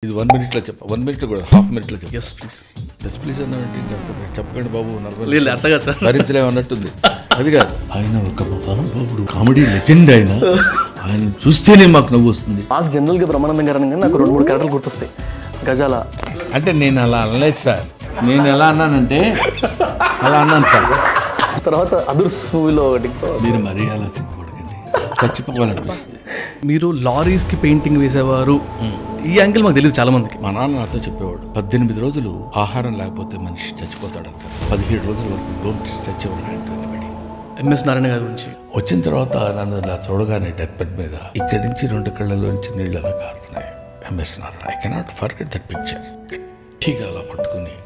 ఇది 1 minute చెప్ప 1 minute కూడా హాఫ్ మినిట్లో చెప్ప. Yes please. ఎస్ ప్లీజ్ అన్నట్టు చెప్పకండి బాబు, లేదు అర్థం కాదు సార్, భరించలేము అన్నట్టుంది. అది కాదు, ఆయన ఒక మహానుభావుడు, కామెడీ లెజెండ్. ఆయన చూస్తేనే మాకు నవ్వు వస్తుంది. మాకు జనరల్గా బ్రహ్మానందం గారు అనగానే నాకు 2-3 క్యారెక్టర్లు గుర్తొస్తాయి. గజాల అంటే నేను అలా అనలేదు సార్. నేను ఎలా అన్నానంటే అలా అన్నాను సార్. తర్వాత అదుర్స్ మూవీలో ఒకటి మీరు మరీ అలా చెప్పకూడదండి, చచ్చిపోవాలనిపిస్తుంది. మీరు లారీస్కి పెయింటింగ్ వేసేవారు, ఈ యాంగిల్ మాకు తెలియదు చాలా మందికి. మా నాన్న నాతో చెప్పేవాడు, 18 రోజులు ఆహారం లేకపోతే మనిషి చచ్చిపోతాడంట, 17 రోజుల వరకు డోంట్ చచ్చేవాడు అంటే. ఎంఎస్ నారాయణ గారి గురించి వచ్చిన తర్వాత నన్ను ఇలా చూడగానే డెత్ బెడ్ మీద ఇక్కడి నుంచి 2 కళ్ళలోంచి నీళ్ళు అలా కారుతున్నాయి. MS Narayana, I cannot forget that picture. గట్టిగా అలా పట్టుకుని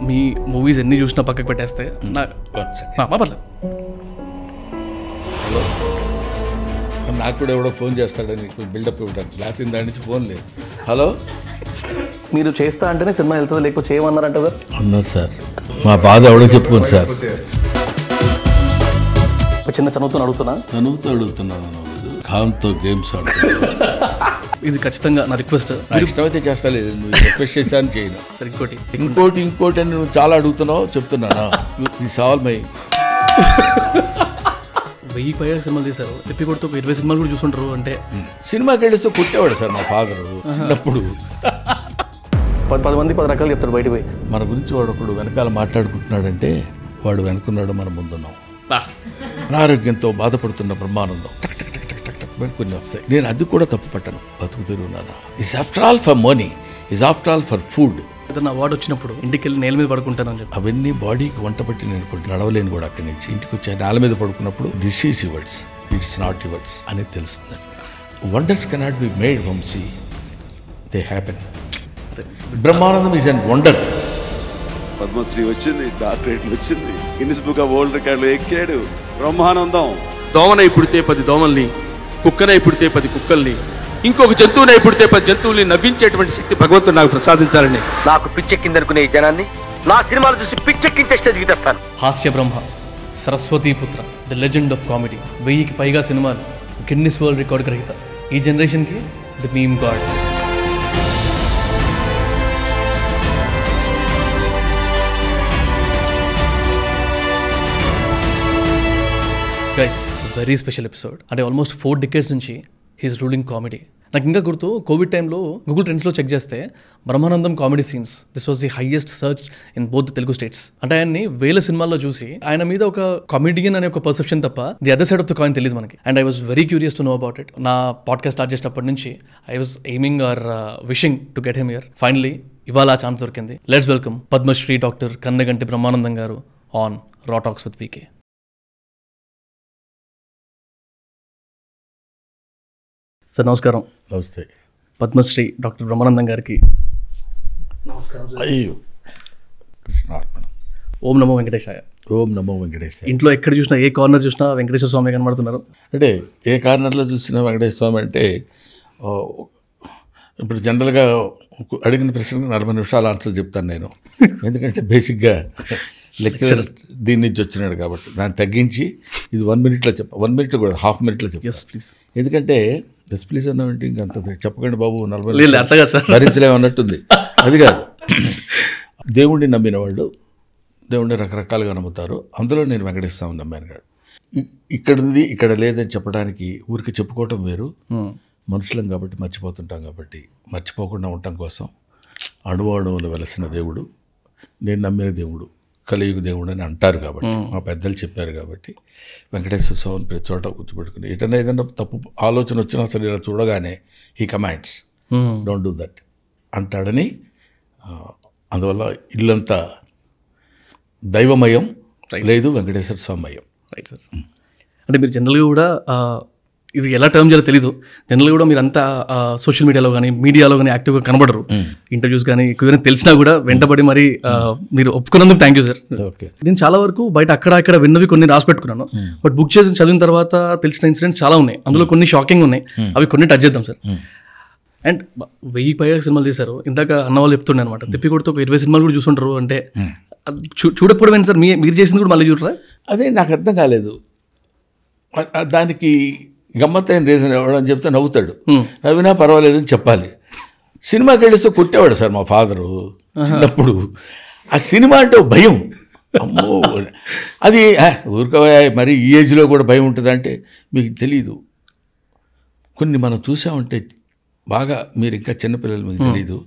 మీ మూవీస్ ఎన్ని చూసినా పక్కకు పెట్టేస్తే పర్లేదు. నాకు కూడా ఎవడో ఫోన్ చేస్తాడని బిల్డప్ ఇవ్వడానికి, లేకపోతే దాని నుంచి ఫోన్ లేదు. హలో, మీరు చేస్తా అంటేనే సినిమా వెళ్తుంది, లేకపోతే చేయమన్నారంట సార్. అన్నారు సార్, మా బాధ ఎవడో చెప్పుకోండి సార్. చిన్న చదువుతూ అడుగుతున్నాను, ఖాన్తో గేమ్స్ ఆడుతున్నాను. ఇది ఖచ్చితంగా నా రిక్వెస్ట్. ఇష్టమైతే చేస్తా, లేదు నువ్వు రిక్వెస్ట్ చేశాను చేయను. సార్ ఇంకోటి అని నువ్వు చాలా అడుగుతున్నావు, చెప్తున్నానా? దిస్ ఆల్ మై 1000 పైగా సినిమాలు తీశారు, తిప్పి కొడుతూ 20 సినిమాలు కూడా చూసుంటారు. అంటే సినిమాకి వెళ్ళేస్తే కుట్టేవాడు సార్ మా ఫాదర్ చిన్నప్పుడు. 10 మంది 10 రకాలు చెప్తారు బయట పోయి. మన గురించి వాడు ఒకడు వెనకాల మాట్లాడుకుంటున్నాడంటే వాడు వెనుకున్నాడు, మనం ముందున్నాం. అనారోగ్యంతో బాధపడుతున్న బ్రహ్మానందం టక్ టక్ టక్ టక్ టక్ టక్ కొన్ని వస్తాయి. నేను అది కూడా తప్పు పట్టను, బతుకు తిరుగున్నాను. Is after all for money, is after all for food. ఏదైనా అవార్డు వచ్చినప్పుడు ఇంటికి వెళ్ళి నేల మీద పడుకుంటానని చెప్పి అవన్నీ బాడీకి వంట పట్టి నేను నడవలేను కూడా. అక్కడి నుంచి ఇంటికి వచ్చి నేల మీద పడుకున్నప్పుడు this is yours, it's not yours అనేది తెలుస్తుంది. Wonders cannot be made Vamsi, they happen. Brahmanandam is an wonder. Padmashri వచ్చింది, డాక్టరేట్ వచ్చింది, గిన్నిస్ బుక్ ఆఫ్ వరల్డ్ రికార్డులు ఎక్కాడు బ్రహ్మానందం. దోమనై పుడితే 10 దోమల్ని, కుక్కనై పుడితే 10 కుక్కల్ని, ఇంకొక జంతువునై పుడితే 10 జంతువుల్ని నవ్వించేటువంటి శక్తి భగవంతుడు నాకు ప్రసాదించాలని. నాకు పిచ్చెక్కిందనుకునే ఈ జనాన్ని నా సినిమాలు చూసి పిచ్చెక్కించే స్టేజ్కి తెస్తాను. హాస్య బ్రహ్మ, సరస్వతీపుత్ర, ద లెజెండ్ ఆఫ్ కామెడీ, 1000కి పైగా సినిమాలు, గిన్నిస్ వరల్డ్ రికార్డ్ గ్రహీత, ఈ జనరేషన్కి the meme God. Guys, very special episode. అంటే ఆల్మోస్ట్ 4 decades నుంచి హీస్ రూలింగ్ కామెడీ. నాకు ఇంకా గుర్తు, కోవిడ్ టైంలో గూగుల్ ట్రెండ్స్లో చెక్ చేస్తే Brahmanandam comedy scenes, this was the highest search in both Telugu states. అంటే ఆయన్ని 1000 సినిమాల్లో చూసి ఆయన మీద ఒక కామెడియన్ అనే ఒక పర్సెప్షన్ తప్ప the other side of the coin తెలియదు మనకి. And I was very curious to know about it. నా పాడ్కాస్ట్ స్టార్ట్ చేసినప్పటి నుంచి I was aiming or wishing to get him here. Finally ఇవాళ ఆ ఛాన్స్ దొరికింది. Let's welcome Padmashri doctor Kanneganti Brahmanandam garu on రా టాక్స్ విత్ వీకే. సార్ నమస్కారం. నమస్తే. పద్మశ్రీ డాక్టర్ బ్రహ్మానందం గారికి నమస్కారం. అయ్యో కృష్ణార్పణ. ఓం నమో వెంకటేశాయ. ఓం నమో వెంకటేశాయ. ఇంట్లో ఎక్కడ చూసినా, ఏ కార్నర్ చూసినా వెంకటేశ్వర స్వామి కనబడుతున్నారు. అంటే ఏ కార్నర్లో చూసినా వెంకటేశ్వర స్వామి అంటే, ఇప్పుడు జనరల్గా అడిగిన ప్రశ్నకు 40 నిమిషాలు ఆన్సర్ చెప్తాను నేను. ఎందుకంటే బేసిక్గా లెక్చరర్ దీని నుంచి వచ్చినాడు కాబట్టి దాన్ని తగ్గించి ఇది 1 minute చెప్ప 1 minute కూడా హాఫ్ మినిట్లో చెప్ప. Yes please. ఎందుకంటే ఎస్ ప్లీజ్ అన్నామంటే ఇంకంత చెప్పకండి బాబు, 40 లేదు అర్థం కాదు సార్, భరించలేము అన్నట్టుంది. అది కాదు, దేవుణ్ణి నమ్మిన వాళ్ళు దేవుణ్ణి రకరకాలుగా నమ్ముతారు. అందులో నేను వెంకటేశ్వర స్వామిని నమ్మాను కాదు. ఇక్కడ ఉంది ఇక్కడ లేదని చెప్పడానికి ఊరికి చెప్పుకోవటం వేరు. మనుషులం కాబట్టి మర్చిపోతుంటాం, కాబట్టి మర్చిపోకుండా ఉండటం కోసం అణువును వెలసిన దేవుడు, నేను నమ్మిన దేవుడు, కలియుగ దేవుడు అని అంటారు కాబట్టి, మా పెద్దలు చెప్పారు కాబట్టి వెంకటేశ్వర స్వామిని ప్రతి చోట గుర్తుపెట్టుకుని ఏదైనా తప్పు ఆలోచన వచ్చినా సరే ఇలా చూడగానే he commands, don't do that అంటాడని. అందువల్ల ఇల్లంతా దైవమయం, లేదు వెంకటేశ్వర స్వామయం. Right sir. అంటే మీరు జనరల్గా కూడా ఇది ఎలా టర్మ్ చేయాలో తెలీదు. జనరల్గా కూడా మీరు అంతా సోషల్ మీడియాలో కానీ మీడియాలో కానీ యాక్టివ్గా కనబడరు. ఇంటర్వ్యూస్ కానీ ఏదైనా తెలిసినా కూడా వెంటబడి మరి మీరు ఒప్పుకున్నందుకు థ్యాంక్ యూ సార్. నేను చాలా వరకు బయట అక్కడ విన్నవి కొన్ని రాసి పెట్టుకున్నాను. బట్ బుక్ చేసి చదివిన తర్వాత తెలిసిన ఇన్సిడెంట్స్ చాలా ఉన్నాయి. అందులో కొన్ని షాకింగ్ ఉన్నాయి, అవి కొన్ని టచ్ చేద్దాం సార్. అండ్ 1000 పైగా సినిమాలు తీశారు. ఇందాక అన్న వాళ్ళు చెప్తుండే అనమాట, తిప్పి కొడుతూ 20 సినిమాలు కూడా చూసుంటారు. అంటే చూడకపోవడం సార్, మీరు చేసింది కూడా మళ్ళీ చూడరా? అదే నాకు అర్థం కాలేదు. దానికి గమ్మత్తైన రీజన్ ఎవడని చెప్తే నవ్వుతాడు, నవ్వినా పర్వాలేదని చెప్పాలి. సినిమాకి వెళ్ళిస్తే కొట్టేవాడు సార్ మా ఫాదరు చిన్నప్పుడు. ఆ సినిమా అంటే భయం, అమ్మో అది ఊరుకోవా మరి ఈ ఏజ్లో కూడా భయం ఉంటుందంటే మీకు తెలీదు. కొన్ని మనం చూసామంటే బాగా, మీరు ఇంకా చిన్నపిల్లలు మీకు తెలీదు.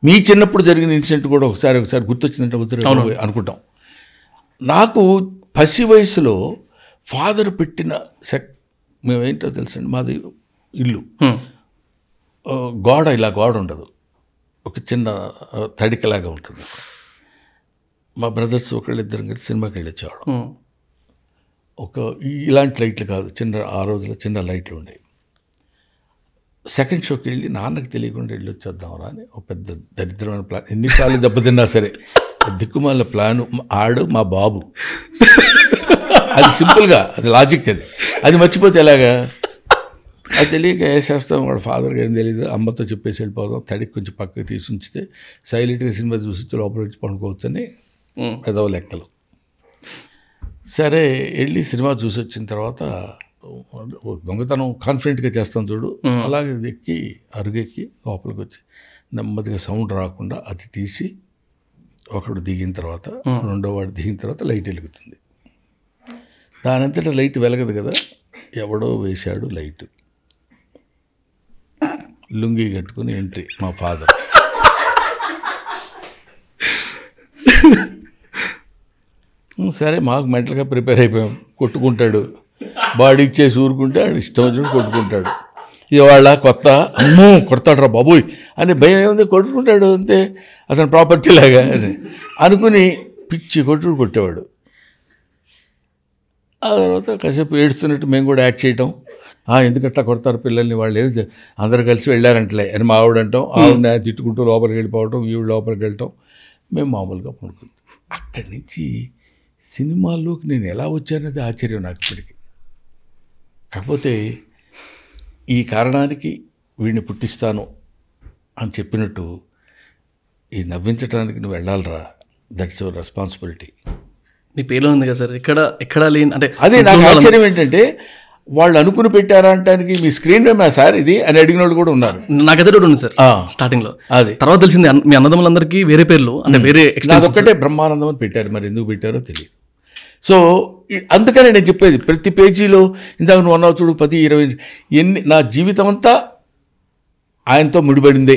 మీ చిన్నప్పుడు జరిగిన ఇన్సిడెంట్ కూడా ఒకసారి గుర్తొచ్చిందంటే అనుకుంటాం. నాకు పసి వయసులో ఫాదర్ పెట్టిన మేమేంటో తెలుసండి, మాది ఇల్లు గోడ ఉండదు, ఒక చిన్న తడికలాగా ఉంటుంది. మా బ్రదర్స్ ఒకళ్ళిద్దరం కలిసి సినిమాకి వెళ్ళి వచ్చేవాడు. ఇలాంటి లైట్లు కాదు, ఆ రోజుల్లో చిన్న లైట్లు ఉండేవి. సెకండ్ షోకి వెళ్ళి నాన్నకి తెలియకుండా వెళ్ళి వచ్చేద్దాంరా అని ఒక పెద్ద దరిద్రమైన ప్లాన్. ఎన్నిసార్లు దెబ్బతిన్నా సరే దిక్కుమాల ప్లాను. ఆడు మా బాబు, అది సింపుల్గా, అది లాజిక్, అది మర్చిపోతే ఎలాగా? అది తెలియక వేసేస్తాం. వాడు ఫాదర్కి ఏం తెలియదు, అమ్మతో చెప్పేసి వెళ్ళిపోదాం, తడికి కొంచెం పక్కకి తీసి ఉంచితే సైలెంట్గా సినిమా చూసి లోపల వచ్చి పండుకోవచ్చని ఏదో లెక్కలు. సరే వెళ్ళి సినిమా చూసి వచ్చిన తర్వాత దొంగతనం కాన్ఫిడెంట్గా చేస్తాం చూడు, అలాగే అరుగెక్కి లోపలికి వచ్చి నెమ్మదిగా సౌండ్ రాకుండా అది తీసి ఒకడు దిగిన తర్వాత, రెండో వాడు దిగిన తర్వాత లైట్ వెలుగుతుంది. దానంతటా లైట్ వెలగదు కదా, ఎవడో వేశాడు లైట్. లుంగి కట్టుకుని ఎంట్రీ మా ఫాదర్. సరే మాకు మెంటల్గా ప్రిపేర్ అయిపోయాం. కొట్టుకుంటాడు, బాడీ ఇచ్చేసి ఊరుకుంటే ఇష్టం వచ్చినట్టు కొట్టుకుంటాడు. ఇవాళ కొత్త, అమ్మో కొడతాడు రా బాబోయ్ అని భయం ఏముంది, కొట్టుకుంటాడు అంతే, అతను ప్రాపర్టీ లాగా అని అనుకుని పిచ్చి కొట్టేవాడు. ఆ తర్వాత కాసేపు ఏడుస్తున్నట్టు మేము కూడా యాక్ట్ చేయటం. ఎందుకట్లా కొడతారు పిల్లల్ని, వాళ్ళు ఏదో అందరు కలిసి వెళ్ళారంటలే అని మా ఆవిడ అంటాం. ఆవిడ తిట్టుకుంటూ లోపలికి వెళ్ళిపోవటం, ఈవిడ లోపలికి వెళ్ళటం, మేము మామూలుగా పడుకుంటాం. అక్కడి నుంచి సినిమాల్లోకి నేను ఎలా వచ్చానది ఆశ్చర్యం నాకు ఇప్పటికీ. కాకపోతే ఈ కారణానికి వీడిని పుట్టిస్తాను అని చెప్పినట్టు ఈ నవ్వించడానికి నువ్వు వెళ్ళాలిరా, దట్స్ యువర్ రెస్పాన్సిబిలిటీ. మీ పేర్లో ఉంది కదా సార్, ఎక్కడ లేని అంటే అదే నాకు ఆశ్చర్యం ఏంటంటే వాళ్ళు అనుకుని పెట్టారా అంటానికి మీ స్క్రీన్ నేమ్ సార్ ఇది అని అడిగిన వాళ్ళు కూడా ఉన్నారు. నాకైతే కూడా ఉంది సార్ స్టార్టింగ్ లో, అది తర్వాత తెలిసింది మీ అన్నదమ్ములందరికీ వేరే పేర్లు అంటే వేరే ఒక్కటే బ్రహ్మానందం అని పెట్టారు, మరి ఎందుకు పెట్టారో తెలియదు. సో అందుకనే నేను చెప్పేది, ప్రతి పేజీలో ఇందాక నువ్వు అన్నావు చూడు 10-20 నా జీవితం అంతా ఆయనతో ముడిపడిందే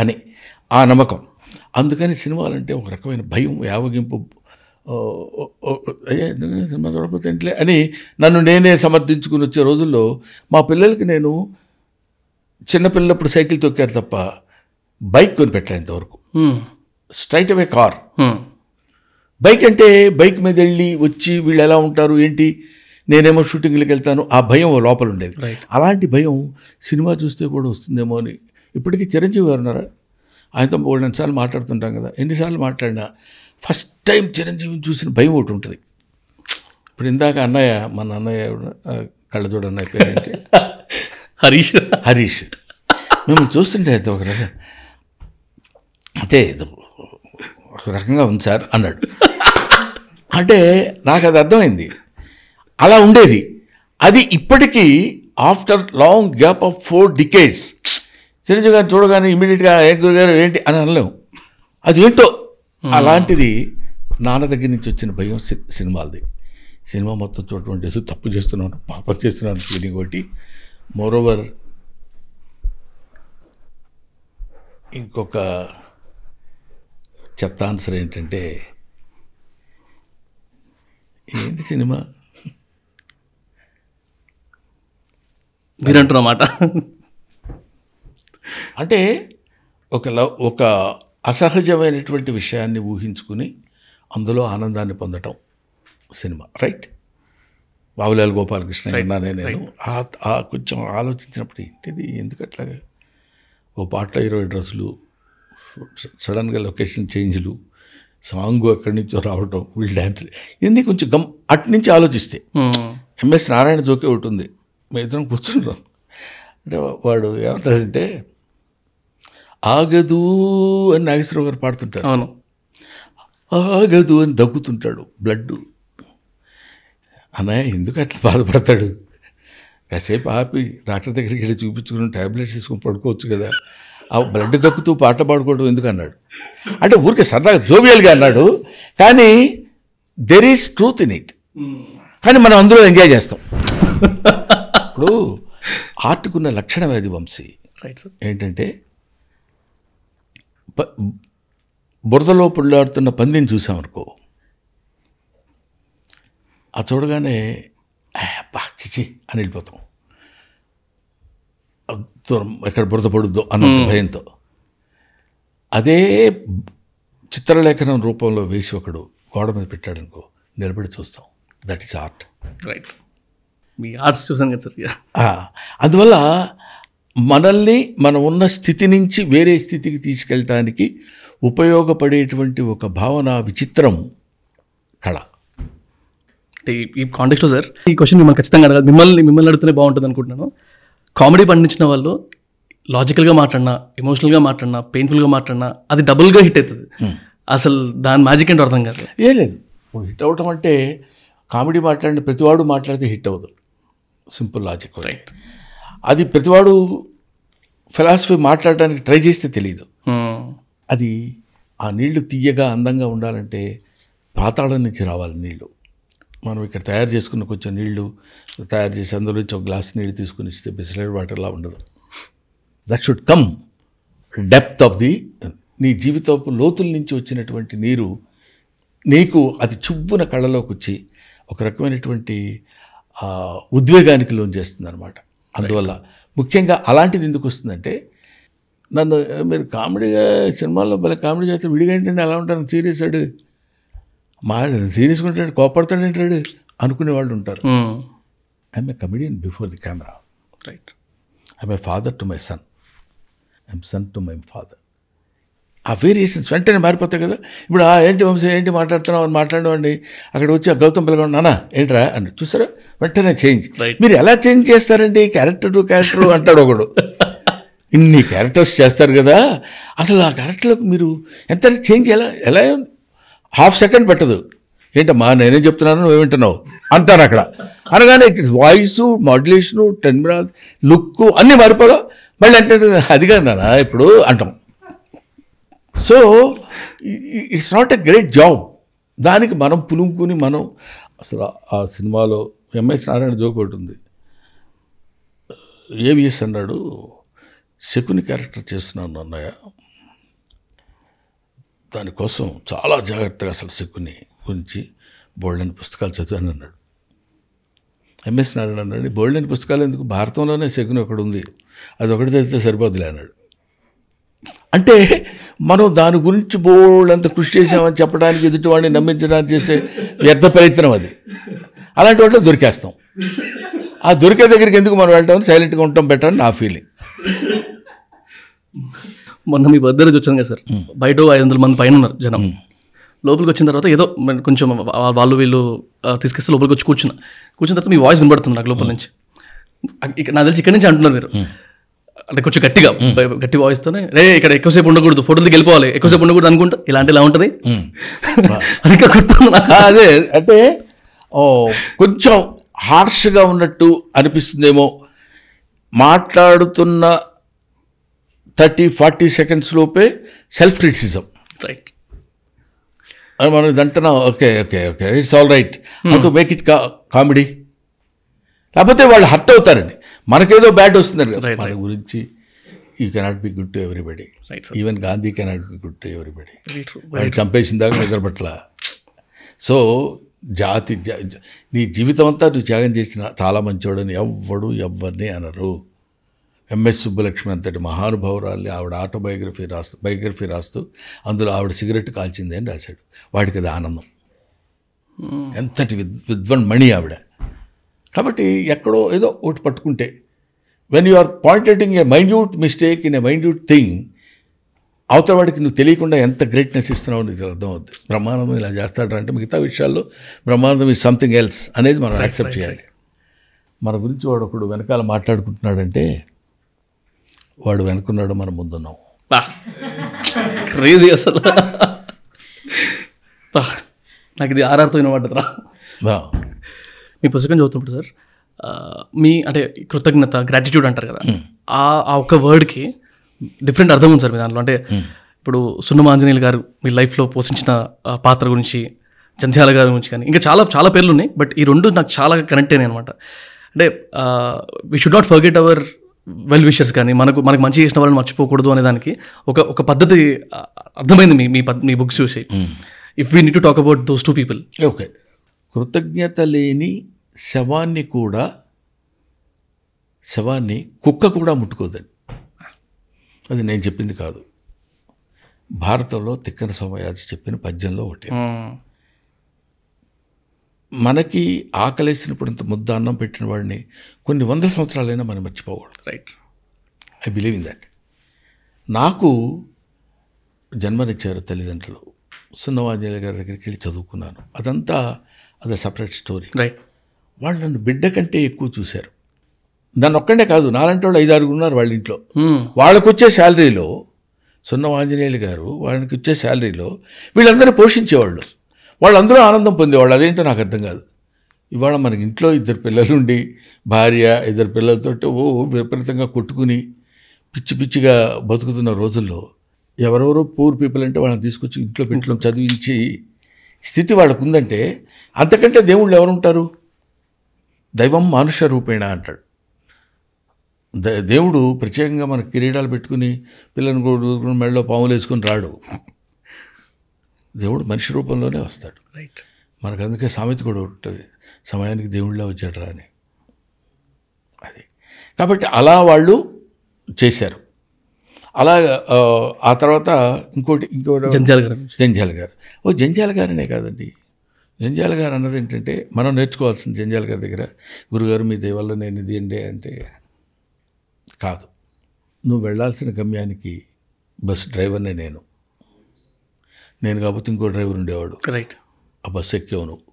అని ఆ నమ్మకం. అందుకని సినిమాలంటే ఒక రకమైన భయం, యావగింపు, సినిమా చూడకపోతే ఇంట్లే అని నన్ను నేనే సమర్థించుకుని వచ్చే రోజుల్లో మా పిల్లలకి నేను చిన్నపిల్లప్పుడు సైకిల్ తొక్కారు తప్ప బైక్ కొనిపెట్టలే ఇంతవరకు. స్ట్రైట్ అవే కార్. బైక్ అంటే బైక్ మీద వెళ్ళి వచ్చి వీళ్ళు ఎలా ఉంటారు ఏంటి, నేనేమో షూటింగ్లకు వెళ్తాను, ఆ భయం లోపల ఉండేది. అలాంటి భయం సినిమా చూస్తే కూడా వస్తుందేమో అని. ఇప్పటికీ చిరంజీవి గారు ఉన్నారా, ఆయనతో 2 సార్లు మాట్లాడుతుంటాం కదా, ఎన్నిసార్లు మాట్లాడినా ఫస్ట్ టైం చిరంజీవిని చూసిన భయం ఒకటి ఉంటుంది. ఇప్పుడు ఇందాక మన అన్నయ్య కళ్ళజోడు అన్నయ్య పేరేంటి, హరీష్ మిమ్మల్ని చూస్తుంటే అయితే ఒక రకం అంటే ఒక రకంగా ఉంది సార్ అన్నాడు. అంటే నాకు అది అర్థమైంది, అలా ఉండేది. అది ఇప్పటికీ after long gap of 4 decades Chiranjeevi గారిని చూడగానే ఇమీడియట్గా ఏ గురుగారు ఏంటి అని అనలేము. అది ఏంటో అలాంటిది నాన్న దగ్గర నుంచి వచ్చిన భయం సినిమాలది. సినిమా మొత్తం చూడటం ఏదో తప్పు చేస్తున్నాను, పాపం చేస్తున్నాను ఫీలింగ్ ఒకటి. మోరోవర్ ఇంకొక చెత్త ఆన్సర్ ఏంటంటే, ఏంటి సినిమా మీరంటున్నమాట అంటే ఒక అసహజమైనటువంటి విషయాన్ని ఊహించుకుని అందులో ఆనందాన్ని పొందటం సినిమా, రైట్? బాబులాల్ గోపాలకృష్ణ అన్నానే నేను కొంచెం ఆలోచించినప్పుడు ఏంటిది, ఎందుకు అట్లాగా ఓ పాటలో 20 డ్రెస్సులు, సడన్గా లొకేషన్ చేంజ్లు, సాంగ్ అక్కడి నుంచో రావటం, వీళ్ళు డ్యాన్సులు, ఇవన్నీ కొంచెం అటు నుంచి ఆలోచిస్తే. ఎంఎస్ నారాయణ జోకే ఒకటి ఉంది, మేము ఇద్దరం కూర్చున్నాం అంటే వాడు ఏమంటాడంటే ఆగదు అని నాగేశ్వరరావు గారు పాడుతుంటారు, అవును, ఆగదు అని దగ్గుతుంటాడు బ్లడ్. అన్నయ్య ఎందుకు అట్లా బాధపడతాడు, కాసేపు ఆపి డాక్టర్ దగ్గరికి వెళ్ళి చూపించుకుని ట్యాబ్లెట్స్ తీసుకుని పడుకోవచ్చు కదా, ఆ బ్లడ్ కక్కుతూ పాట పాడుకోవడం ఎందుకు అన్నాడు. అంటే ఊరికే సరదాగా జోవియల్గా అన్నాడు, కానీ there is truth in it. కానీ మనం అందులో ఎంజాయ్ చేస్తాం. ఇప్పుడు ఆర్ట్కున్న లక్షణం అది వంశీ, రైట్ సార్. ఏంటంటే బురదలో పుల్లాడుతున్న పందిని చూసామనుకో, ఆ చూడగానే అబ్బా చిచి అని వెళ్ళిపోతాం, దూరం ఎక్కడ బురద పడుద్దో అన్నంత భయంతో. అదే చిత్రలేఖనం రూపంలో వేసి ఒకడు గోడ మీద పెట్టాడనుకో, నిలబడి చూస్తాం. That is art. Right. Me arts చూసాను కదా సార్. అందువల్ల మనల్ని మనం ఉన్న స్థితి నుంచి వేరే స్థితికి తీసుకెళ్ళటానికి ఉపయోగపడేటువంటి ఒక భావన, విచిత్రం కళ. అంటే ఈ కాంటెక్స్లో సార్ ఈ క్వశ్చన్ మిమ్మల్ని ఖచ్చితంగా అడగాలి, మిమ్మల్ని అడుగుతూనే బాగుంటుంది అనుకుంటున్నాను. కామెడీ పండించిన వాళ్ళు లాజికల్గా మాట్లాడినా, ఎమోషనల్గా మాట్లాడినా, పెయిన్ఫుల్గా మాట్లాడినా అది డబుల్గా హిట్ అవుతుంది. అసలు దాని మ్యాజిక్ ఏంటో అర్థం కాదు. ఏం లేదు, హిట్ అవ్వటం అంటే కామెడీ మాట్లాడిన ప్రతివాడు మాట్లాడితే హిట్ అవ్వదు. Simple logic. రైట్. అది ప్రతివాడు ఫిలాసఫీ మాట్లాడడానికి ట్రై చేస్తే తెలియదు. అది ఆ నీళ్లు తీయగా అందంగా ఉండాలంటే పాతాళం నుంచి రావాలి నీళ్లు. మనం ఇక్కడ తయారు చేసుకున్న కొంచెం నీళ్లు తయారు చేసి అందులో నుంచి ఒక గ్లాస్ నీళ్ళు తీసుకుని ఇస్తే బిస్లరీ వాటర్లా ఉండదు. That should come depth of the, నీ జీవితపు లోతుల నుంచి వచ్చినటువంటి నీరు నీకు అది చువ్వున కళ్ళలోకి వచ్చి ఒక రకమైనటువంటి ఉద్వేగానికి లోన్ చేస్తుంది అనమాట. అందువల్ల ముఖ్యంగా అలాంటిది ఎందుకు వస్తుందంటే, నన్ను మీరు కామెడీగా సినిమాల్లో భలే కామెడీ చేస్తే విడిగా ఏంటంటే అలా ఉంటాను, సీరియస్ అడు సీరియస్గా ఉంటాడు, కోపడతాడు ఏంటాడు అనుకునే వాళ్ళు ఉంటారు. I'm a comedian before the camera. Right. I'm a father to my son, I'm son to my father. ఆ వేరియేషన్స్ వెంటనే మారిపోతాయి కదా. ఇప్పుడు ఏంటి వంశీ ఏంటి మాట్లాడుతున్నావు అని మాట్లాడేవాడిని అక్కడ వచ్చి ఆ గౌతమ్ పిల్లగా నాన్న ఏంట్రా అని చూసారా, వెంటనే చేంజ్. మీరు ఎలా చేంజ్ చేస్తారండి, క్యారెక్టర్ టు క్యారెక్టర్ అంటాడు ఒకడు. ఇన్ని క్యారెక్టర్స్ చేస్తారు కదా, అసలు ఆ క్యారెక్టర్లకు మీరు ఎంత చేంజ్ ఎలా హాఫ్ సెకండ్ పెట్టదు. ఏంటమ్మా నేనేం చెప్తున్నాను నువ్వు వింటున్నావు అంటారు అక్కడ. అనగానే వాయిసు, మాడ్యులేషను, టెన్మిరా, లుక్ అన్నీ మారిపోదా. మళ్ళీ అంటే అది కాదు నాన్న ఇప్పుడు అంటాం. So it's not a great job. దానికి మనం పులుముకుని మనం అసలు ఆ సినిమాలో ఎంఎస్ నారాయణ జోక్ ఒకటి ఉంది. ఏవిఎస్ అన్నాడు, శకుని క్యారెక్టర్ చేస్తున్నాను అన్నయ్య, దానికోసం చాలా జాగ్రత్తగా అసలు శకుని గురించి బోల్డెన్ పుస్తకాలు చదివాను అన్నాడు. ఎంఎస్ నారాయణ అన్నాడు, బోల్డెన్ పుస్తకాలు ఎందుకు, భారతంలోనే శకుని ఒకటి ఉంది, అది ఒకటి చదివితే సరిపోదులే అన్నాడు. అంటే మనం దాని గురించి బోల్డంత కృషి చేసామని చెప్పడానికి, ఎదుటివాడిని నమ్మించడానికి చేసే వ్యర్థ ప్రయత్నం అది. అలాంటి వాటిలో దొరికేస్తాం. ఆ దొరికే దగ్గరికి ఎందుకు మనం వెళ్తామని సైలెంట్గా ఉంటాం బెటర్ అని నా ఫీలింగ్. మొన్న మీ బర్త్డే రోజు వచ్చాను కదా సార్, బయట 500 మంది పైన ఉన్నారు జనం. లోపలికి వచ్చిన తర్వాత ఏదో కొంచెం వాళ్ళు వీళ్ళు తీసుకొస్తే లోపలికి వచ్చి కూర్చున్న తర్వాత మీ వాయిస్ వినబడుతుంది నాకు లోపల నుంచి. నాకు తెలిసి ఇక్కడి నుంచి అంటున్నారు మీరు, అంటే కొంచెం గట్టి వాయిస్తోనే, రే ఇక్కడ ఎక్కువసేపు ఉండకూడదు, ఫోటోలకి వెళ్ళిపోవాలి, ఎక్కువసేపు ఉండకూడదు అనుకుంటా, ఇలా ఉంటుంది అది గుర్తుంది నాకు. అదే అంటే కొంచెం హార్ష్గా ఉన్నట్టు అనిపిస్తుందేమో, మాట్లాడుతున్న 30-40 సెకండ్స్ లోపే సెల్ఫ్ క్రిటిసిజం. రైట్. మనం ఇది అంటున్నాం, okay okay okay it's all right to make it comedy. లేకపోతే వాళ్ళు హర్ట్ అవుతారండి, మనకేదో బ్యాడ్ వస్తుందండి కదా మన గురించి. You cannot be good to everybody, even Gandhi cannot be good to everybody. వాడు చంపేసిన దాకా నిద్రపట్ల. సో నీ జీవితం అంతా నువ్వు త్యాగం చేసిన చాలా మంచివాడని ఎవరిని అనరు. ఎంఎస్ సుబ్బలక్ష్మి అంతటి మహానుభావురాల్ని ఆవిడ బయోగ్రఫీ రాస్తూ అందులో ఆవిడ సిగరెట్ కాల్చింది అని రాశాడు. వాడికి అది ఆనందం. ఎంతటి విద్వాన్ మణి ఆవిడ. కాబట్టి ఎక్కడో ఏదో ఒకటి పట్టుకుంటే, when you are pointing a minute mistake in a minute thing, అవతల వాడికి నువ్వు తెలియకుండా ఎంత గ్రేట్నెస్ ఇస్తున్నావు నీకు అర్థం అవుతుంది. బ్రహ్మానందం ఇలా చేస్తాడంటే మిగతా విషయాల్లో బ్రహ్మానందం ఈజ్ సంథింగ్ ఎల్స్ అనేది మనం యాక్సెప్ట్ చేయాలి. మన గురించి వాడు ఒకడు వెనకాల మాట్లాడుకుంటున్నాడంటే వాడు వెనుకున్నాడు, మనం ముందున్నాం. క్రేజీ అసలు. నాకు ఇది ఆర్ఆర్తో వినబడ్డరా. మీ పుస్తకం చదువుతున్నప్పుడు సార్, మీ అంటే కృతజ్ఞత, గ్రాటిట్యూడ్ అంటారు కదా, ఆ ఒక్క వర్డ్కి డిఫరెంట్ అర్థం ఉంది సార్ మీ దాంట్లో. అంటే ఇప్పుడు సున్నమ ఆంజనేయులు గారు మీ లైఫ్లో పోషించిన పాత్ర గురించి, జంధ్యాల గారి గురించి కానీ ఇంకా చాలా చాలా పేర్లు ఉన్నాయి, బట్ ఈ రెండు నాకు చాలా కనెక్ట్ అయినాయి అనమాట. అంటే we should not forget our well wishers, కానీ మనకు మంచి చేసిన వాళ్ళని మర్చిపోకూడదు అనే దానికి ఒక పద్ధతి అర్థమైంది మీ బుక్స్ చూసి. If we need to talk about those 2 people. Okay, కృతజ్ఞత లేని శవాన్ని కుక్క కూడా ముట్టుకోదండి. అది నేను చెప్పింది కాదు, భారతంలో తిక్కన సోమయాజి చెప్పిన పద్యంలో ఒకటి. మనకి ఆకలేసినప్పుడు ఇంత ముద్ద అన్నం పెట్టిన వాడిని కొన్ని 100 సంవత్సరాలైనా మనం మర్చిపోకూడదు. Right, I believe in that. నాకు జన్మనిచ్చారు తల్లిదండ్రులు, సున్నమ ఆంజనేయులు గారి దగ్గరికి వెళ్ళి చదువుకున్నాను. అది సపరేట్ స్టోరీ. రైట్, వాళ్ళు నన్ను బిడ్డ కంటే ఎక్కువ చూశారు. నన్ను ఒక్కడే కాదు, నాలంటి వాళ్ళు 5-6 ఉన్నారు వాళ్ళ ఇంట్లో. వాళ్ళకు వచ్చే శాలరీలో, సున్నమ ఆంజనేయులు గారు వాళ్ళకి వచ్చే శాలరీలో వీళ్ళందరూ పోషించేవాళ్ళు, వాళ్ళందరూ ఆనందం పొందేవాళ్ళు. అదేంటో నాకు అర్థం కాదు. ఇవాళ మనకి ఇంట్లో 2 పిల్లలుండి, భార్య 2 పిల్లలతో విపరీతంగా కొట్టుకుని పిచ్చిగా బతుకుతున్న రోజుల్లో ఎవరెవరో పూర్ పీపుల్ అంటే వాళ్ళని తీసుకొచ్చి ఇంట్లో పెంట్లో చదివించి స్థితి వాళ్ళకు ఉందంటే, అంతకంటే దేవుళ్ళు ఎవరుంటారు? దైవం మానుష రూపేణ అంటాడు. దేవుడు ప్రత్యేకంగా మనకు కిరీటాలు పెట్టుకుని పిల్లని కూడా మెడలో పాములు వేసుకుని రాడు. దేవుడు మనిషి రూపంలోనే వస్తాడు. రైట్, మనకు అందుకే సామెత కూడా ఉంటుంది, సమయానికి దేవుళ్ళ వచ్చాడు అని. అది కాబట్టి అలా వాళ్ళు చేశారు. అలా ఆ తర్వాత ఇంకోటి జంధ్యాల గారు. జంధ్యాల గారనే కాదండి, జంధ్యాల గారు అన్నది ఏంటంటే మనం నేర్చుకోవాల్సింది జంధ్యాల గారి దగ్గర. గురుగారు మీ దయ వల్ల నేను ఇది అంటే కాదు, నువ్వు వెళ్ళాల్సిన గమ్యానికి బస్ డ్రైవర్నే నేను కాకపోతే ఇంకో డ్రైవర్ ఉండేవాడు. రైట్, ఆ బస్సు ఎక్కేవు నువ్వు,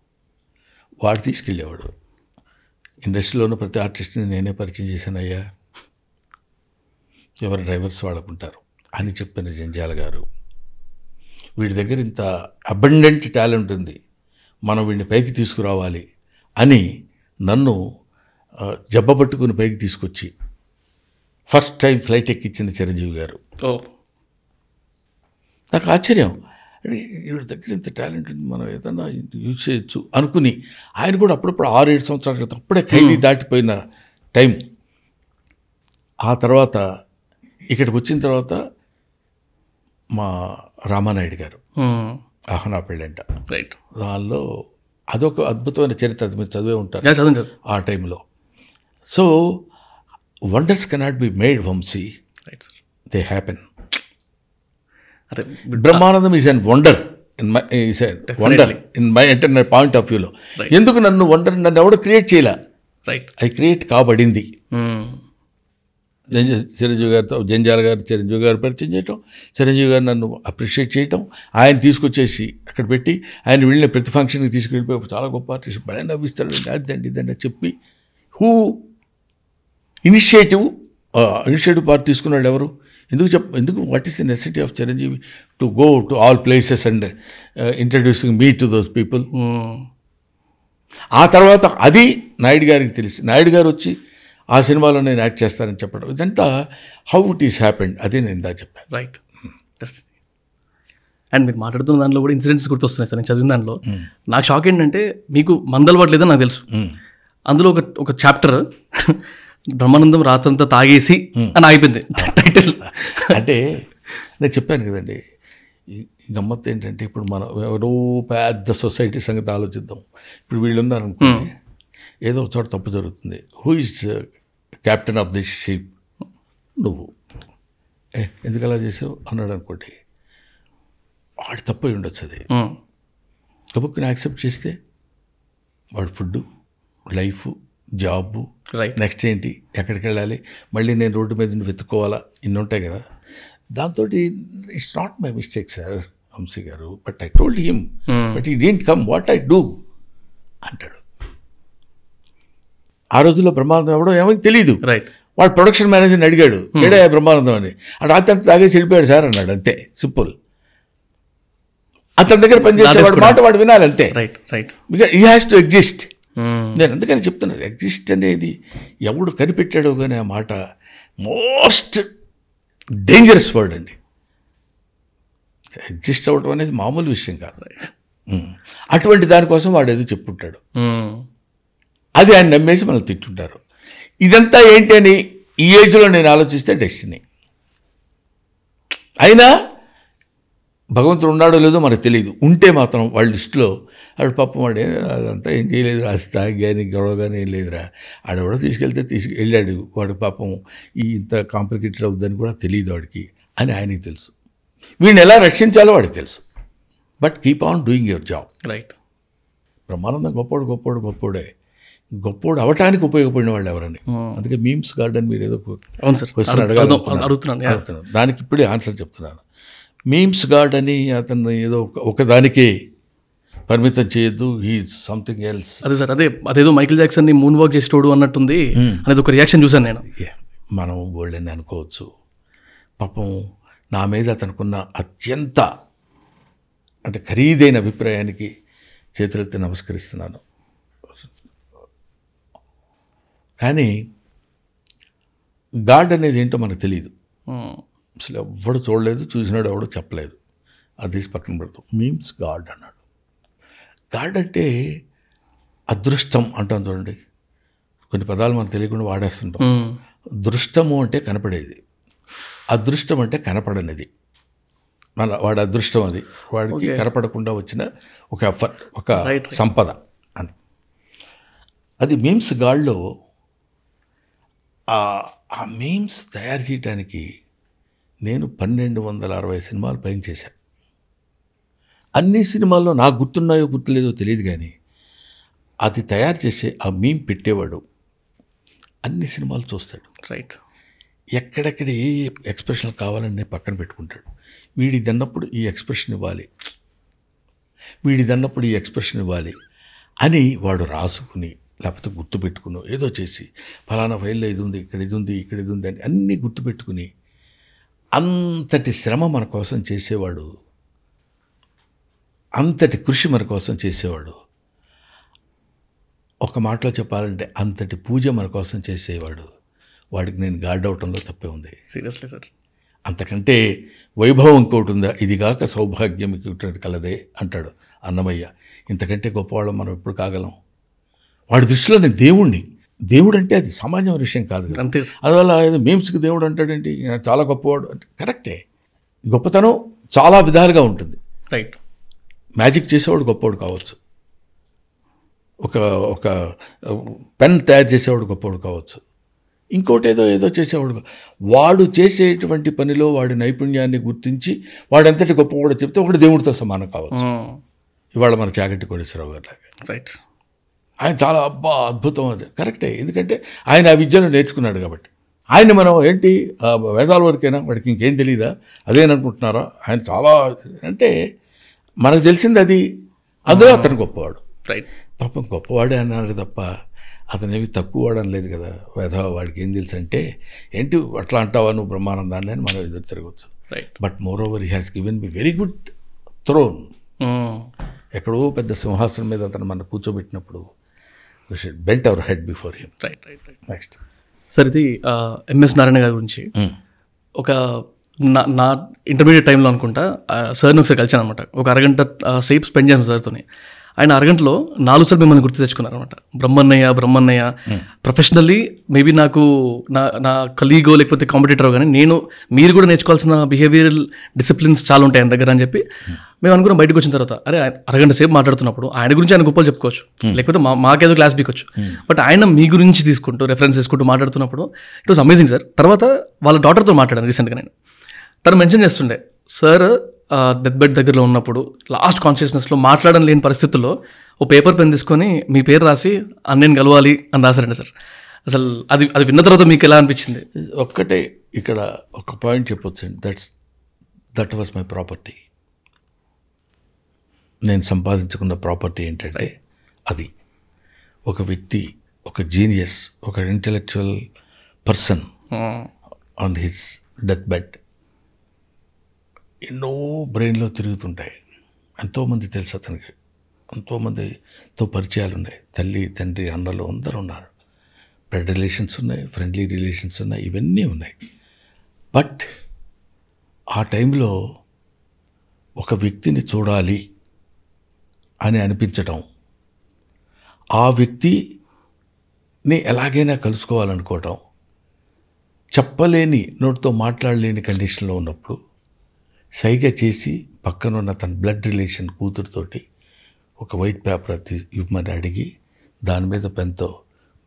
వాడు తీసుకెళ్ళేవాడు. ఇండస్ట్రీలో ఉన్న ప్రతి ఆర్టిస్ట్ని నేనే పరిచయం చేశానయ్యా, ఎవరి డ్రైవర్స్ వాళ్ళకుంటారు అని చెప్పిన జంధ్యాల గారు. వీడి దగ్గర ఇంత అబండెంట్ టాలెంట్ ఉంది, మనం వీడిని పైకి తీసుకురావాలి అని నన్ను జబ్బపట్టుకుని పైకి తీసుకొచ్చి ఫస్ట్ టైం ఫ్లైట్ ఎక్కించిన చిరంజీవి గారు. నాకు ఆశ్చర్యం, వీడి దగ్గర ఇంత టాలెంట్ ఉంది, మనం ఏదన్నా యూజ్ చేయొచ్చు అనుకుని ఆయన కూడా అప్పుడప్పుడు 6-7 సంవత్సరాల క్రితం అప్పుడే ఖైదీ దాటిపోయిన టైం. ఆ తర్వాత ఇక్కడికి వచ్చిన తర్వాత మా రామానాయుడు గారు ఆహనా పెళ్ళంట. రైట్, దానిలో అదొక అద్భుతమైన చరిత్ర, అది మీరు చదివే ఉంటారు ఆ టైంలో. So wonders cannot be made Vamsi, they happen. Brahmanandam is an wonder in my internal point of వ్యూలో. ఎందుకు నన్ను ఎవడు క్రియేట్ చేయలే, ఐ క్రియేట్ కాబడింది. చిరంజీవి గారితో జంధ్యాల గారు చిరంజీవి గారు పరిచయం చేయటం, చిరంజీవి గారు నన్ను అప్రిషియేట్ చేయటం, ఆయన తీసుకొచ్చేసి అక్కడ పెట్టి ఆయన వెళ్ళిన ప్రతి ఫంక్షన్కి తీసుకెళ్ళిపోయి చాలా గొప్ప ఆర్టిస్ట్ భలే నవ్విస్తాడు, అదండి ఇదండి చెప్పి ఇనిషియేటివ్ పార్ట్ తీసుకున్నాడు ఎవరు? ఎందుకు what is the necessity of Chiranjeevi to go to all places and introducing me to those people. ఆ తర్వాత అది నాయుడు గారికి తెలిసి నాయుడు గారు వచ్చి ఆ సినిమాలో నేను యాక్ట్ చేస్తానని చెప్పడం, ఇదంతా హౌ ఇట్ ఈస్ హ్యాపెండ్, అదే నేను ఇందా చెప్పాను. రైట్, అండ్ మీరు మాట్లాడుతున్న దాంట్లో కూడా ఇన్సిడెంట్స్ గుర్తొస్తున్నాయి సార్. నేను చదివిన దాంట్లో నాకు షాక్ ఏంటంటే, మీకు మందలవాటు లేదని నాకు తెలుసు. అందులో ఒక చాప్టర్ బ్రహ్మానందం రాత్రంతా తాగేసి అని అయిపోయింది టైటిల్. అంటే నేను చెప్పాను కదండి, గమ్మత్తు ఏంటంటే ఇప్పుడు మనం ఎవరో పెద్ద సొసైటీ సంగతి ఆలోచిద్దాం. ఇప్పుడు వీళ్ళు ఉన్నారనుకోండి, ఏదో ఒక చోట తప్పు జరుగుతుంది, who is captain of this ship? నువ్వు. ఎందుకు అలా చేసావు అన్నాడు అనుకోండి, వాడు తప్పు అయి ఉండొచ్చు. అది కబుక్కుని యాక్సెప్ట్ చేస్తే వాడు ఫుడ్, లైఫ్, జాబు, నెక్స్ట్ ఏంటి, ఎక్కడికి వెళ్ళాలి, మళ్ళీ నేను రోడ్డు మీద నుండి వెతుక్కోవాలా, ఇన్ని ఉంటాయి కదా. దాంతో it's not my mistake sir Vamshi garu, but I told him, but he didn't come, what I do అంటాడు. ఆ రోజుల్లో బ్రహ్మానందం ఎవడో ఏమని తెలియదు. వాడు ప్రొడక్షన్ మేనేజర్ని అడిగాడు, ఏడా బ్రహ్మానందం అని. రాత్రి అంతా తాగేసి వెళ్ళిపోయాడు సార్ అన్నాడు, అంతే, సింపుల్. అతని దగ్గర పనిచేసేవాడు మాట వాడు వినాలి అంతే. He has to exist. నేను అందుకని చెప్తున్నాను, ఎగ్జిస్ట్ అనేది ఎవడు కనిపెట్టాడో కానీ ఆ మాట మోస్ట్ డేంజరస్ వర్డ్ అండి. ఎగ్జిస్ట్ అవ్వడం అనేది మామూలు విషయం కాదు. అటువంటి దానికోసం వాడు ఏదో చెప్పుంటాడు, అది ఆయన నమ్మేసి మనల్ని తిట్టుంటారు. ఇదంతా ఏంటి అని ఈ ఏజ్లో నేను ఆలోచిస్తే డెస్టినీ. అయినా భగవంతుడు ఉన్నాడో లేదో మనకు తెలియదు. ఉంటే మాత్రం వాళ్ళ లిస్టులో వాడు పాపం వాడు అదంతా ఏం చేయలేదు, రాసి తాగి కానీ గొడవ కానీ ఏం లేదురా, ఆడెవడో తీసుకెళ్తే వెళ్ళాడు, వాడు పాపం ఈ ఇంత కాంప్లికేటెడ్ అవుద్దని కూడా తెలియదు వాడికి అని ఆయనకి తెలుసు. వీడిని ఎలా రక్షించాలో వాడికి తెలుసు. But keep on doing your job. Right. Brahmanandam గొప్పోడే గొప్పోడు అవటానికి ఉపయోగపడిన వాళ్ళు ఎవరని. అందుకే మీమ్స్ గార్డెన్ మీరు ఏదో క్వశ్చన్ అడుగుతున్నాను, దానికి ఇప్పుడే ఆన్సర్ చెప్తున్నాను. మీమ్స్ గార్డ్ అని అతను ఏదో ఒకదానికే పరిమితం చేయొద్దు, హీ సంథింగ్ ఎల్స్. అదే సార్, అదేదో మైకిల్ జాక్సన్ ని మూన్ వాక్ చేసేటోడు అన్నట్టుంది అనేది ఒక రియాక్షన్ చూసాను నేను. మనం వాళ్ళని అనుకోవచ్చు. పాపం నా మీద అతనుకున్న అత్యంత అంటే ఖరీదైన అభిప్రాయానికి చేతులెత్తి నమస్కరిస్తున్నాను. కానీ గాడ్ అనేది ఏంటో మనకు తెలియదు, అసలు ఎవ్వడు చూడలేదు, చూసినాడు ఎవడో చెప్పలేదు. అది పక్కన పెడతాం. మీమ్స్ గాడ్ అన్నాడు. గాడ్ అంటే అదృష్టం అంటాం చూడండి, కొన్ని పదాలు మనకు తెలియకుండా వాడేస్తుంటాం. దృష్టము అంటే కనపడేది, అదృష్టం అంటే కనపడనిది. వాడి అదృష్టం అది, వాడికి కనపడకుండా వచ్చిన ఒక ఎఫర్ట్, ఒక సంపద అని. అది మీమ్స్ గాడ్లో ఆ మీమ్స్ తయారు చేయడానికి నేను 1260 సినిమాలు పైన చేశాను. అన్ని సినిమాల్లో నాకు గుర్తున్నాయో గుర్తులేదో తెలియదు, కానీ అది తయారు చేసే ఆ మీమ్ పెట్టేవాడు అన్ని సినిమాలు చూస్తాడు. రైట్. ఎక్కడెక్కడ ఏ ఎక్స్ప్రెషన్ కావాలని పక్కన పెట్టుకుంటాడు. వీడిదన్నప్పుడు ఈ ఎక్స్ప్రెషన్ ఇవ్వాలి, వీడిదన్నప్పుడు ఈ ఎక్స్ప్రెషన్ ఇవ్వాలి అని వాడు రాసుకుని లేకపోతే గుర్తుపెట్టుకుని ఏదో చేసి ఫలానా ఫైల్లో ఇది ఉంది, ఇక్కడ ఇది ఉంది, ఇక్కడ ఇది ఉంది అని అన్నీ గుర్తుపెట్టుకుని అంతటి శ్రమ మన కోసం చేసేవాడు, అంతటి కృషి మన కోసం చేసేవాడు. ఒక మాటలో చెప్పాలంటే అంతటి పూజ మన కోసం చేసేవాడు. వాడికి నేను గాడ్ అవటంలో తప్పే ఉంది. Seriously sir. అంతకంటే వైభవం ఇంకోటి ఉందా? ఇదిగాక సౌభాగ్యం ఇటువంటి కలదే అంటాడు అన్నమయ్య. ఇంతకంటే గొప్పవాళ్ళం మనం ఎప్పుడు కాగలం? వాడి దృష్టిలో నేను దేవుణ్ణి. దేవుడు అంటే అది సామాన్య విషయం కాదు. అంతే. అందువల్ల ఏదో మీమ్స్కి దేవుడు అంటాడేంటి, చాలా గొప్పవాడు అంటే కరెక్టే. గొప్పతనం చాలా విధాలుగా ఉంటుంది. రైట్. మ్యాజిక్ చేసేవాడు గొప్పవాడు కావచ్చు, ఒక పెన్ తయారు చేసేవాడు గొప్పవాడు కావచ్చు, ఇంకోటి ఏదో చేసేవాడు. వాడు చేసేటువంటి పనిలో వాడి నైపుణ్యాన్ని గుర్తించి వాడంతటి గొప్పవాడు చెప్తే ఒకటి దేవుడితో సమానం కావచ్చు. ఇవాళ మన చాగంటి కోటేశ్వరరావు గారి లాగా. రైట్. ఆయన చాలా అద్భుతం, అది కరెక్టే. ఎందుకంటే ఆయన ఆ విద్యను నేర్చుకున్నాడు కాబట్టి. ఆయన్ని మనం ఏంటి వేదాల వరకైనా వాడికి ఇంకేం తెలియదా అదేననుకుంటున్నారా? ఆయన చాలా అంటే మనకు తెలిసింది అది, అందులో అతను గొప్పవాడు. రైట్. పాపం గొప్పవాడే అన్నారు తప్ప అతనేవి తక్కువ వాడు అనలేదు కదా. వాడికి ఏం తెలుసు అంటే ఏంటి అట్లా అంటావా నువ్వు బ్రహ్మానందాన్ని అని మనం ఎదురు తిరగచ్చు. But moreover he has given me very good throne. ఎక్కడో పెద్ద సింహాసనం మీద అతను మనం కూర్చోబెట్టినప్పుడు bent our head before him. Right right right. Next sir, ఇది ఎంఎస్ నారాయణ గారి గురించి ఒక నా ఇంటర్మీడియట్ టైంలో అనుకుంటా సార్ని ఒకసారి కలిసాను అనమాట. ఒక అరగంట సేపు స్పెండ్ చేసాను సార్తోని. ఆయన అరగంటలో 4 సార్లు మిమ్మల్ని గుర్తు తెచ్చుకున్నారనమాట. బ్రహ్మన్నయ్య ప్రొఫెషనల్లీ మేబీ నాకు నా కలీగో లేకపోతే కాంపిటీటరో కానీ మీరు కూడా నేర్చుకోవాల్సిన బిహేవియరల్ డిసిప్లిన్స్ చాలా ఉంటాయి ఆయన దగ్గర అని చెప్పి మేము అనుకున్నాం. బయటకు వచ్చిన తర్వాత అరే అరగంట సేపు మాట్లాడుతున్నప్పుడు ఆయన గురించి ఆయన గొప్పలు చెప్పుకోవచ్చు, లేకపోతే మాకేదో క్లాస్ బీకొచ్చు. బట్ ఆయన మీ గురించి తీసుకుంటూ రెఫరెన్స్ తీసుకుంటూ మాట్లాడుతున్నప్పుడు ఇట్ వాస్ అమేజింగ్ సార్. తర్వాత వాళ్ళ డాటర్తో మాట్లాడాను రీసెంట్గా. నేను తను మెన్షన్ చేస్తుండే, సార్ డెత్ బెడ్ దగ్గరలో ఉన్నప్పుడు లాస్ట్ కాన్షియస్నెస్లో మాట్లాడడం లేని పరిస్థితుల్లో ఓ పేపర్ పెన్ తీసుకొని మీ పేరు రాసి అన్నయ్యని కలవాలి అని రాశారండి సార్. అసలు అది విన్న తర్వాత మీకు ఎలా అనిపించింది? ఒక్కటే ఇక్కడ ఒక పాయింట్ చెప్పొచ్చు అండి. That was my property. నేను సంపాదించుకున్న ప్రాపర్టీ ఏంటంటే అది ఒక వ్యక్తి, ఒక జీనియస్, ఒక intellectual person on his death bed ఎన్నో బ్రెయిన్లో తిరుగుతుంటాయి. ఎంతోమంది తెలుసు అతనికి, ఎంతోమందితో పరిచయాలు ఉన్నాయి. తల్లి, తండ్రి, అన్నలు అందరూ ఉన్నారు. బ్లడ్ రిలేషన్స్ ఉన్నాయి, ఫ్రెండ్లీ రిలేషన్స్ ఉన్నాయి, ఇవన్నీ ఉన్నాయి. బట్ ఆ టైంలో ఒక వ్యక్తిని చూడాలి అని అనిపించటం, ఆ వ్యక్తిని ఎలాగైనా కలుసుకోవాలనుకోవటం, చెప్పలేని, నోటితో మాట్లాడలేని కండిషన్లో ఉన్నప్పుడు సైగ చేసి పక్కనున్న తన బ్లడ్ రిలేషన్ కూతురుతోటి ఒక వైట్ పేపర్ ఇవ్వమని అడిగి దాని మీద పెన్తో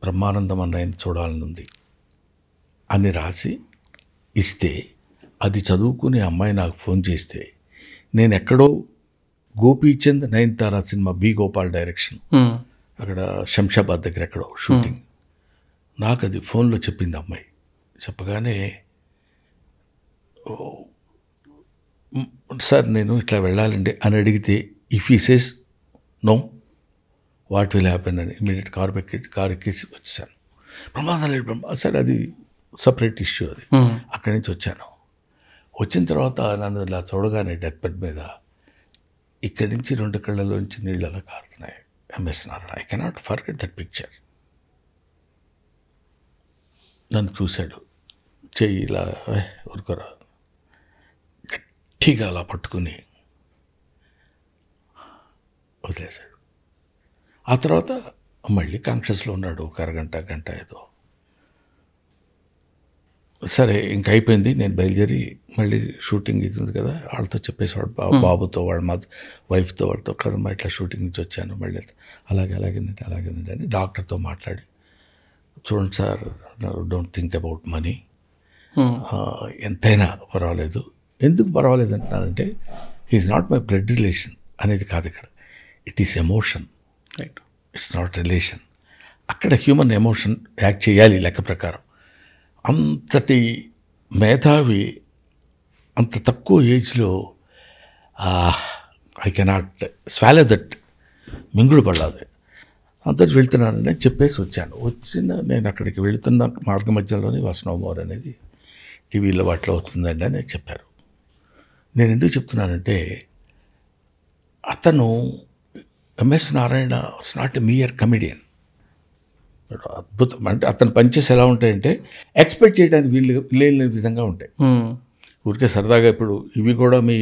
బ్రహ్మానందం అన్నయ్యని చూడాలని ఉంది అని రాసి ఇస్తే, అది చదువుకునే అమ్మాయి నాకు ఫోన్ చేస్తే, నేను ఎక్కడో Gopichand Nayanthara cinema B Gopal direction, అక్కడ శంషాబాద్ దగ్గర ఎక్కడో షూటింగ్, నాకు అది ఫోన్లో చెప్పింది అమ్మాయి. చెప్పగానే, సార్ నేను ఇట్లా వెళ్ళాలండి అని అడిగితే, ఇఫ్ ఈ says know what will happen అని ఇమీడియట్ కార్ ఎక్కేసి వచ్చాను. ప్రమాదం లేదు సార్, అది సపరేట్ ఇష్యూ, అది అక్కడి నుంచి వచ్చాను. వచ్చిన తర్వాత నన్ను ఇలా చూడగానే డెత్ బెడ్ మీద ఇక్కడి నుంచి 2 కళ్ళలోంచి నీళ్ళు అలా కారుతున్నాయి. MS Narayana, I cannot forget that picture. నన్ను చూశాడు, చెయ్యి ఇలా ఊరుకోరా గట్టిగా అలా పట్టుకుని వదిలేశాడు. ఆ తర్వాత మళ్ళీ కాన్షియస్లో ఉన్నాడు ఒక గంట ఏదో. సరే ఇంక అయిపోయింది, నేను బయలుదేరి మళ్ళీ షూటింగ్ ఇది ఉంది కదా, వాళ్ళతో చెప్పేసేవాడు, బాబుతో, వాళ్ళ వైఫ్తో, వాళ్ళతో కదమ్మా ఇట్లా షూటింగ్ నుంచి వచ్చాను, మళ్ళీ అలాగేనండి అని డాక్టర్తో మాట్లాడి, చూడండి sir, don't think about money, ఎంతైనా పర్వాలేదు. ఎందుకు పర్వాలేదు అంటున్నానంటే, he's not my blood relation అనేది కాదు ఇక్కడ, it is emotion, it's not relation. అక్కడ హ్యూమన్ ఎమోషన్ యాక్ట్ చేయాలి లెక్క ప్రకారం. అంతటి మేధావి అంత తక్కువ ఏజ్లో ఐ కెనాట్ స్వాలో దట్, మింగుడు పడాలి. అంతటి వెళ్తున్నానని చెప్పేసి వచ్చాను. నేను అక్కడికి వెళుతున్న మార్గ మధ్యలోనే వాసనోమోర్ అనేది టీవీలో వాటిలో వస్తుందండి అని చెప్పారు. నేను ఎందుకు చెప్తున్నానంటే, అతను MS Narayana it's not a mere comedian. అద్భుతం. అంటే అతను పనిచేసి ఎలా ఉంటాయంటే, ఎక్స్పెక్ట్ చేయడానికి వీళ్ళు లేని విధంగా ఉంటాయి. ఊరికే సరదాగా ఇప్పుడు ఇవి కూడా మీ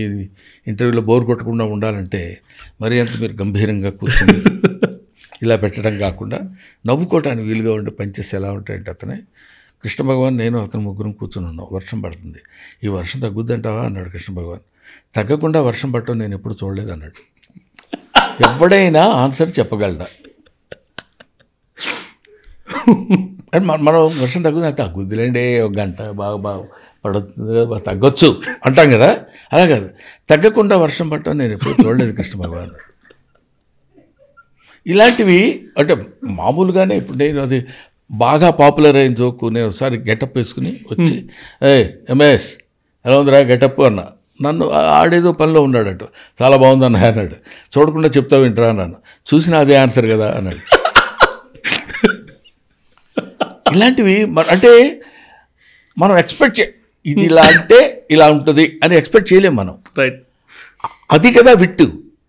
ఇంటర్వ్యూలో బోర్ కొట్టకుండా ఉండాలంటే మరి అంత మీరు గంభీరంగా కూర్చొని ఇలా పెట్టడం కాకుండా నవ్వుకోవటానికి వీలుగా ఉండే పనిచేసి ఎలా ఉంటాయంటే, అతనే కృష్ణ భగవాన్, నేను అతను ముగ్గురం కూర్చొని ఉన్నాం. వర్షం పడుతుంది, ఈ వర్షం తగ్గుద్దంటావా అన్నాడు కృష్ణ భగవాన్. తగ్గకుండా వర్షం పట్టడం నేను ఎప్పుడు చూడలేదు అన్నాడు. ఎవడైనా ఆన్సర్ చెప్పగలరా? మనం వర్షం తగ్గుద్దిలేండి, ఒక గంట బాగా పడుతుంది, తగ్గొచ్చు అంటాం కదా, అలా కాదు, తగ్గకుండా వర్షం పట్టడం నేను ఎప్పుడు చూడలేదు కృష్ణ భగవాన్. ఇలాంటివి అంటే మామూలుగానే ఇప్పుడు నేను అది బాగా పాపులర్ అయిన జోకు, నేను ఒకసారి గెటప్ వేసుకుని వచ్చి, ఎంఎస్ ఎలా ఉందిరా గెటప్ అన్నా. నన్ను ఆడేదో పనిలో ఉన్నాడట, చాలా బాగుందన్న అన్నాడు. చూడకుండా చెప్తావు వింటరా అన్నాను. చూసిన అదే ఆన్సర్ కదా అన్నాడు. ఇలాంటివి అంటే మనం ఎక్స్పెక్ట్ ఇది ఇలా అంటే ఇలా ఉంటుంది అని ఎక్స్పెక్ట్ చేయలేము మనం. రైట్, అది కదా wit,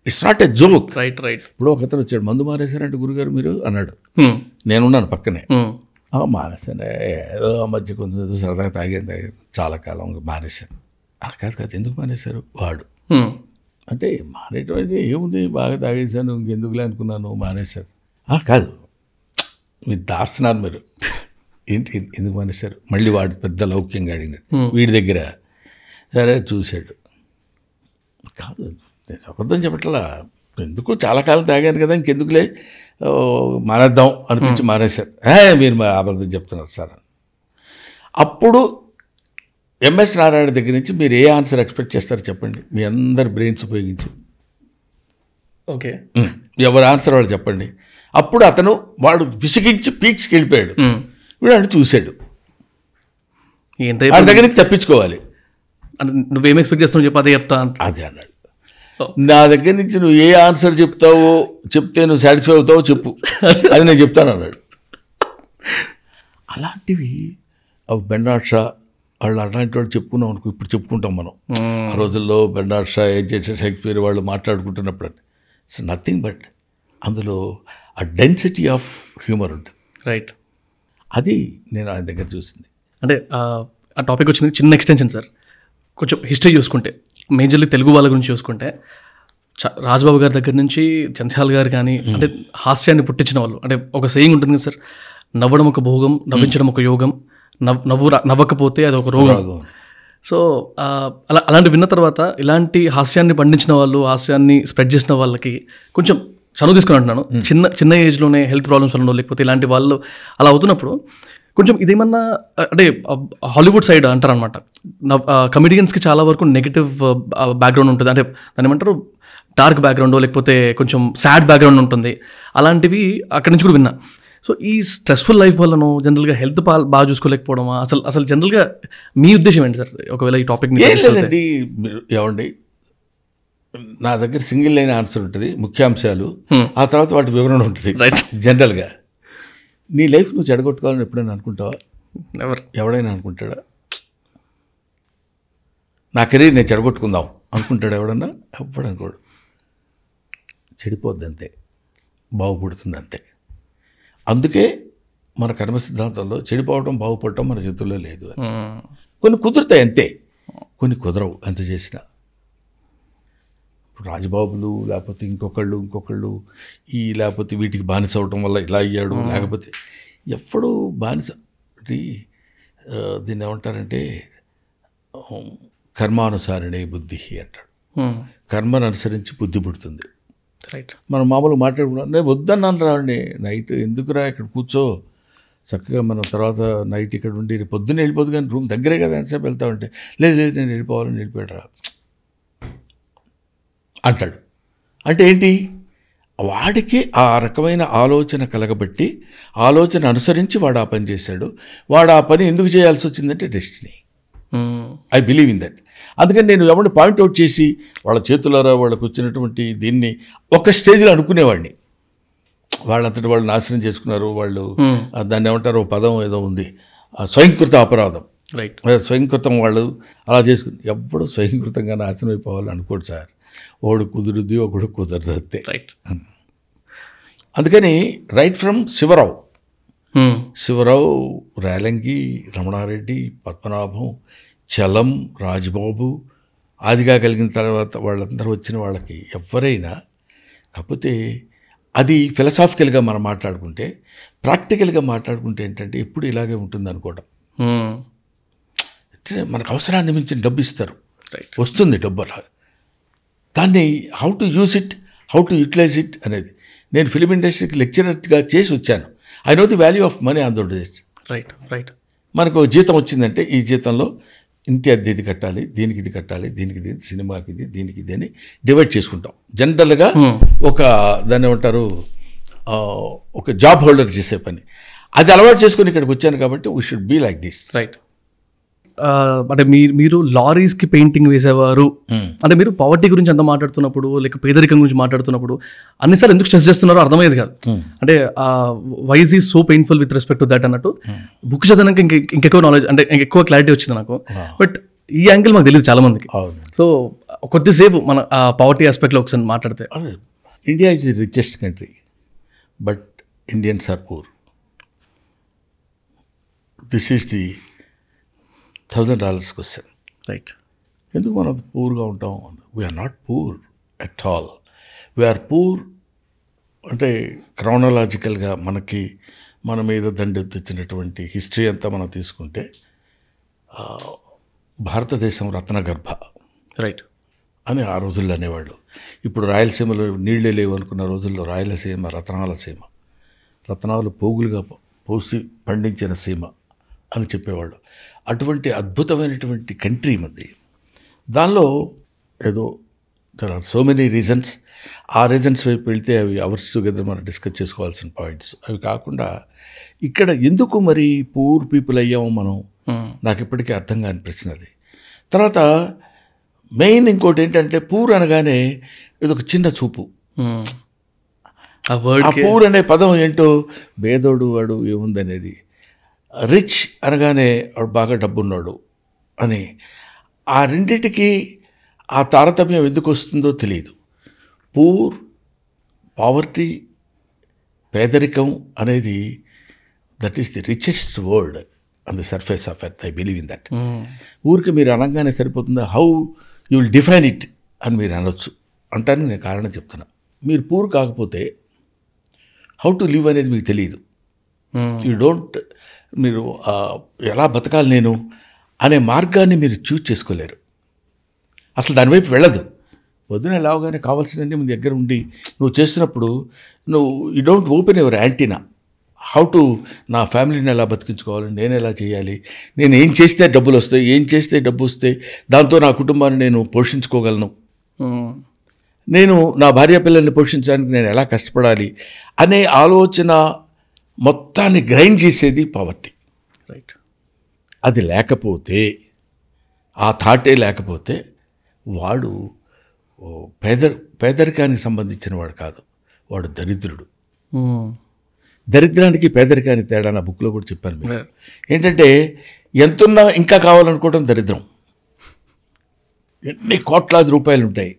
it's not a joke. Right right. ఇప్పుడు ఒకతను వచ్చాడు, మందు మానేశారంటే గురుగారు మీరు అన్నాడు. నేనున్నాను పక్కనే. మానేశాను, ఏదో ఆ మధ్య కొంచెం ఏదో సరదాగా తాగాను చాలా కాలం మానేశాను. కాదు ఎందుకు మానేశారు వాడు అంటే, మానేటువంటి ఏముంది, బాగా తాగేశాను ఇంకెందుకులే అనుకున్నాను, మానేశారు. కాదు మీరు దాస్తున్నారు మీరు, ఏంటి ఎందుకు మానేశారు? మళ్ళీ వాడు పెద్ద లౌక్యంగా అడిగినాడు వీడి దగ్గర. సరే చూశాడు, కాదు నేను అబద్ధం చెప్పట్లా, ఎందుకు చాలా కాలం తాగాను కదా ఇంకెందుకులే మానేద్దాం అనిపించి మానేశారు. మీరు అబద్ధం చెప్తున్నారు సార్. అప్పుడు ఎంఎస్ నారాయణ దగ్గర నుంచి మీరు ఏ ఆన్సర్ ఎక్స్పెక్ట్ చేస్తారు చెప్పండి, మీ అందరి బ్రెయిన్స్ ఉపయోగించి. ఓకే, ఎవరి ఆన్సర్ వాళ్ళు చెప్పండి. అప్పుడు అతను వాడు విసిగించి పీక్స్కి వెళ్ళిపోయాడు. వీడు అంటే చూశాడు, వాడి దగ్గర నుంచి తప్పించుకోవాలి. నువ్వేం ఎక్స్పెక్ట్ చేస్తున్నావు చెప్పు, అదే చెప్తా అదే అన్నాడు. నా దగ్గర నుంచి నువ్వు ఏ ఆన్సర్ చెప్తావో చెప్తే నువ్వు సాటిస్ఫై అవుతావో చెప్పు, అది నేను చెప్తాను అన్నాడు. అలాంటివి బెర్నాడ్ షా వాళ్ళు అలాంటి వాళ్ళు చెప్పుకున్నాం అనుకో, ఇప్పుడు చెప్పుకుంటాం మనం. ఆ రోజుల్లో బెర్నాడ్ షా, ఏం చేసే షేక్స్పియర్ వాళ్ళు మాట్లాడుకుంటున్నప్పుడు ఇట్స్ నథింగ్ బట్ అందులో ఆ డెన్సిటీ ఆఫ్ హ్యూమర్ ఉంటుంది. రైట్. అది నేను ఆయన దగ్గర చూసింది. అంటే ఆ టాపిక్ వచ్చింది చిన్న ఎక్స్టెన్షన్ సార్. కొంచెం హిస్టరీ చూసుకుంటే మేజర్లీ తెలుగు వాళ్ళ గురించి చూసుకుంటే రాజ్బాబు గారి దగ్గర నుంచి జంధ్యాల గారు కానీ అంటే హాస్యాన్ని పుట్టించిన వాళ్ళు. అంటే ఒక సేయింగ్ ఉంటుంది కదా సార్, నవ్వడం ఒక భోగం, నవ్వించడం ఒక యోగం, నవ్వకపోతే అది ఒక రోగం. సో అలాంటి విన్న తర్వాత ఇలాంటి హాస్యాన్ని పండించిన వాళ్ళు, హాస్యాన్ని స్ప్రెడ్ చేసిన వాళ్ళకి కొంచెం చనువు తీసుకుని అంటున్నాను. చిన్న ఏజ్లోనే హెల్త్ ప్రాబ్లమ్స్ వల్ల లేకపోతే ఇలాంటి వాళ్ళు అలా అవుతున్నప్పుడు కొంచెం ఇదేమన్నా అంటే హాలీవుడ్ సైడ్ అంటారనమాట, కమెడియన్స్కి చాలా వరకు నెగిటివ్ బ్యాక్గ్రౌండ్ ఉంటుంది. అంటే దాని ఏమంటారు, డార్క్ బ్యాక్గ్రౌండ్ లేకపోతే కొంచెం సాడ్ బ్యాక్గ్రౌండ్ ఉంటుంది. అలాంటివి అక్కడి నుంచి కూడా విన్నా. సో ఈ స్ట్రెస్ఫుల్ లైఫ్ వల్లను జనరల్గా హెల్త్ బాగా చూసుకోలేకపోవడమా, అసలు జనరల్గా మీ ఉద్దేశం ఏంటి సార్? ఒకవేళ ఈ టాపిక్ లేదండి, మీరు ఏమండి, నా దగ్గర సింగిల్ లైన్ ఆన్సర్ ఉంటుంది, ముఖ్యాంశాలు, ఆ తర్వాత వాటి వివరణ ఉంటుంది. జనరల్గా నీ లైఫ్ నువ్వు చెడగొట్టుకోవాలని ఎప్పుడైనా అనుకుంటావా? ఎవడైనా అనుకుంటాడా? నా కెరీర్ నేను చెడగొట్టుకుందాం అనుకుంటాడు ఎవడన్నా? ఎప్పుడు అనుకోడు. చెడిపోద్ది అంతే, బాగుపడుతుంది అంతే. అందుకే మన కర్మ సిద్ధాంతంలో చెడిపోవడం బాగుపడటం మన చేతుల్లో లేదు అని. కొన్ని కుదురుతాయి అంతే, కొన్ని కుదరవు ఎంత చేసినా. రాజబాబులు లేకపోతే ఇంకొకళ్ళు లేకపోతే వీటికి బానిస అవటం వల్ల ఇలా అయ్యాడు, లేకపోతే ఎప్పుడు బానిస. దీన్ని ఏమంటారంటే కర్మానుసారణే బుద్ధి అంటాడు. కర్మను అనుసరించి బుద్ధి పుడుతుంది. రైట్. మనం మామూలు మాట్లాడుకున్నాం, నేను వద్దన్నాను రాండి, నైట్ ఎందుకురా ఇక్కడ కూర్చో, చక్కగా మనం తర్వాత నైట్ ఇక్కడ ఉండి పొద్దున్న వెళ్ళిపోదు కానీ రూమ్ దగ్గరే కదా ఎంతసేపు వెళ్తామంటే, లేదు నేను వెళ్ళిపోవాలని వెళ్ళిపోయాడు రా అంటాడు. అంటే ఏంటి, వాడికి ఆ రకమైన ఆలోచన కలగబట్టి ఆలోచన అనుసరించి వాడు ఆ పని చేశాడు. వాడు ఆ పని ఎందుకు చేయాల్సి వచ్చిందంటే destiny. I believe in that. అందుకని నేను ఎవరిని పాయింట్అవుట్ చేసి వాళ్ళ చేతులారా వాళ్ళకు వచ్చినటువంటి దీన్ని ఒక స్టేజ్లో అనుకునేవాడిని. వాళ్ళంతటి వాళ్ళు నాశనం చేసుకున్నారు, వాళ్ళు దాన్ని ఏమంటారు, పదం ఏదో ఉంది, స్వయంకృత అపరాధం. రైట్. స్వయంకృతం వాళ్ళు అలా చేసుకుని ఎప్పుడు స్వయంకృతంగా నాశనం అయిపోవాలని అనుకోడు సార్. ఒకడు కుదురుద్ది, ఒకడు కుదరదు అంతే. రైట్. అందుకని రైట్ ఫ్రమ్ శివరావు, రేలంగి, రమణారెడ్డి, పద్మనాభం, చలం, రాజ్బాబు, ఆదిగా కలిగిన తర్వాత వాళ్ళందరూ వచ్చిన వాళ్ళకి ఎవరైనా, కాకపోతే అది ఫిలసాఫికల్గా మనం మాట్లాడుకుంటే, ప్రాక్టికల్గా మాట్లాడుకుంటే ఏంటంటే ఎప్పుడు ఇలాగే ఉంటుంది అనుకోవడం. మనకు అవసరాన్ని మించిన డబ్బు ఇస్తారు, వస్తుంది డబ్బు, అలా దాన్ని how to use it, how to utilise it అనేది. నేను ఫిలిం ఇండస్ట్రీకి లెక్చరర్గా చేసి వచ్చాను. I know the value of money on the days. Right. మనకు జీతం వచ్చిందంటే ఈ జీతంలో ఇంటి అద్దె ఇది కట్టాలి, దీనికి ఇది కట్టాలి, దీనికి ఇది, సినిమాకి ఇది, దీనికి ఇది అని డివైడ్ చేసుకుంటాం. జనరల్గా ఒక దాన్ని ఏమంటారు, ఒక జాబ్ హోల్డర్ చేసే పని. అది అలవాటు చేసుకుని ఇక్కడికి వచ్చాను కాబట్టి we should be like this. Right. అంటే మీరు లారీస్కి పెయింటింగ్ వేసేవారు అంటే మీరు పవర్టీ గురించి అంత మాట్లాడుతున్నప్పుడు, లేక పేదరికం గురించి మాట్లాడుతున్నప్పుడు అన్నిసార్లు ఎందుకు స్ట్రెస్ చేస్తున్నారో అర్థమయ్యేది కాదు. అంటే why is so painful with respect to that అన్నట్టు బుక్ చదివినాక ఇంకెక్కువ నాలెడ్జ్, అంటే ఇంకెక్కువ క్లారిటీ వచ్చింది నాకు. బట్ ఈ యాంగిల్ మాకు తెలియదు చాలా మందికి. సో కొద్దిసేపు మన పవర్టీ ఆస్పెక్ట్లో ఒకసారి మాట్లాడితే. India is the richest country but Indians are poor. This is the $1,000 question. Right. ఎందుకు మనం పూర్గా ఉంటాం? We're not poor at all. We're poor అంటే క్రానలాజికల్గా మనకి మన మీద దండెత్తిచ్చినటువంటి హిస్టరీ అంతా మనం తీసుకుంటే భారతదేశం రత్నగర్భ రైట్ అని ఆ రోజుల్లో అనేవాళ్ళు. ఇప్పుడు రాయలసీమలో నీళ్ళే లేవు అనుకున్న రోజుల్లో రాయలసీమ రత్నాల సీమ, రత్నాలు పోగులుగా పోసి పండించిన సీమ అని చెప్పేవాళ్ళు. అటువంటి అద్భుతమైనటువంటి కంట్రీ మంది. దానిలో ఏదో there are so many reasons. ఆ రీజన్స్ వైపు వెళ్తే అవి అవర్స్ టుగెదర్ మనం డిస్కస్ చేసుకోవాల్సిన పాయింట్స్. అవి కాకుండా ఇక్కడ ఎందుకు మరి పూర్ పీపుల్ అయ్యాము మనం, నాకు ఇప్పటికీ అర్థం కాని ప్రశ్న అది. తర్వాత మెయిన్ ఇంకోటి ఏంటంటే పూర్ అనగానే ఇదొక చిన్న చూపు. ఆ పూర్ అనే పదం ఏంటో, పేదోడు వాడు ఏముందనేది. రిచ్ అనగానే వాడు బాగా డబ్బున్నాడు అని. ఆ రెండిటికి ఆ తారతమ్యం ఎందుకు వస్తుందో తెలియదు. పూర్, పావర్టీ పేదరికం అనేది that is the richest word on the surface of earth. I believe in that. ఊరికి మీరు అనగానే సరిపోతుందా, how you will define it అని మీరు అనొచ్చు అంటానికి నేను కారణం చెప్తున్నా. మీరు పూర్ కాకపోతే హౌ టు లివ్ అనేది మీకు తెలియదు. యూ డోంట్, మీరు ఎలా బతకాలి నేను అనే మార్గాన్ని మీరు చూజ్ చేసుకోలేరు. అసలు దానివైపు వెళ్ళదు. పొద్దున లేవగానే కావాల్సినవన్నీ మీ దగ్గర ఉండి నువ్వు చేస్తున్నప్పుడు నువ్వు you don't open your antenna. How to, నా ఫ్యామిలీని ఎలా బతికించుకోవాలి, నేను ఎలా చేయాలి, నేను ఏం చేస్తే డబ్బులు వస్తాయి, ఏం చేస్తే డబ్బు వస్తాయి, దాంతో నా కుటుంబాన్ని నేను పోషించుకోగలను, నేను నా భార్య పిల్లల్ని పోషించడానికి నేను ఎలా కష్టపడాలి అనే ఆలోచన మొత్తాన్ని గ్రైండ్ చేసేది పావర్టీ. రైట్. అది లేకపోతే, ఆ థాటే లేకపోతే వాడు పేదరికానికి సంబంధించిన వాడు కాదు, వాడు దరిద్రుడు. దరిద్రానికి పేదరికానికి తేడా నా బుక్లో కూడా చెప్పాను మీకు. ఏంటంటే ఎంతున్నా ఇంకా కావాలనుకోవడం దరిద్రం. ఎన్ని కోట్లాది రూపాయలు ఉంటాయి,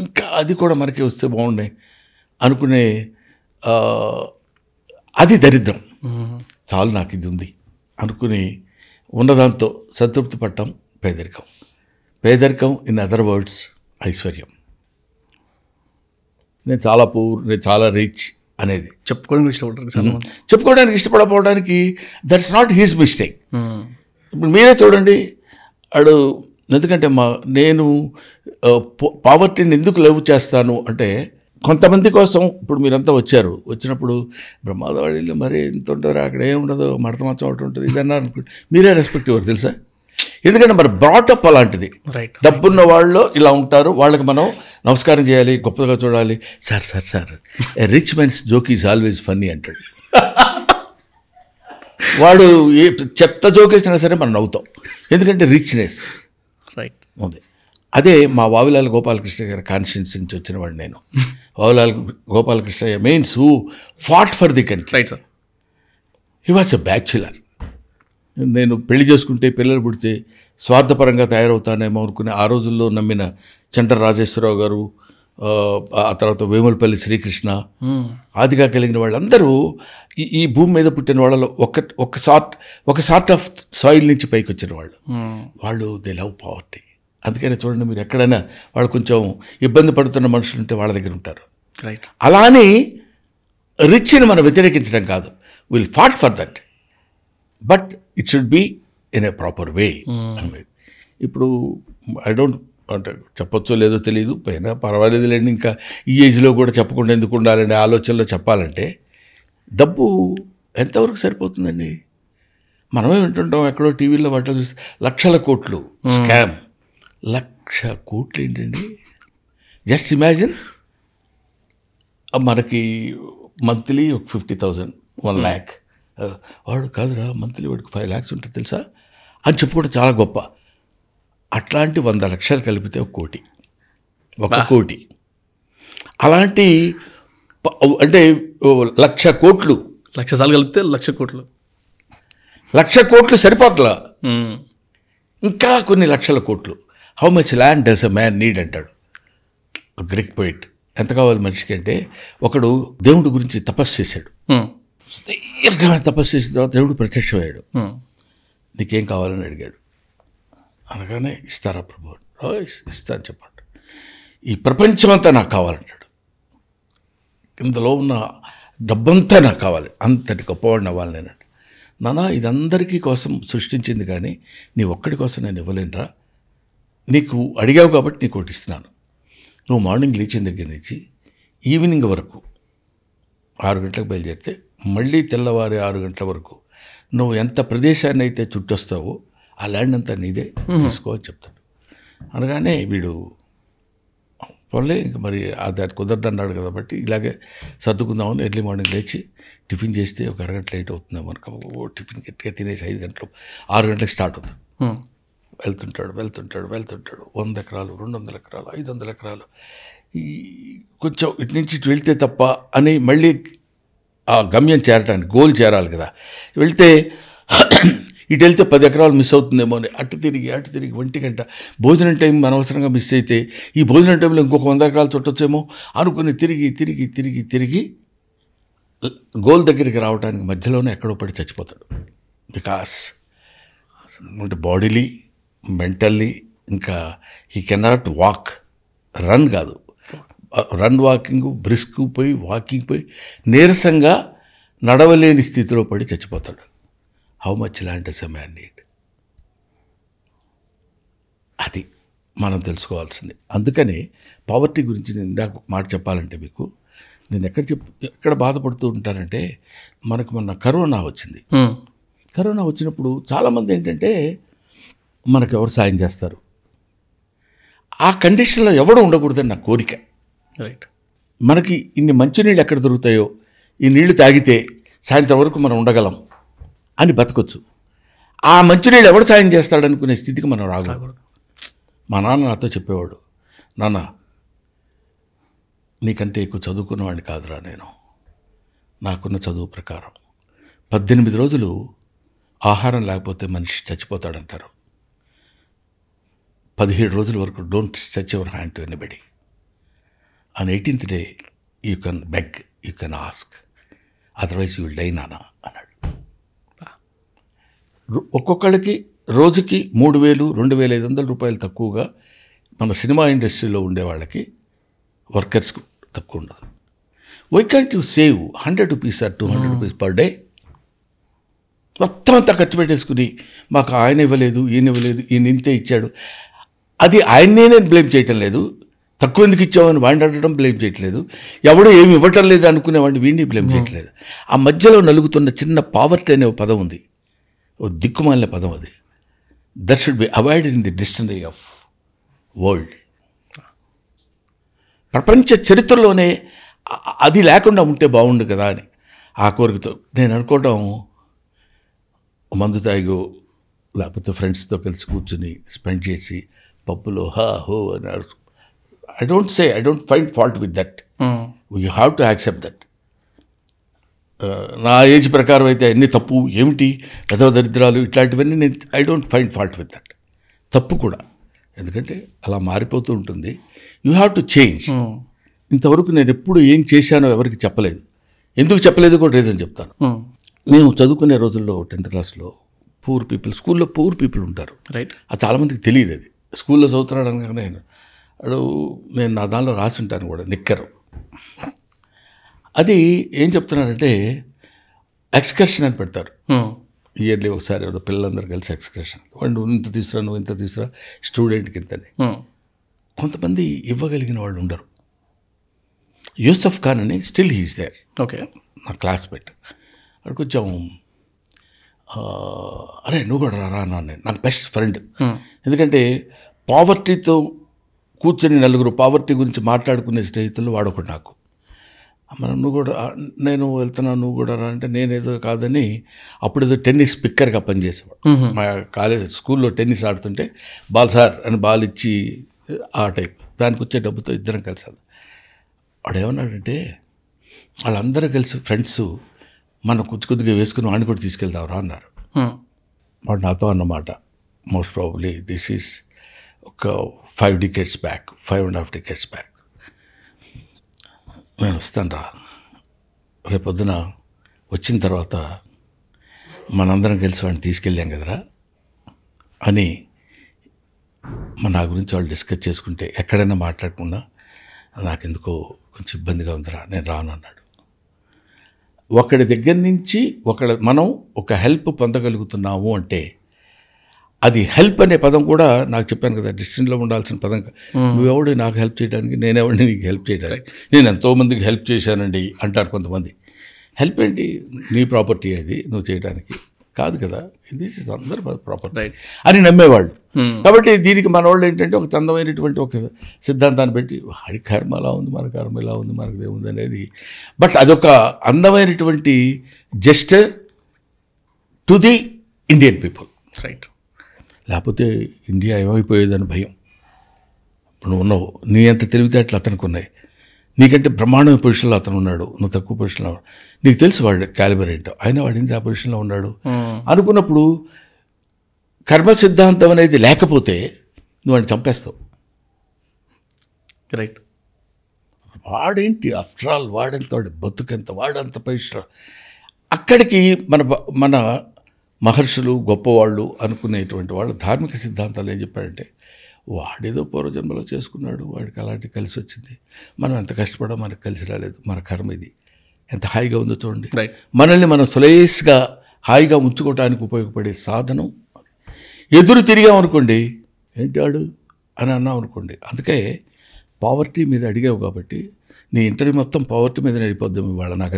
ఇంకా అది కూడా మనకి వస్తే బాగుండే అనుకునే అది దరిద్రం. చాలు నాకు ఇది ఉంది అనుకుని ఉన్నదాంతో సంతృప్తి పడటం పేదరికం. పేదరికం ఇన్ అదర్ వర్డ్స్ ఐశ్వర్యం. నేను చాలా పూర్, నేను చాలా రిచ్ అనేది చెప్పుకోవడానికి ఇష్టపడతారు. చెప్పుకోవడానికి ఇష్టపడకపోవడానికి దట్స్ నాట్ హిస్ మిస్టేక్. ఇప్పుడు మీరే చూడండి, అడు ఎందుకంటే నేను పావర్టీని ఎందుకు లవ్ చేస్తాను అంటే, కొంతమంది కోసం ఇప్పుడు మీరంతా వచ్చినప్పుడు బ్రహ్మాదవాడిలో మరి ఎంత ఉంటారో అక్కడ ఏముండదు, మడత మంచం ఒకటి ఉంటుంది, ఇదన్నా అనుకుంటే మీరే రెస్పెక్ట్ ఇవ్వరు తెలుసా. ఎందుకంటే మరి బ్రాటప్ అలాంటిది. రైట్. డబ్బున్న వాళ్ళు ఇలా ఉంటారు, వాళ్ళకి మనం నమస్కారం చేయాలి, గొప్పగా చూడాలి. Sir a rich men's joke is always funny అంటాడు. వాడు ఏ చెత్త జోక్ వేసినా సరే మనం నవ్వుతాం, ఎందుకంటే రిచ్నెస్ రైట్ ఉంది. అదే మా వావిలాల్ గోపాలకృష్ణ గారి కాన్స్టిట్యున్సీ నుంచి వచ్చినవాడు నేను. Vavilala Gopalakrishna means who fought for the country. Right sir. He was a bachelor. నేను పెళ్లి చేసుకుంటే పిల్లలు పుడితే స్వార్థపరంగా తయారవుతానేమో అనుకునే ఆ రోజుల్లో నమ్మిన చండ్ర రాజేశ్వరరావు గారు, ఆ తర్వాత వేములపల్లి శ్రీకృష్ణ, ఆదిగా కలిగిన వాళ్ళందరూ ఈ భూమి మీద పుట్టిన వాళ్ళలో ఒక సార్ట్ ఆఫ్ సాయిల్ నుంచి పైకి వచ్చిన వాళ్ళు దే లవ్ పావర్టీ. అందుకని చూడండి, మీరు ఎక్కడైనా వాళ్ళు కొంచెం ఇబ్బంది పడుతున్న మనుషులు ఉంటే వాళ్ళ దగ్గర ఉంటారు. రైట్. అలా అని రిచ్ని మనం వ్యతిరేకించడం కాదు, will fight for that, but it should be in a proper way. ఇప్పుడు ఐ డోంట్ అంటే చెప్పొచ్చో లేదో తెలియదు, పైన పర్వాలేదు లేండి, ఇంకా ఈ ఏజ్లో కూడా చెప్పకుండా ఎందుకు ఉండాలనే ఆలోచనలో చెప్పాలంటే డబ్బు ఎంతవరకు సరిపోతుందండి. మనమే వింటుంటాం ఎక్కడో టీవీలో వాటిలో చూస్తే లక్షల కోట్లు స్కామ్. 1,00,000 కోట్లు ఏంటండి? జస్ట్ ఇమాజిన్, మనకి మంత్లీ 50,000, 1 lakh. వాడు కాదురా మంత్లీ వాడికి 5 lakhs ఉంటుంది తెలుసా అని చెప్పుకోవడం చాలా గొప్ప. అట్లాంటి 100 లక్షలు కలిపితే 1 కోటి. అలాంటి అంటే 1,00,000 కోట్లు, 1,00,000 సార్లు కలిపితే 1,00,000 కోట్లు. 1,00,000 కోట్లు సరిపోట్లా, ఇంకా కొన్ని లక్షల కోట్లు. How much land does a man need అంటాడు గ్రీక్ పోయిట్. ఎంత కావాలి మనిషికి అంటే, ఒకడు దేవుడి గురించి తపస్సు చేశాడు, దీర్ఘమైన తపస్సు చేసిన తర్వాత దేవుడు ప్రత్యక్షమయ్యాడు. నీకేం కావాలని అడిగాడు. అనగానే ఇస్తారా ప్రభు? ఇస్తా అని చెప్పండి. ఈ ప్రపంచం అంతా నాకు కావాలంటాడు, ఇందులో ఉన్న డబ్బంతా నాకు కావాలి, అంతటి గొప్పవాడిని అవ్వాలి నేను. నానా ఇదందరికీ కోసం సృష్టించింది కానీ నీ ఒక్కడి కోసం నేను ఇవ్వలేనురా, నీకు అడిగావు కాబట్టి నీకు ఒకటి ఇస్తున్నాను. నువ్వు మార్నింగ్ లేచిన దగ్గర నుంచి ఈవినింగ్ వరకు 6 గంటలకు బయలుదేరితే మళ్ళీ తెల్లవారి 6 గంటల వరకు నువ్వు ఎంత ప్రదేశాన్ని అయితే చుట్టొస్తావో ఆ ల్యాండ్ అంతా నీదే, తీసుకో అని చెప్తాడు. అనగానే వీడు పోన్లే ఇంక మరి అది కుదరదన్నాడు కాబట్టి ఇలాగే సర్దుకుందామని ఎర్లీ మార్నింగ్ లేచి టిఫిన్ చేస్తే ఒక అరగంట లేట్ అవుతుంది మనకు. టిఫిన్ గట్టిగా తినేసి 5 గంటలు 6 గంటలకు స్టార్ట్ అవుతుంది. వెళ్తుంటాడు 100 ఎకరాలు, 200 ఎకరాలు, 500 ఎకరాలు, ఈ కొంచెం ఇటు నుంచి ఇటు వెళ్తే తప్ప అని మళ్ళీ ఆ గమ్యం చేరటానికి గోల్ చేరాలి కదా. వెళ్తే ఇటు వెళ్తే 10 ఎకరాలు మిస్ అవుతుందేమో అని అటు తిరిగి 1 గంట. భోజనం టైం అనవసరంగా మిస్ అయితే ఈ భోజనం టైంలో ఇంకొక 100 ఎకరాలు చుట్టొచ్చేమో అనుకుని తిరిగి గోల్ దగ్గరికి రావడానికి మధ్యలోనే ఎక్కడో పడి చచ్చిపోతాడు. బికాస్ అంటే బాడీలీ, మెంటల్లీ, ఇంకా హీ కెనాట్ వాక్, రన్ కాదు, రన్ వాకింగ్, బ్రిస్క్ పోయి వాకింగ్ పోయి నీరసంగా నడవలేని స్థితిలో పడి చచ్చిపోతాడు. How much land does a man need? అది మనం తెలుసుకోవాల్సింది. అందుకని పావర్టీ గురించి నేను ఇందాక ఒక మాట చెప్పాలంటే మీకు, నేను ఎక్కడ బాధపడుతూ ఉంటానంటే, మనకు మొన్న కరోనా వచ్చింది. కరోనా వచ్చినప్పుడు చాలామంది ఏంటంటే మనకు ఎవరు సాయం చేస్తారు, ఆ కండిషన్లో ఎవడు ఉండకూడదని నా కోరిక. రైట్. మనకి ఇన్ని మంచినీళ్ళు ఎక్కడ దొరుకుతాయో, ఈ నీళ్లు తాగితే సాయంత్రం వరకు మనం ఉండగలం అని బతకొచ్చు. ఆ మంచినీళ్ళు ఎవడు సాయం చేస్తాడనుకునే స్థితికి మనం రాకూడదు. మా నాన్న నాతో చెప్పేవాడు, నాన్న నీకంటే ఎక్కువ చదువుకున్నవాడిని కాదురా నేను, నాకున్న చదువు ప్రకారం 18 రోజులు ఆహారం లేకపోతే మనిషి చచ్చిపోతాడంటారు. 17 రోజుల వరకు don't touch your hand to anybody. On 18th day you can beg, you can ask, otherwise you will die నాన్న అన్నాడు. ఒక్కొక్కళ్ళకి రోజుకి 3,000, 2,500 రూపాయలు తక్కువగా మన సినిమా ఇండస్ట్రీలో ఉండే వాళ్ళకి, వర్కర్స్కి తక్కువ ఉండదు. Why can't you save 100 rupees or 200 rupees per day? మొత్తం అంతా ఖర్చు పెట్టేసుకుని మాకు ఆయన ఇవ్వలేదు, ఈయన ఇవ్వలేదు, ఈయన ఇంతే ఇచ్చాడు, అది ఆయన్నే నేను బ్లేమ్ చేయటం లేదు, తక్కువ ఎందుకు ఇచ్చామని వాడిని అడగడం బ్లేమ్ చేయట్లేదు, ఎవడో ఏమి ఇవ్వటం లేదు అనుకునేవాడిని వీడిని బ్లేమ్ చేయట్లేదు. ఆ మధ్యలో నలుగుతున్న చిన్న పావర్టీ అనే ఒక పదం ఉంది, ఓ దిక్కుమాలిన పదం అది. That should be avoided in the dictionary of world. ప్రపంచ చరిత్రలోనే అది లేకుండా ఉంటే బాగుండు కదా అని ఆ కోరికతో నేను అనుకోవటం, మందు తాగో లేకపోతే ఫ్రెండ్స్తో కలిసి కూర్చుని స్పెండ్ చేసి పప్పులో హో అని I don't find fault with that. We have to accept that. నా ఏజ్ ప్రకారం అయితే అన్ని తప్పు, ఏమిటి పెద్ద దరిద్రాలు ఇట్లాంటివన్నీ నేను I don't find fault with that. తప్పు కూడా, ఎందుకంటే అలా మారిపోతూ ఉంటుంది. You have to change. ఇంతవరకు నేను ఎప్పుడు ఏం చేశానో ఎవరికి చెప్పలేదు. ఎందుకు చెప్పలేదు కూడా రీజన్ చెప్తాను. మేము చదువుకునే రోజుల్లో 10th క్లాస్లో పూర్ పీపుల్, స్కూల్లో పూర్ పీపుల్ ఉంటారు. రైట్. అది చాలామందికి తెలియదు. అది స్కూల్లో చదువుతున్నాడు అనగానే నేను నా దానిలో రాసి ఉంటాను కూడా, నిక్కరు. అది ఏం చెప్తున్నారంటే ఎక్స్కర్షన్ అని పెడతారు ఇయర్లీ ఒకసారి. పిల్లలందరూ కలిసి ఎక్స్కర్షన్, వాడు ఇంత తీసుకురా, నువ్వు ఇంత తీసుకురా, స్టూడెంట్కి ఇంతని. కొంతమంది ఇవ్వగలిగిన వాళ్ళు ఉండరు. యూసఫ్ ఖాన్ అని స్టిల్ హీస్ దేర్, ఓకే, నా క్లాస్మేట్. అక్కడ కొంచెం అరే నువ్వు కూడా రా అన్నాను. నాకు బెస్ట్ ఫ్రెండ్. ఎందుకంటే పావర్టీతో కూర్చొని నలుగురు పావర్టీ గురించి మాట్లాడుకునే స్నేహితులు వాడొకటి నాకు. మనం నువ్వు కూడా, నేను వెళ్తున్నాను నువ్వు కూడా రా అంటే నేనేదో కాదని అప్పుడేదో టెన్నిస్ పిక్కర్గా పనిచేసేవాడు. మా కాలేజ్ స్కూల్లో టెన్నిస్ ఆడుతుంటే బాల్ సార్ అని బాల్ ఇచ్చి ఆ టైప్, దానికి వచ్చే డబ్బుతో ఇద్దరం కలిసి. వాడు ఏమన్నాడంటే వాళ్ళందరూ కలిసి ఫ్రెండ్స్ మనం కొద్దిగా వేసుకుని వాడిని కూడా తీసుకెళ్దాంరా అన్నారు. వాడు నాతో అన్నమాట, మోస్ట్ ప్రాబబ్లీ దిస్ ఈజ్ ఒక 5 decades బ్యాక్, 5.5 decades బ్యాక్. నేను వస్తాను రా, రేపొద్దున వచ్చిన తర్వాత మనందరం కలిసి వాడిని తీసుకెళ్ళాం కదరా అని నా గురించి వాళ్ళు డిస్కస్ చేసుకుంటే ఎక్కడైనా మాట్లాడకుండా నాకెందుకో కొంచెం ఇబ్బందిగా ఉందిరా, నేను రాను అన్నాడు. ఒకడి దగ్గర నుంచి మనం ఒక హెల్ప్ పొందగలుగుతున్నాము అంటే, అది హెల్ప్ అనే పదం కూడా నాకు చెప్పాను కదా, డిక్షనరీలో ఉండాల్సిన పదం. నువ్వెవడు నాకు హెల్ప్ చేయడానికి, నేనెవడిని నీకు హెల్ప్ చేయడానికి, నేను ఎంతోమందికి హెల్ప్ చేశానండి అంటారు కొంతమంది. హెల్ప్ ఏంటి, నీ ప్రాపర్టీ అది, నువ్వు చేయడానికి కాదు కదా, దిస్ ఇస్ అందరు ప్రాపర్టీ అని నమ్మేవాళ్ళు. కాబట్టి దీనికి మన వాళ్ళు ఏంటంటే ఒక అందమైనటువంటి ఒక సిద్ధాంతాన్ని పెట్టి వాడి కర్మ అలా ఉంది, మన కర్మ ఇలా ఉంది, మనకు ఏముంది అనేది. బట్ అదొక అందమైనటువంటి gesture to the Indian people. Right. లేకపోతే ఇండియా ఏమైపోయేదని భయం. ఇప్పుడు నువ్వు ఉన్నావు, నీ అంత తెలివితేటలు అతనికి ఉన్నాయి, నీకంటే బ్రహ్మాండమైన పొజిషన్లో అతను ఉన్నాడు, నువ్వు తక్కువ పొజిషన్లో, నీకు తెలుసు వాడు క్యాలిబర్ ఏంటో, అయినా వాడింది ఆ పొజిషన్లో ఉన్నాడు అనుకున్నప్పుడు కర్మ సిద్ధాంతం అనేది లేకపోతే నువ్వు వాడిని చంపేస్తావు. రైట్. వాడేంటి ఆఫ్టర్ ఆల్ వాడెంత వాడి బతుకెంత వాడంత పరిశ్రమ. అక్కడికి మన మహర్షులు గొప్పవాళ్ళు అనుకునేటువంటి వాళ్ళ ధార్మిక సిద్ధాంతాలు ఏం చెప్పాడంటే, వాడేదో పూర్వజన్మలో చేసుకున్నాడు, వాడికి అలాంటి కలిసి వచ్చింది, మనం ఎంత కష్టపడా మనకు కలిసి రాలేదు, మన కర్మ ఇది. ఎంత హాయిగా ఉందో చూడండి. మనల్ని మనం సులేస్గా హాయిగా ఉంచుకోవడానికి ఉపయోగపడే సాధనం. ఎదురు తిరిగామనుకోండి, ఏంటి వాడు అని అన్నాం అనుకోండి. అందుకే పావర్టీ మీద అడిగావు కాబట్టి నీ ఇంటర్వ్యూ మొత్తం పావర్టీ మీద నడిపోద్దాం ఇవాళ. నాకు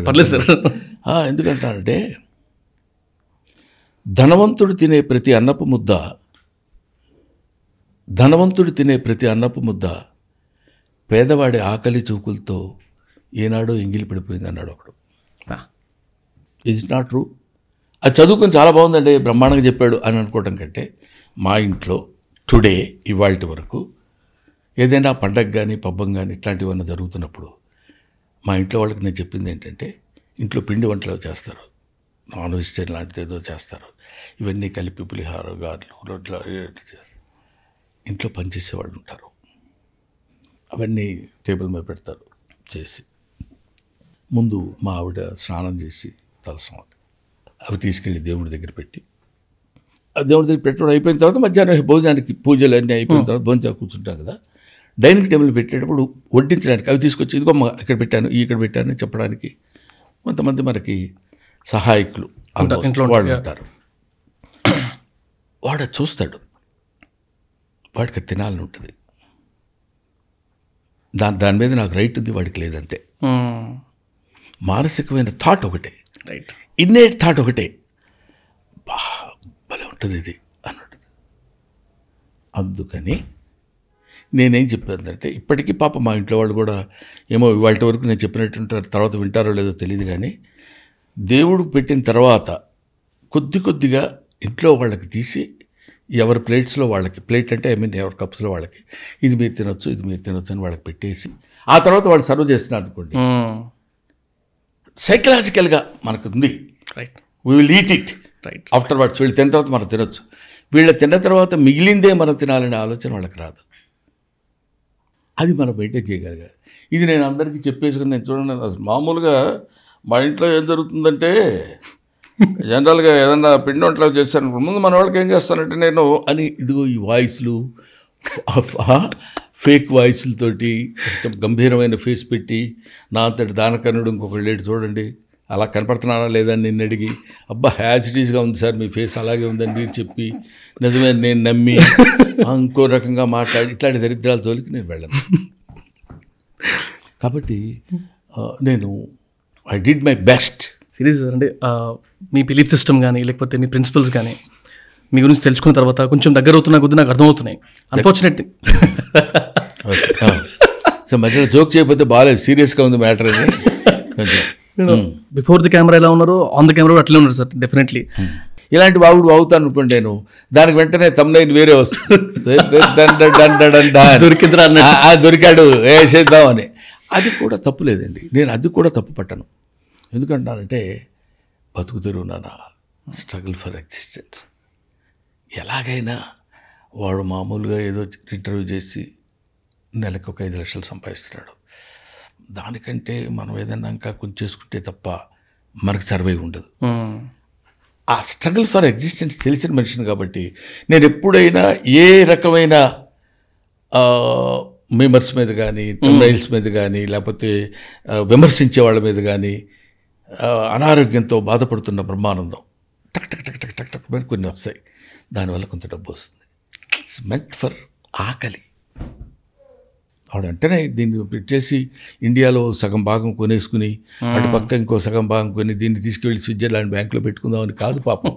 ఎందుకంటారంటే, ధనవంతుడు తినే ప్రతి అన్నపు ముద్ద పేదవాడి ఆకలి చూకులతో ఏనాడో ఎంగిలి పడిపోయింది అన్నాడు ఒకడు. It's not true. అది చదువుకొని చాలా బాగుందండి, బ్రహ్మాండంగా చెప్పాడు అని అనుకోవటం కంటే, మా ఇంట్లో టుడే ఇవాళ వరకు ఏదైనా పండగ కానీ పబ్బం కానీ ఇట్లాంటివన్నీ జరుగుతున్నప్పుడు మా ఇంట్లో వాళ్ళకి నేను చెప్పింది ఏంటంటే, ఇంట్లో పిండి వంటలు చేస్తారు, నాన్ వెజిటేరియన్ లాంటిది ఏదో చేస్తారు, ఇవన్నీ కలిపి పులిహార గారెలు రొట్టెలు చేస్తారు. ఇంట్లో పనిచేసేవాళ్ళు ఉంటారు, అవన్నీ టేబుల్ మీద పెడతారు. చేసి ముందు మా ఆవిడ స్నానం చేసి తలస్నానం అవి తీసుకెళ్ళి దేవుడి దగ్గర పెట్టి, ఆ దేవుడి దగ్గర పెట్టడం అయిపోయిన తర్వాత మధ్యాహ్నం భోజనానికి పూజలు అన్నీ అయిపోయిన తర్వాత భోజనం కూర్చుంటాం కదా, డైనింగ్ టేబుల్ పెట్టేటప్పుడు వడ్డించడానికి అవి తీసుకొచ్చి ఇదిగో ఇక్కడ పెట్టాను ఇక్కడ పెట్టాను అని చెప్పడానికి కొంతమంది మనకి సహాయకులు వాళ్ళు ఉంటారు. వాడు చూస్తాడు, వాడికి తినాలని ఉంటుంది, దాని మీద నాకు రైట్ ఉంది, వాడికి లేదంతే. మానసికమైన థాట్ ఒకటే, ఇన్నేట్ థాట్ ఒకటే, భలే ఉంటుంది ఇది అన్నట్టు. అందుకని నేనేం చెప్పానంటే, ఇప్పటికీ పాప మా ఇంట్లో వాళ్ళు కూడా ఏమో ఇవాళ వరకు నేను చెప్పినట్టు తర్వాత వింటారో లేదో తెలియదు, కానీ దేవుడు పెట్టిన తర్వాత కొద్దిగా ఇంట్లో వాళ్ళకి తీసి ఎవరి ప్లేట్స్లో వాళ్ళకి, ప్లేట్ అంటే ఎవరి కప్స్లో వాళ్ళకి, ఇది మీరు తినొచ్చు ఇది మీరు తినొచ్చు అని వాళ్ళకి పెట్టేసి ఆ తర్వాత వాళ్ళు సర్వ్ చేస్తున్నారు అనుకోండి, సైకలాజికల్గా మనకు ఉంది, we will eat it after words. వీళ్ళు తిన్న తర్వాత మనం తినొచ్చు, వీళ్ళు తిన్న తర్వాత మిగిలిందే మనం తినాలనే ఆలోచన వాళ్ళకి రాదు. అది మనం మెయింటైన్ చేయగలిగారు. ఇది నేను అందరికీ చెప్పేసుకుని, నేను చూడండి మామూలుగా మా ఇంట్లో ఏం జరుగుతుందంటే, జనరల్గా ఏదన్నా పిండి వంటలు చేస్తాను ముందు మన వాళ్ళకి ఏం చేస్తానంటే నేను అని, ఇదిగో ఈ వాయిస్లు ఫేక్ వాయిస్లతోటి గంభీరమైన ఫేస్ పెట్టి, నా అంతటి దానకన్నుడు ఇంకొకళ్ళు లేడు చూడండి అలా కనపడుతున్నానా లేదని నిన్ను అడిగి, అబ్బా యాజ్ ఇట్ ఈస్గా ఉంది సార్ మీ ఫేస్ అలాగే ఉందని మీరు చెప్పి నిజమే నేను నమ్మి ఇంకో రకంగా మాట్లాడి ఇట్లాంటి దరిద్రాల తోలికి నేను వెళ్ళను. కాబట్టి నేను I did my best. Serious అంటే మీ బిలీఫ్ సిస్టమ్ కానీ లేకపోతే మీ ప్రిన్సిపల్స్ కానీ మీ గురించి తెలుసుకున్న తర్వాత కొంచెం దగ్గర అవుతున్న కొద్ది నాకు అర్థమవుతున్నాయి. Unfortunate thing. సో మధ్యలో జోక్ చేయకపోతే బాగాలేదు, సీరియస్గా ఉంది మ్యాటర్ అని. బిఫోర్ ది కెమెరా ఎలా ఉన్నారో ఆన్ ది కెమెరా అట్లే ఉన్నారు సార్ డెఫినెట్లీ. ఇలాంటి వాగుతాను అనుకోండి నేను, దానికి వెంటనే తమ్నైన్ వేరే వస్తుంది, దొరికాడు వేసేద్దాం అని. అది కూడా తప్పు లేదండి, నేను అది కూడా తప్పు పట్టను. ఎందుకంటానంటే బతుకు తెరువునా స్ట్రగుల్ ఫర్ ఎగ్జిస్టెన్స్. ఎలాగైనా వాడు మామూలుగా ఏదో ఇంటర్వ్యూ చేసి నెలకు ఒక 5 లక్షలు సంపాదిస్తున్నాడు, దానికంటే మనం ఏదైనా ఇంకా కొంచెం చేసుకుంటే తప్ప మనకు సర్వైవ్ ఉండదు. ఆ స్ట్రగుల్ ఫర్ ఎగ్జిస్టెన్స్ తెలిసిన మనిషిని కాబట్టి నేను ఎప్పుడైనా ఏ రకమైన మెంబర్స్ మీద కానీ రైల్స్ మీద కానీ లేకపోతే విమర్శించే వాళ్ళ మీద కానీ అనారోగ్యంతో బాధపడుతున్న బ్రహ్మానందం టక్ టక్ టక్ టక్ టక్ టక్ మీద కొన్ని వస్తాయి, దానివల్ల కొంత డబ్బు వస్తుంది. ఇట్స్ మెంట్ ఫర్ ఆకలి. వాడు అంటేనే దీన్ని పెట్టేసి ఇండియాలో సగం భాగం కొనేసుకుని అటు పక్క ఇంకో సగం భాగం కొని దీన్ని తీసుకువెళ్ళి స్విట్జర్లాండ్ బ్యాంకులో పెట్టుకుందామని కాదు పాపం.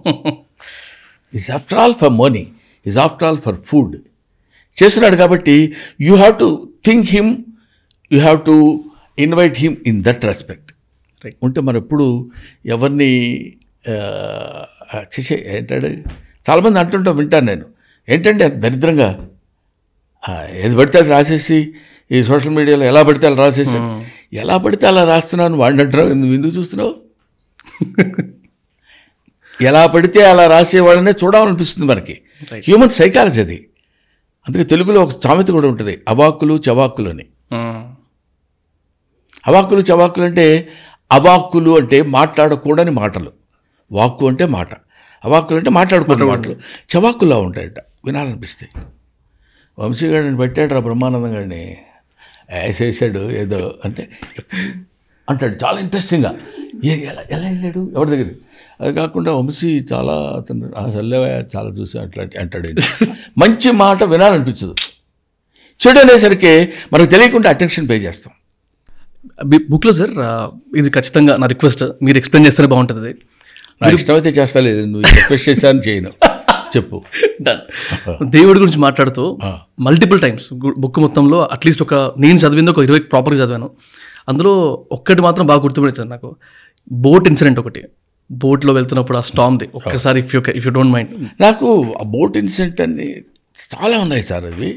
Is after all for money, is after all for food చేస్తున్నాడు. కాబట్టి you have to think him, you have to invite him in that respect. ఉంటే మనం ఎప్పుడు ఎవరిని చేసే ఏంటంటే చాలామంది అంటుంటాం, వింటాను నేను, ఏంటంటే దరిద్రంగా ఏది పడితే అది రాసేసి ఈ సోషల్ మీడియాలో ఎలా పడితే అలా రాసేసి, ఎలా పడితే అలా రాస్తున్నాను వాడిని అంటున్నావు, నువ్వు ఎందుకు చూస్తున్నావు? ఎలా పడితే అలా రాసేవాళ్ళనే చూడాలనిపిస్తుంది మనకి, హ్యూమన్ సైకాలజీ అది. అందుకే తెలుగులో ఒక సామెత కూడా ఉంటుంది, అవాక్కులు చవాక్కులు అని. అవాక్కులు చవాకులు అంటే అవాక్కులు అంటే మాట్లాడకూడని మాటలు, వాక్కు అంటే మాట, అవాక్కులు అంటే మాట్లాడకూడని మాటలు, చవాకుల్లా ఉంటాయట, వినాలనిపిస్తాయి. వంశీ గారిని పెట్టాడు రా బ్రహ్మానందం గారిని, వేసేసాడు ఏదో అంటే అంటాడు చాలా ఇంట్రెస్టింగ్గా. ఎలా ఎలా వెళ్ళాడు ఎవరి దగ్గర? అది కాకుండా వంశీ చాలా అతను చల్లవా చాలా చూసి అట్లాంటి అంటాడు. మంచి మాట వినాలనిపించదు, చెడు అనేసరికి మనకు తెలియకుండా అటెన్షన్ పే చేస్తాం. బుక్లో సార్ ఇది ఖచ్చితంగా నా రిక్వెస్ట్, మీరు ఎక్స్ప్లెయిన్ చేస్తేనే బాగుంటుంది అది. నాకు ఇష్టమైతే చేస్తా, లేదు నువ్వు రిక్వెస్ట్ చేశాను చేయను, చెప్పు. దేవుడి గురించి మాట్లాడుతూ మల్టిపుల్ టైమ్స్ బుక్ మొత్తంలో అట్లీస్ట్ నేను చదివింది ఒక 20 ప్రాపర్గా చదివాను. అందులో ఒక్కటి మాత్రం బాగా గుర్తుపెట్టాను నాకు, బోట్ ఇన్సిడెంట్ ఒకటి. బోట్లో వెళ్తున్నప్పుడు ఆ స్టామ్ది ఒక్కసారి ఇఫ్ యూ డోంట్ మైండ్. నాకు ఆ బోట్ ఇన్సిడెంట్ అని చాలా ఉన్నాయి సార్. అవి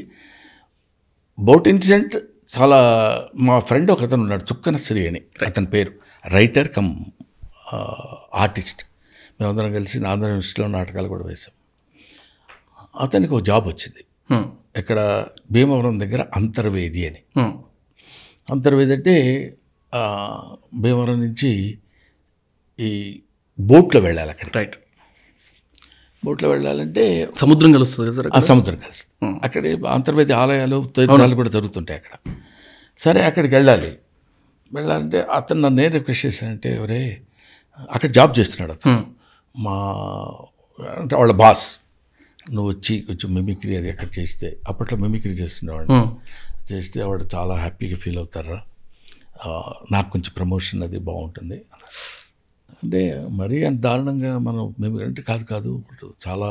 బోట్ ఇన్సిడెంట్ చాలా, మా ఫ్రెండ్ ఒక అతను ఉన్నాడు చుక్కన శ్రీ అని, అతని పేరు, రైటర్ కమ్ ఆర్టిస్ట్. మేమందరం కలిసి ఆంధ్ర యూనివర్సిటీలో నాటకాలు కూడా వేశాం. అతనికి ఒక జాబ్ వచ్చింది ఇక్కడ భీమవరం దగ్గర అంతర్వేది అని. అంతర్వేది అంటే భీమవరం నుంచి ఈ బోట్లో వెళ్ళాలి అక్కడ. రైట్. బోట్లో వెళ్ళాలంటే సముద్రం కలుస్తుంది కదా సార్? ఆ సముద్రం కలుస్తుంది. అక్కడ అంతర్వేది ఆలయాలు తీర్థాలు కూడా జరుగుతుంటాయి అక్కడ. సరే అక్కడికి వెళ్ళాలంటే అతను నన్ను ఏం రిక్వెస్ట్ చేశానంటే, ఎవరే అక్కడ జాబ్ చేస్తున్నాడు అతను, మా అంటే వాళ్ళ బాస్, నువ్వు వచ్చి కొంచెం మిమిక్రీ అది అక్కడ చేస్తే, అప్పట్లో మిమిక్రీ చేస్తుండేవాడు, చేస్తే వాడు చాలా హ్యాపీగా ఫీల్ అవుతారా, నాకు కొంచెం ప్రమోషన్ అది బాగుంటుంది అంటే. మరీ అంత దారుణంగా మనం మిమిక్రీ అంటే కాదు చాలా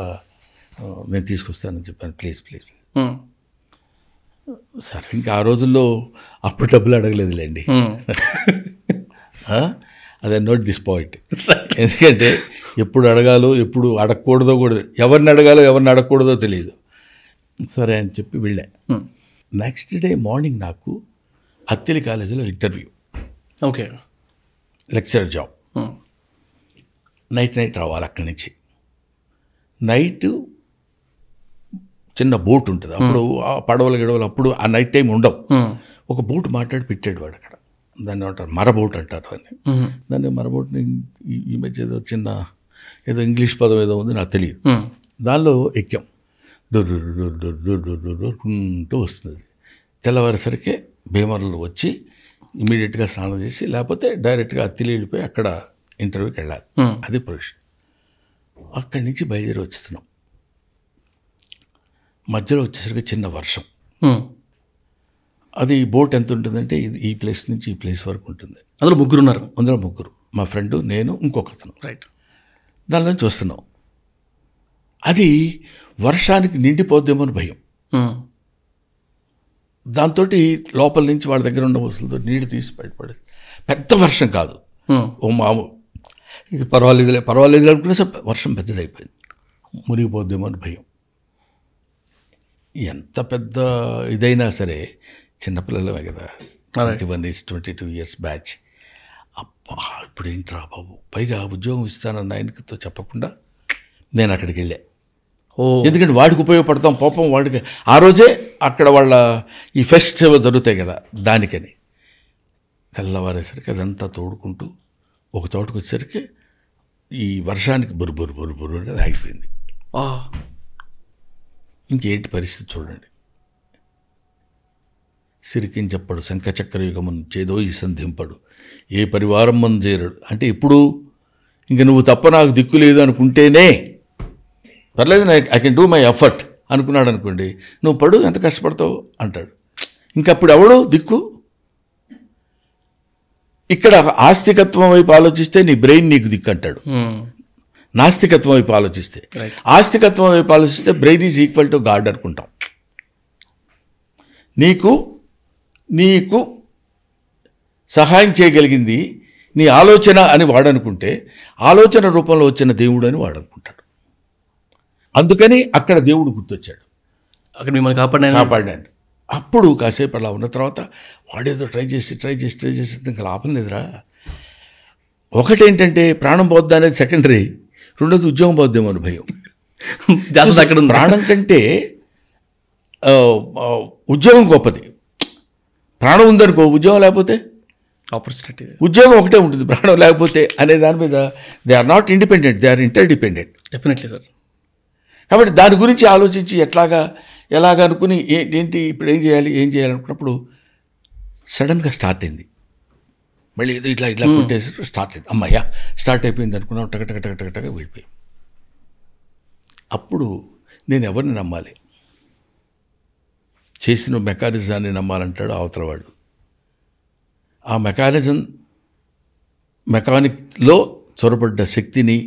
నేను తీసుకొస్తానని చెప్పాను, ప్లీజ్. సరే ఇంకా ఆ రోజుల్లో అప్పుడు డబ్బులు అడగలేదులేండి. అదే నోట్ దిస్ పాయింట్. ఎందుకంటే ఎప్పుడు అడగాలో ఎప్పుడు అడగకూడదో కూడా, ఎవరిని అడగాలో ఎవరిని అడగకూడదో తెలియదు. సరే అని చెప్పి వెళ్ళా. నెక్స్ట్ డే మార్నింగ్ నాకు అత్తిలి కాలేజీలో interview, okay, lecturer job. Night రావాలి అక్కడి నుంచి. నైట్ చిన్న బోట్ ఉంటుంది అప్పుడు, ఆ పడవలు అప్పుడు ఆ నైట్ టైం ఉండవు. ఒక బోట్ మాట్లాడి పెట్టాడు వాడు అక్కడ, దాన్ని అంటారు మరబోట్ అంటారు దాన్ని మరబోట్ని. ఈ మధ్య ఏదో ఇంగ్లీష్ పదం ఏదో ఉంది నాకు తెలియదు. దానిలో ఎక్కాం, డొర్రుంటూ వస్తుంది. తెల్లవారేసరికి భీమవరంలో వచ్చి ఇమీడియట్గా స్నానం చేసి, లేకపోతే డైరెక్ట్గా అత్తిలి వెళ్ళిపోయి అక్కడ ఇంటర్వ్యూకి వెళ్ళాలి. అది పొజిషన్. అక్కడి నుంచి బయలుదేరి వచ్చేస్తున్నాం. మధ్యలో వచ్చేసరికి చిన్న వర్షం. అది బోట్ ఎంత ఉంటుందంటే ఈ ప్లేస్ నుంచి ఈ ప్లేస్ వరకు ఉంటుంది. అందులో ముగ్గురు ఉన్నారు. అందులో ముగ్గురు, మా ఫ్రెండ్, నేను, ఇంకొకతను. రైట్. దాని నుంచి వస్తున్నాం. అది వర్షానికి నిండిపోద్దేమో అని భయం. దాంతో లోపల నుంచి వాళ్ళ దగ్గర ఉన్న వస్తువులతో నీళ్ళు తీసి బయటపడి, పెద్ద వర్షం కాదు, ఓ మామూలు, ఇది పర్వాలేదు అనుకునే సరే వర్షం పెద్దదైపోయింది, మునిగిపోద్దేమో అని భయం. ఎంత పెద్ద ఇదైనా సరే చిన్నపిల్లలమే కదా, 22 years బ్యాచ్. అబ్బా ఇప్పుడు ఏంట్రా బాబు, పైగా ఉద్యోగం ఇస్తానన్న ఆయనతో చెప్పకుండా నేను అక్కడికి వెళ్ళా. ఎందుకంటే వాడికి ఉపయోగపడతాం పాపం, వాడికి ఆ రోజే అక్కడ వాళ్ళ ఈ ఫెస్ట్ జరుగుతాయి కదా దానికని. తెల్లవారేసరికి అదంతా తోడుకుంటూ ఒక చోటుకు వచ్చేసరికి ఈ వర్షానికి బుర్రు అనేది ఆగిపోయింది. ఇంకేంటి పరిస్థితి చూడండి. సిరికించప్పడు శంఖచక్ర యుగమును చేదో ఈ సంధింపడు, ఏ పరివారం మనం చేరడు. అంటే ఇప్పుడు ఇంక నువ్వు తప్ప నాకు దిక్కు లేదు అనుకుంటేనే పర్లేదు, I can do my effort అనుకున్నాడు అనుకోండి, నువ్వు పడు ఎంత కష్టపడతావు అంటాడు. ఇంకప్పుడు ఎవడు దిక్కు? ఇక్కడ ఆస్తికత్వం వైపు ఆలోచిస్తే నీ బ్రెయిన్ నీకు దిక్కు అంటాడు. నాస్తికత్వం వైపు ఆలోచిస్తే, ఆస్తికత్వం వైపు ఆలోచిస్తే brain is equal to God అనుకుంటాం. నీకు సహాయం చేయగలిగింది నీ ఆలోచన అని వాడనుకుంటే, ఆలోచన రూపంలో వచ్చిన దేవుడు అని వాడనుకుంటాడు. అందుకని అక్కడ దేవుడు గుర్తొచ్చాడు, అక్కడ మిమ్మల్ని కాపాడినాడు. అప్పుడు కాసేపు అలా ఉన్న తర్వాత వాడేదో ట్రై చేసి ఇంకా లాభం లేదురా. ఒకటేంటంటే ప్రాణం పోద్దా అనేది సెకండరీ, రెండోది ఉద్యోగం పోద్దేమో అని భయం. ప్రాణం కంటే ఉద్యోగం గొప్పది. ప్రాణం ఉందనుకో, ఉద్యోగం లేకపోతే ఆపర్చునిటీ. ఉద్యోగం ఒకటే ఉంటుంది, ప్రాణం లేకపోతే అనే దాని మీద they are not independent, they are interdependent. Definitely sir. కాబట్టి దాని గురించి ఆలోచించి ఎలాగ అనుకుని ఏంటి ఇప్పుడు ఏం చేయాలి అనుకున్నప్పుడు సడన్గా స్టార్ట్ అయింది. మళ్ళీ ఏదో ఇట్లా కొట్టేసి స్టార్ట్ అయింది. అమ్మయ్యా స్టార్ట్ అయిపోయింది అనుకున్నాం, టక వెళ్ళిపోయి. అప్పుడు నేను ఎవరిని నమ్మాలి? చేసిన మెకానిజాన్ని నమ్మాలంటాడు అవతలవాడు. ఆ మెకానిక్లో చొరబడ్డ శక్తిని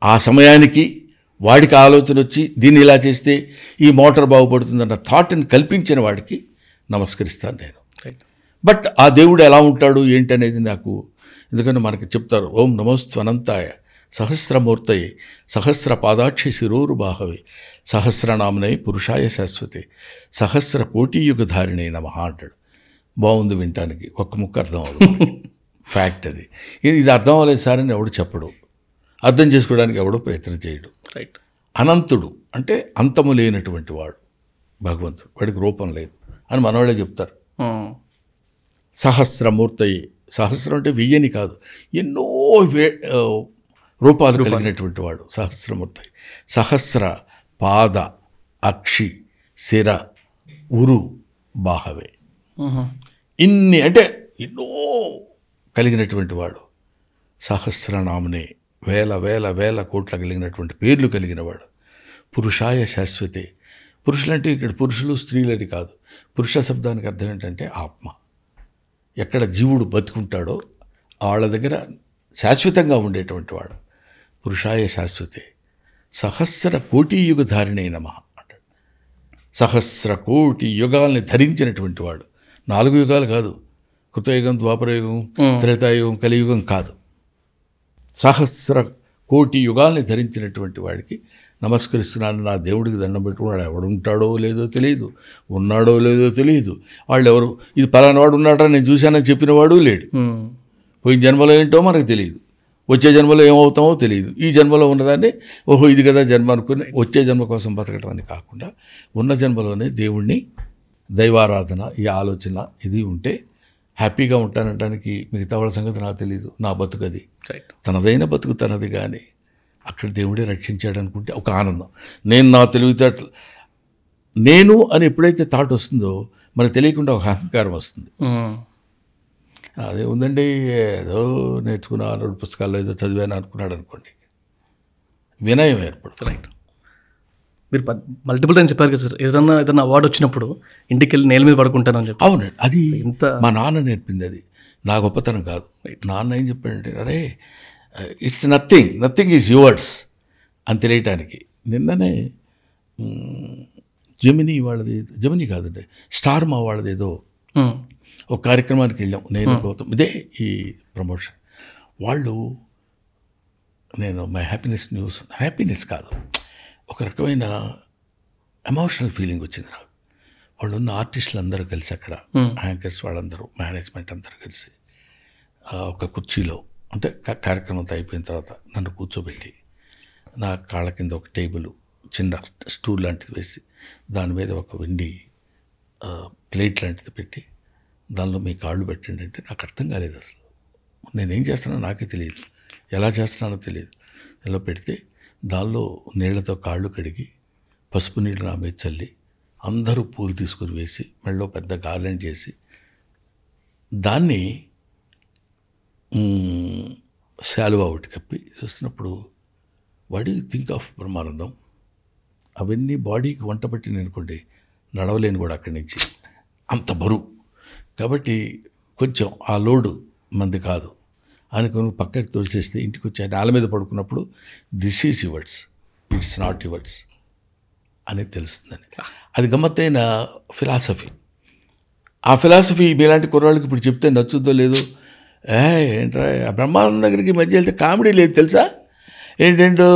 ఆ సమయానికి వాడికి ఆలోచన వచ్చి దీన్ని ఇలా చేస్తే ఈ మోటార్ బాగుపడుతుందన్న థాట్ని కల్పించిన వాడికి నమస్కరిస్తాను నేను. బట్ ఆ దేవుడు ఎలా ఉంటాడు ఏంటి అనేది నాకు, ఎందుకంటే మనకి చెప్తారు ఓం నమోస్త్వనంతాయ సహస్రమూర్తయే సహస్ర పాదాక్షి శిరోరుబాహవే సహస్రనామనై పురుషాయ శాశ్వతే సహస్ర కోటియుగధారిణై నమః అంటాడు. బాగుంది వినటానికి, ఒక్క ముక్క అర్థం అవ్వదు. ఫ్యాక్ట్ అది. ఇది అర్థం అవ్వలేదు సార్ అని ఎవడు చెప్పడు, అర్థం చేసుకోవడానికి ఎవడో ప్రయత్నం చేయడు. రైట్. అనంతుడు అంటే అంతము లేనటువంటి వాడు భగవంతుడు, వాడికి రూపం లేదు అని మనవాళ్ళే చెప్తారు. సహస్రమూర్తయి, సహస్రం అంటే వెయ్యని కాదు, ఎన్నో రూపాలు కలిగినటువంటి వాడు సహస్రమూర్తయి. సహస్ర పాద అక్షి శిర ఉరు బాహవే, ఇన్ని అంటే ఎన్నో కలిగినటువంటి వాడు. సహస్రనామనే, వేల వేల వేల కోట్ల కలిగినటువంటి పేర్లు కలిగిన వాడు. పురుషాయ శాశ్వతే, పురుషులంటే ఇక్కడ పురుషులు స్త్రీలని కాదు, పురుష శబ్దానికి అర్థం ఏంటంటే ఆత్మ. ఎక్కడ జీవుడు బతుకుంటాడో వాళ్ళ దగ్గర శాశ్వతంగా ఉండేటువంటి వాడు. పురుషాయ శాశ్వతే సహస్ర కోటి యుగధారిణై నమః అంటాడు. సహస్ర కోటి యుగాల్ని ధరించినటువంటి వాడు. 4 యుగాలు కాదు, కృతయుగం, ద్వాపరయుగం, త్రేతాయుగం, కలియుగం కాదు. సహస్ర కోటి యుగాల్ని ధరించినటువంటి వాడికి నమస్కరిస్తున్నాను. నా దేవుడికి దండం పెట్టుకున్నాడు. ఎవడు ఉంటాడో లేదో తెలియదు, ఉన్నాడో లేదో తెలియదు. వాళ్ళు ఎవరు, ఇది పలానా వాడు ఉన్నాడా నేను చూశానని చెప్పిన వాడు లేడు. పోయిన జన్మలో ఏంటో మనకు తెలియదు, వచ్చే జన్మలో ఏమవుతామో తెలియదు. ఈ జన్మలో ఉన్నదాన్ని ఓహో ఇది కదా జన్మ అనుకుని వచ్చే జన్మ కోసం బతకటం అని కాకుండా ఉన్న జన్మలోనే దేవుణ్ణి, దైవారాధన, ఈ ఆలోచన ఇది ఉంటే హ్యాపీగా ఉంటానడానికి మిగతా వాళ్ళ సంగతి నాకు తెలియదు. నా బతుకది, తనదైన బతుకు తనది. కానీ అక్కడ దేవుడే రక్షించాడు అనుకుంటే ఒక ఆనందం. నేను నా తెలివితేటలు నేను అని ఎప్పుడైతే థాట్ వస్తుందో మనకు తెలియకుండా ఒక అహంకారం వస్తుంది. అదే ఉందండి, ఏదో నేర్చుకున్నా 2 పుస్తకాల్లో ఏదో చదివాను అనుకున్నాడు అనుకోండి, వినయం ఏర్పడుతుంది. రైట్. మీరు మల్టిపుల్ టైం చెప్పారు కదా సార్, ఏదన్నా అవార్డు వచ్చినప్పుడు ఇంటికి వెళ్ళి నేల మీద పడుకుంటానని చెప్పి. అవునండి, అది మా నాన్న నేర్పింది. అది నా గొప్పతనం కాదు. నాన్న ఏం చెప్పాడంటే, అరే ఇట్స్ నథింగ్ ఈజ్ యువర్స్ అని తెలియటానికి. నిన్ననే జెమినీ కాదండి, స్టార్ మా వాళ్ళది ఏదో ఒక కార్యక్రమానికి వెళ్ళాం, నేను గౌతమ్, ఇదే ఈ ప్రమోషన్. వాళ్ళు నేను మై హ్యాపీనెస్ కాదు, ఒక రకమైన ఎమోషనల్ ఫీలింగ్ వచ్చింది నాకు. వాళ్ళు ఉన్న ఆర్టిస్టులు అందరూ కలిసి అక్కడ, యాంకర్స్ వాళ్ళందరూ, మేనేజ్మెంట్ అందరూ కలిసి ఒక కుర్చీలో, అంటే కార్యక్రమం అయిపోయిన తర్వాత నన్ను కూర్చోబెట్టి నా కాళ్ళ కింద ఒక టేబుల్, చిన్న స్టూల్ లాంటిది వేసి దాని మీద ఒక వెండి ప్లేట్ లాంటిది పెట్టి దానిలో మీ కాళ్ళు పెట్టండి అంటే నాకు అర్థం కాలేదు. అసలు నేనేం చేస్తున్నానో నాకే తెలియదు, ఎలా చేస్తున్నానో తెలియదు. ఇలా పెడితే దానిలో నీళ్లతో కాళ్ళు కడిగి పసుపు నీళ్ళు నా మీద చల్లి అందరూ పూలు తీసుకుని వేసి మెడలో పెద్ద గార్లెండ్ చేసి దాన్ని శాలువా ఒకటి కప్పి చూస్తున్నప్పుడు వాడి థింక్ ఆఫ్ బ్రహ్మానందం. అవన్నీ బాడీకి వంట పట్టిన అనుకోండి, నడవలేను కూడా అక్కడి నుంచి, అంత బరువు. కాబట్టి కొంచెం ఆ లోడు మంది కాదు అనుకుని పక్కకి తోసేస్తే ఇంటికి వచ్చి నేల మీద పడుకున్నప్పుడు this is yours, it's not yours అనేది తెలుస్తుందని. అది గమ్మత్తైన ఫిలాసఫీ. ఆ ఫిలాసఫీ మీలాంటి కుర్రాళ్ళకి ఇప్పుడు చెప్తే నచ్చుద్దో లేదో, ఏంట్రా బ్రహ్మానందం దగ్గరికి మధ్య వెళ్తే కామెడీ లేదు తెలుసా, ఏంటంటో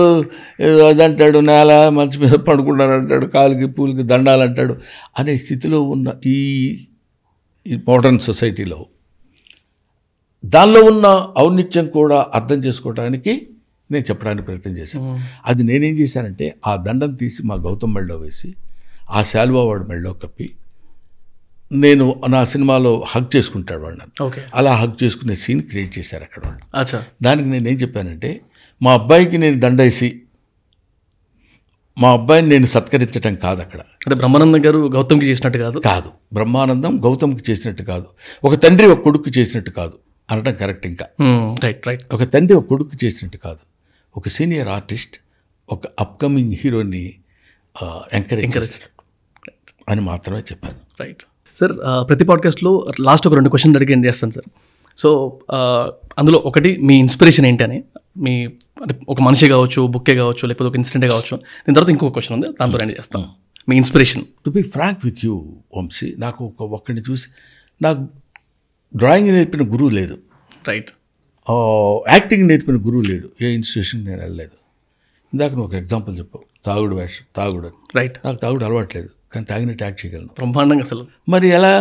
అదంటాడు, నేల మంచి మీద పడుకుంటాను అంటాడు, కాలుకి పూలకి దండాలు అంటాడు అనే స్థితిలో ఉన్న ఈ మోడర్న్ సొసైటీలో దానిలో ఉన్న ఔన్నిత్యం కూడా అర్థం చేసుకోవడానికి నేను చెప్పడానికి ప్రయత్నం చేశాను. అది నేనేం చేశానంటే ఆ దండం తీసి మా గౌతమ్ మెడలో వేసి ఆ శాలువా వాడు మెడలో కప్పి నేను నా సినిమాలో హగ్ చేసుకుంటాడు వాడు నన్ను. ఓకే. అలా హగ్ చేసుకునే సీన్ క్రియేట్ చేశారు అక్కడ వాళ్ళు. అచ్చా. దానికి నేనేం చెప్పానంటే, మా అబ్బాయికి నేను దండేసి మా అబ్బాయిని నేను సత్కరించటం కాదు అక్కడ. అంటే బ్రహ్మానందం గారు గౌతమ్కి చేసినట్టు కాదు, బ్రహ్మానందం గౌతమ్కి చేసినట్టు కాదు, ఒక తండ్రి ఒక కొడుకు చేసినట్టు కాదు అనడం కరెక్ట్. ఇంకా రైట్. ఒక తండ్రి ఒక కొడుకు చేసినట్టు కాదు, ఒక సీనియర్ ఆర్టిస్ట్ ఒక అప్కమింగ్ హీరోని ఎంకరేజ్ చేస్తాడు అని మాత్రమే చెప్పాను. Right sir. ప్రతి పాడ్కాస్ట్లో లాస్ట్ ఒక 2 క్వశ్చన్లు అడిగి ఏం చేస్తాను సార్. సో అందులో ఒకటి మీ ఇన్స్పిరేషన్ ఏంటి అని, మీ అంటే ఒక మనిషి కావచ్చు, బుక్కే కావచ్చు, లేకపోతే ఒక ఇన్సిడెంటే కావచ్చు. దీని తర్వాత ఇంకొక క్వశ్చన్ ఉంది, దాంతో ఎండ్ చేస్తాం. మీ inspiration. To be frank with you Vamshi, నాకు ఒక్కడిని చూసి నాకు డ్రాయింగ్ నేర్పిన గురువు లేదు, రైట్, యాక్టింగ్ నేర్పిన గురువు లేడు, ఏ ఇన్స్టిట్యూషన్ నేను వెళ్ళలేదు. ఇందాక నువ్వు ఒక ఎగ్జాంపుల్ చెప్పావు, తాగుడు. రైట్. నాకు తాగుడు అలవాట్లేదు, కానీ తాగినట్టు యాక్ట్ చేయగలను. బ్రహ్మాండంగా అసలు. మరి ఎలా,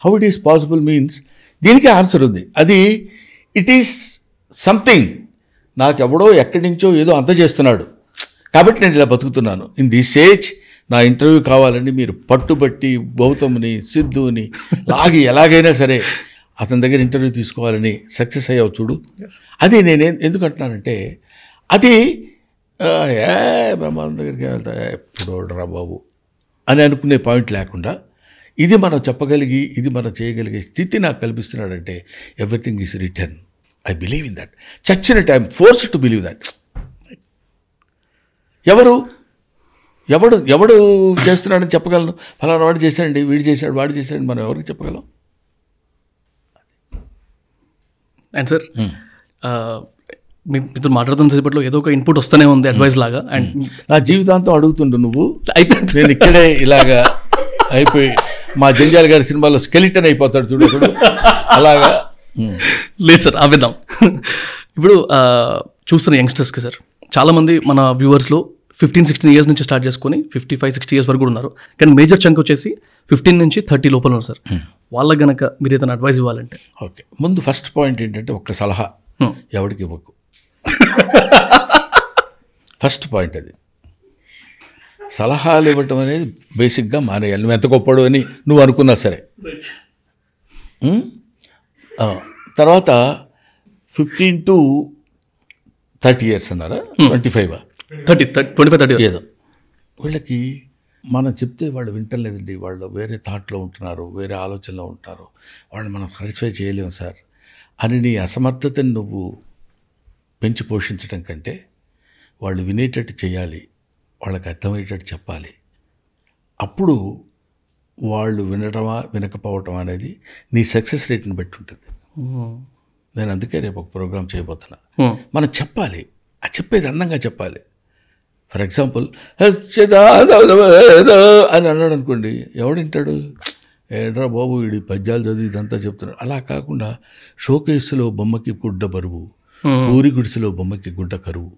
how it is possible means దీనికి ఆన్సర్ ఉంది. అది ఇట్ ఈస్ సంథింగ్, నాకెవడో ఎక్కడి నుంచో ఏదో అందజేస్తున్నాడు కాబట్టి నేను ఇలా బతుకుతున్నాను. ఇన్ దిస్ ఏజ్ నా ఇంటర్వ్యూ కావాలని మీరు పట్టుబట్టి గౌతమ్ని, సిద్ధుని లాగి ఎలాగైనా సరే అతని దగ్గర ఇంటర్వ్యూ తీసుకోవాలని సక్సెస్ అయ్యావు చూడు. అది నేను ఎందుకు అంటున్నానంటే, అది బ్రహ్మానందం దగ్గరికి వెళ్తా ఎప్పుడు రా బాబు అని అనుకునే పాయింట్ లేకుండా, ఇది మనం చెప్పగలిగి ఇది మనం చేయగలిగే స్థితి నాకు కల్పిస్తున్నాడంటే everything is return. I believe in that. చచ్చిన time force to believe that. ఎవడు చేస్తున్నాడని చెప్పగలను? ఫలానా వాడు చేశాడండి, వీడు చేశాడు, వాడు చేశాడు, మనం ఎవరికి చెప్పగలం? అండ్ సార్, మీతో మాట్లాడుతున్న సేపట్లో ఏదో ఒక ఇన్పుట్ వస్తూనే ఉంది అడ్వైస్ లాగా. అండ్ నా జీవితాంతం అడుగుతుండు నువ్వు, అయిపోయింది, నేను ఇక్కడే ఇలాగా అయిపోయి మా జంజాల్ గారి సినిమాలో స్కెలిటన్ అయిపోతాడు చూడు అలాగా. లేదు సార్, ఆపేద్దాం. ఇప్పుడు చూస్తున్న యంగ్స్టర్స్కి సార్, చాలామంది మన వ్యూవర్స్లో 15-16 ఇయర్స్ నుంచి స్టార్ట్ చేసుకొని 55-60 ఇయర్స్ వరకు కూడా ఉన్నారు. కానీ మేజర్ చంక్ వచ్చేసి 15 నుంచి 30 లోపల ఉన్నారు సార్. వాళ్ళకి గనక మీరు ఏదైనా అడ్వైస్ ఇవ్వాలంటే? ఓకే, ముందు ఫస్ట్ పాయింట్ ఏంటంటే, ఒక్క సలహా ఎవరికి ఇవ్వకు. ఫస్ట్ పాయింట్ అది. సలహాలు ఇవ్వటం అనేది బేసిక్గా మానేయాలి. నువ్వు ఎంత గొప్పడు అని నువ్వు అనుకున్నా సరే. తర్వాత 15 to 30 ఇయర్స్ అన్నారా? 25 ఏదో వీళ్ళకి మనం చెప్తే వాళ్ళు వింటలేదండి, వాళ్ళు వేరే థాట్లో ఉంటున్నారు, వేరే ఆలోచనలో ఉంటున్నారు, వాళ్ళు మనం సాటిస్ఫై చేయలేము సార్ అని నీ అసమర్థతని నువ్వు పెంచి పోషించడం కంటే వాళ్ళు వినేటట్టు చేయాలి, వాళ్ళకి అర్థమయ్యేటట్టు చెప్పాలి. అప్పుడు వాళ్ళు వినటమా వినకపోవటం అనేది నీ సక్సెస్ రేట్ని బట్టి ఉంటుంది. నేను అందుకే రేపు ఒక ప్రోగ్రామ్ చేయబోతున్నా. మనం చెప్పాలి, ఆ చెప్పేది అందంగా చెప్పాలి. ఫర్ ఎగ్జాంపుల్ అని అన్నాడు అనుకోండి, ఎవడింటాడు? ఏంట్రా బాబు వీడి పద్యాలు చదివి ఇదంతా చెప్తున్నాడు. అలా కాకుండా షోకేసులో బొమ్మకి గుడ్డ బరువు, ఊరి గుడిసెలో బొమ్మకి గుడ్డ కరువు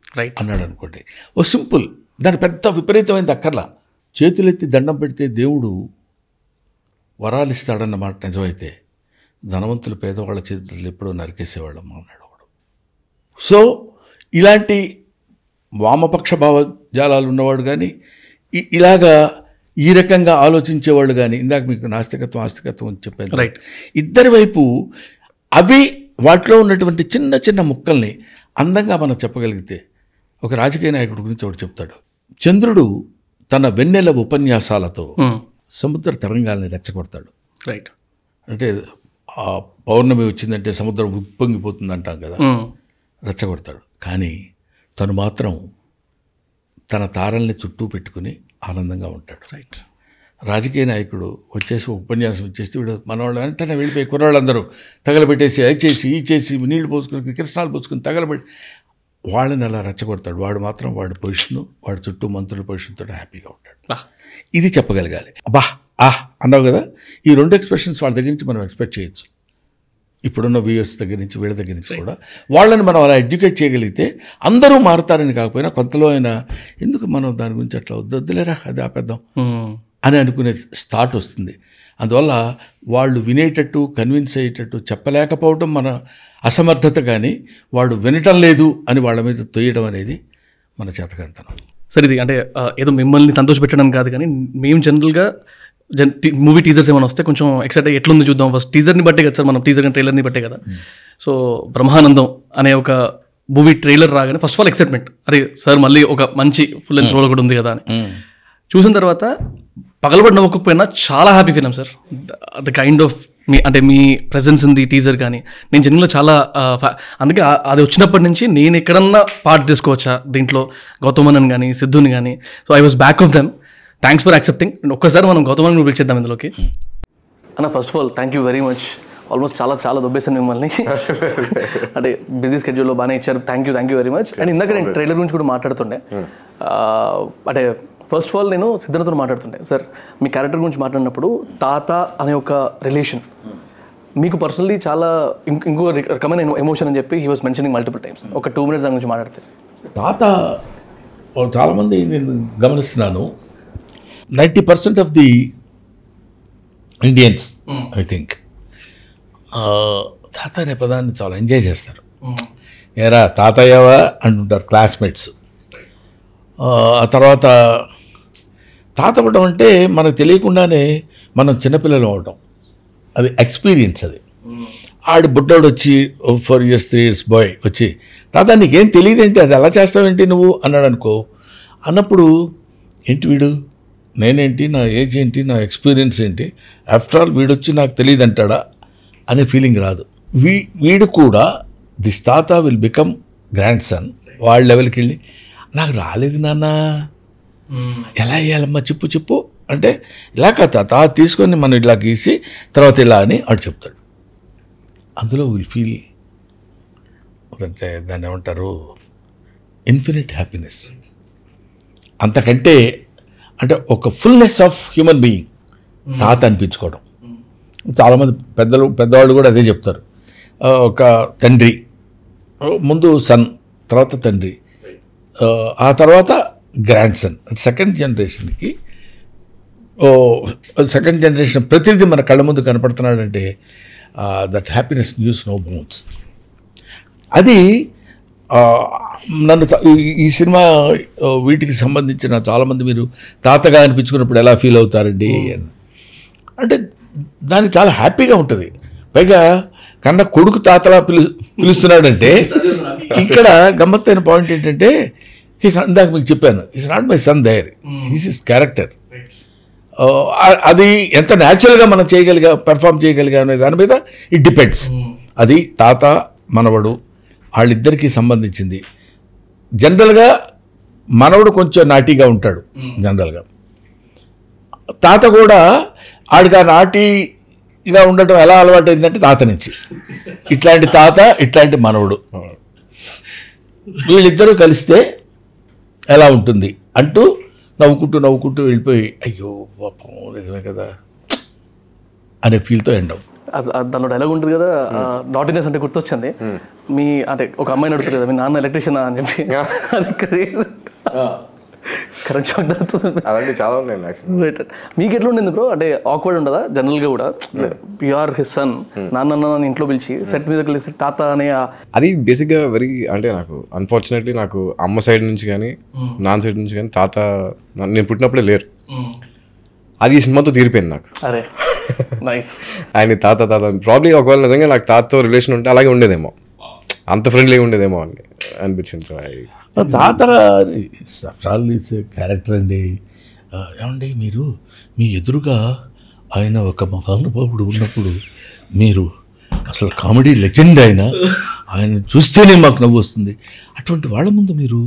అన్నాడు అనుకోండి. ఓ సింపుల్, దాని పెద్ద విపరీతమైనది అక్కర్లా. చేతులెత్తి దండం పెడితే దేవుడు వరాలు ఇస్తాడన్నమాట నిజమైతే, ధనవంతులు పేదవాళ్ళ చేతులు ఎప్పుడో నరికేసేవాళ్ళం అన్నాడు వాడు. సో ఇలాంటి వామపక్ష భావజాలాలు ఉన్నవాడు కానీ, ఇలాగా ఈ రకంగా ఆలోచించేవాళ్ళు కానీ, ఇందాక మీకు నాస్తికత్వం ఆస్తికత్వం అని చెప్పాను, రైట్, ఇద్దరి వైపు అవి వాటిలో ఉన్నటువంటి చిన్న చిన్న ముక్కల్ని అందంగా మనం చెప్పగలిగితే. ఒక రాజకీయ నాయకుడి గురించి ఒకటి చెప్తాడు, చంద్రుడు తన వెన్నెల ఉపన్యాసాలతో సముద్ర తరంగాల్ని రెచ్చగొడతాడు. రైట్, అంటే ఆ పౌర్ణమి వచ్చిందంటే సముద్రం ఉప్పొంగిపోతుంది అంటాం కదా, రెచ్చగొడతాడు. కానీ తను మాత్రం తన తారల్ని చుట్టూ పెట్టుకుని ఆనందంగా ఉంటాడు. రైట్. రాజకీయ నాయకుడు వచ్చేసి ఉపన్యాసం ఇచ్చేసి వీడు మనవాళ్ళు వెంటనే వెళ్ళిపోయి కుర్రాళ్ళందరూ తగలబెట్టేసి అది చేసి ఈ చేసి నీళ్లు పోసుకుని కృష్ణాలు పోసుకుని తగలబెట్టి వాళ్ళని అలా రెచ్చగొడతాడు. వాడు మాత్రం వాడి పొజిషను, వాడి చుట్టూ మంత్రుల పొజిషన్తో హ్యాపీగా ఉంటాడు. ఇది చెప్పగలగాలి. అబ్బా అన్నావు కదా, ఈ 2 ఎక్స్ప్రెషన్స్ వాళ్ళ దగ్గర నుంచి మనం ఎక్స్పెక్ట్ చేయొచ్చు. ఇప్పుడున్న వ్యూయర్స్ దగ్గర నుంచి, వీళ్ళ దగ్గర నుంచి కూడా వాళ్ళని మనం అలా ఎడ్యుకేట్ చేయగలిగితే అందరూ మారుతారని కాకపోయినా కొంతలో అయినా ఎందుకు మనం దాని గురించి అట్లా వద్దులేరా అది ఆపేద్దాం అని అనుకునే థాట్ వస్తుంది. అందువల్ల వాళ్ళు వినేటట్టు, కన్విన్స్ అయ్యేటట్టు చెప్పలేకపోవడం మన అసమర్థత, కానీ వాడు వినటం లేదు అని వాళ్ళ మీద తొయ్యడం అనేది మన చేతకంతనం. సరే, ఇది అంటే ఏదో మిమ్మల్ని సంతోషపెట్టడం కాదు, కానీ మేము జనరల్గా మూవీ టీజర్స్ ఏమైనా వస్తే కొంచెం ఎక్సైట్ అయ్యి ఎట్లుంది చూద్దాం ఫస్ట్ టీజర్ని బట్టే కదా సార్ మనం టీజర్ కానీ ట్రైలర్ని బట్టే కదా. సో బ్రహ్మానందం అనే ఒక మూవీ ట్రైలర్ రాగానే ఫస్ట్ ఆఫ్ ఆల్ ఎక్సైట్మెంట్, అరే సార్ మళ్ళీ ఒక మంచి ఫుల్ లెంత్ రోల్ కూడా ఉంది కదా అని. చూసిన తర్వాత పగలబడి నవ్వకపోయినా చాలా happy feel sir. The kind of me presence in the teaser కానీ నేను జన్మలో చాలా అందుకే అది వచ్చినప్పటి నుంచి నేను ఎక్కడన్నా పార్ట్ తీసుకోవచ్చా దీంట్లో, గౌతమన్ కానీ సిద్ధుని కానీ. So I was back of them. Thanks for accepting. ఒక్కసారి మనం గౌతమన్ పిలిచేద్దాం ఇందులోకి. అన్న first of all thank you very much. Almost చాలా దొబ్బేసాను మిమ్మల్ని. అంటే బిజీ స్కెడ్యూల్లో బాగానే ఇచ్చారు. Thank you very much. And ఇందాక నేను ట్రైలర్ గురించి కూడా మాట్లాడుతుండే. అంటే ఫస్ట్ ఆఫ్ ఆల్ నేను సిద్ధార్థతో మాట్లాడుతుండే, సార్ మీ క్యారెక్టర్ గురించి మాట్లాడినప్పుడు తాత అనే ఒక రిలేషన్ మీకు పర్సనల్లీ చాలా ఇంకో రకమైన ఎమోషన్ అని చెప్పి he was mentioning multiple times. ఒక 2 minutes దాని గురించి మాట్లాడితే. తాత చాలామంది నేను గమనిస్తున్నాను, 90% of the Indians I think తాత అనే పదాన్ని చాలా ఎంజాయ్ చేస్తారు. ఏరా తాతయ్యవా అంటుంటారు క్లాస్మేట్స్. ఆ తర్వాత తాత అవ్వడం అంటే మనకు తెలియకుండానే మనం చిన్నపిల్లలు అవటం, అది ఎక్స్పీరియన్స్. అది ఆడు బుడ్డోడు వచ్చి 4 years 3 years బాయ్ వచ్చి తాత నీకేం తెలియదేంటి, అది ఎలా చేస్తావేంటి నువ్వు అన్నాడు అనుకో. అన్నప్పుడు ఏంటి వీడు, నేనేంటి, నా ఏజ్ ఏంటి, నా ఎక్స్పీరియన్స్ ఏంటి, ఆఫ్టర్ ఆల్ వీడొచ్చి నాకు తెలియదు అంటాడా అనే ఫీలింగ్ రాదు. వీడు కూడా దిస్ తాత విల్ బికమ్ గ్రాండ్ సన్. వాళ్ళ లెవెల్కి వెళ్ళి నాకు రాలేదు నాన్న, ఎలా వేయాలమ్మా చెప్పు అంటే ఇలా కదా తాత తీసుకొని మనం ఇలా గీసి తర్వాత ఇలా అని వాడు చెప్తాడు. అందులో విల్ ఫీల్ అంటే దాన్ని ఏమంటారు, ఇన్ఫినిట్ హ్యాపీనెస్. అంతకంటే అంటే ఒక ఫుల్నెస్ ఆఫ్ హ్యూమన్ బీయింగ్ తాత అనిపించుకోవడం. చాలామంది పెద్దవాళ్ళు కూడా అదే చెప్తారు. ఒక తండ్రి ముందు సన్, తర్వాత తండ్రి, ఆ తర్వాత గ్రాండ్ సన్. సెకండ్ జనరేషన్కి సెకండ్ జనరేషన్ ప్రతిదీ మన కళ్ళ ముందు కనపడుతున్నాడంటే that happiness knows no bounds. అది నన్ను ఈ సినిమా వీటికి సంబంధించిన చాలామంది మీరు తాతగా అనిపించుకున్నప్పుడు ఎలా ఫీల్ అవుతారండి అని అంటే దానికి చాలా హ్యాపీగా ఉంటుంది. పైగా కన్నా కొడుకు తాతలా పిలుస్తున్నాడంటే ఇక్కడ గమ్మత్తైన పాయింట్ ఏంటంటే ఇందాక మీకు చెప్పాను, is not my son there, this is character. అది ఎంత న్యాచురల్గా మనం పెర్ఫామ్ చేయగలిగా అనే దాని మీద ఇట్ డిపెండ్స్. అది తాత మనవడు వాళ్ళిద్దరికీ సంబంధించింది. జనరల్గా మనవడు కొంచెం నాటీగా ఉంటాడు జనరల్గా, తాత కూడా ఆడిగా నాటీగా ఉండటం ఎలా అలవాటు అయిందంటే తాత నుంచి. ఇట్లాంటి తాత ఇట్లాంటి మనవడు వీళ్ళిద్దరూ కలిస్తే ఎలా ఉంటుంది అంటూ నవ్వుకుంటూ వెళ్ళిపోయి అయ్యో పాపం నిజమే కదా అనే ఫీల్తో ఎండ్ అవ్వు. దానిలో డైలాగ్ ఉంటుంది కదా, నాటినెస్ అంటే గుర్తొచ్చింది. మీ అంటే ఒక అమ్మాయిని అడుగుతారు కదా, మీ నాన్న ఎలక్ట్రీషియన్ అని చెప్పి, అది కరెంట్ షాక్ అవుతుంది. అలాంటి చాలా ఉన్నాయి. మీకు ఎట్లా ఉండింది బ్రో, అంటే ఆక్వర్డ్ ఉండదా జనరల్గా కూడా, యూఆర్ హిస్ సన్, నాన్న ఇంట్లో పిలిచి సెట్ మీద కలిసి తాత అనే అది బేసిక్గా వెరీ అంటే నాకు అన్ఫార్చునేట్లీ నాకు అమ్మ సైడ్ నుంచి కానీ నాన్న సైడ్ నుంచి కానీ తాత నేను పుట్టినప్పుడే లేరు. అది ఈ సినిమాతో తీరిపోయింది నాకు. అరే నైస్. ఆయన తాత ప్రాబ్లీ ఒకవేళ నిజంగా నాకు తాతతో రిలేషన్ ఉంటే అలాగే ఉండేదేమో, అంత ఫ్రెండ్లీగా ఉండేదేమో అని అనిపించింది. సో తాత క్యారెక్టర్ అండి. ఏమండి మీరు మీ ఎదురుగా ఆయన ఒక మహానుభావుడు ఉన్నప్పుడు మీరు అసలు కామెడీ లెజెండ్ ఆయన చూస్తేనే మాకు నవ్వు వస్తుంది. అటువంటి వాళ్ళ ముందు మీరు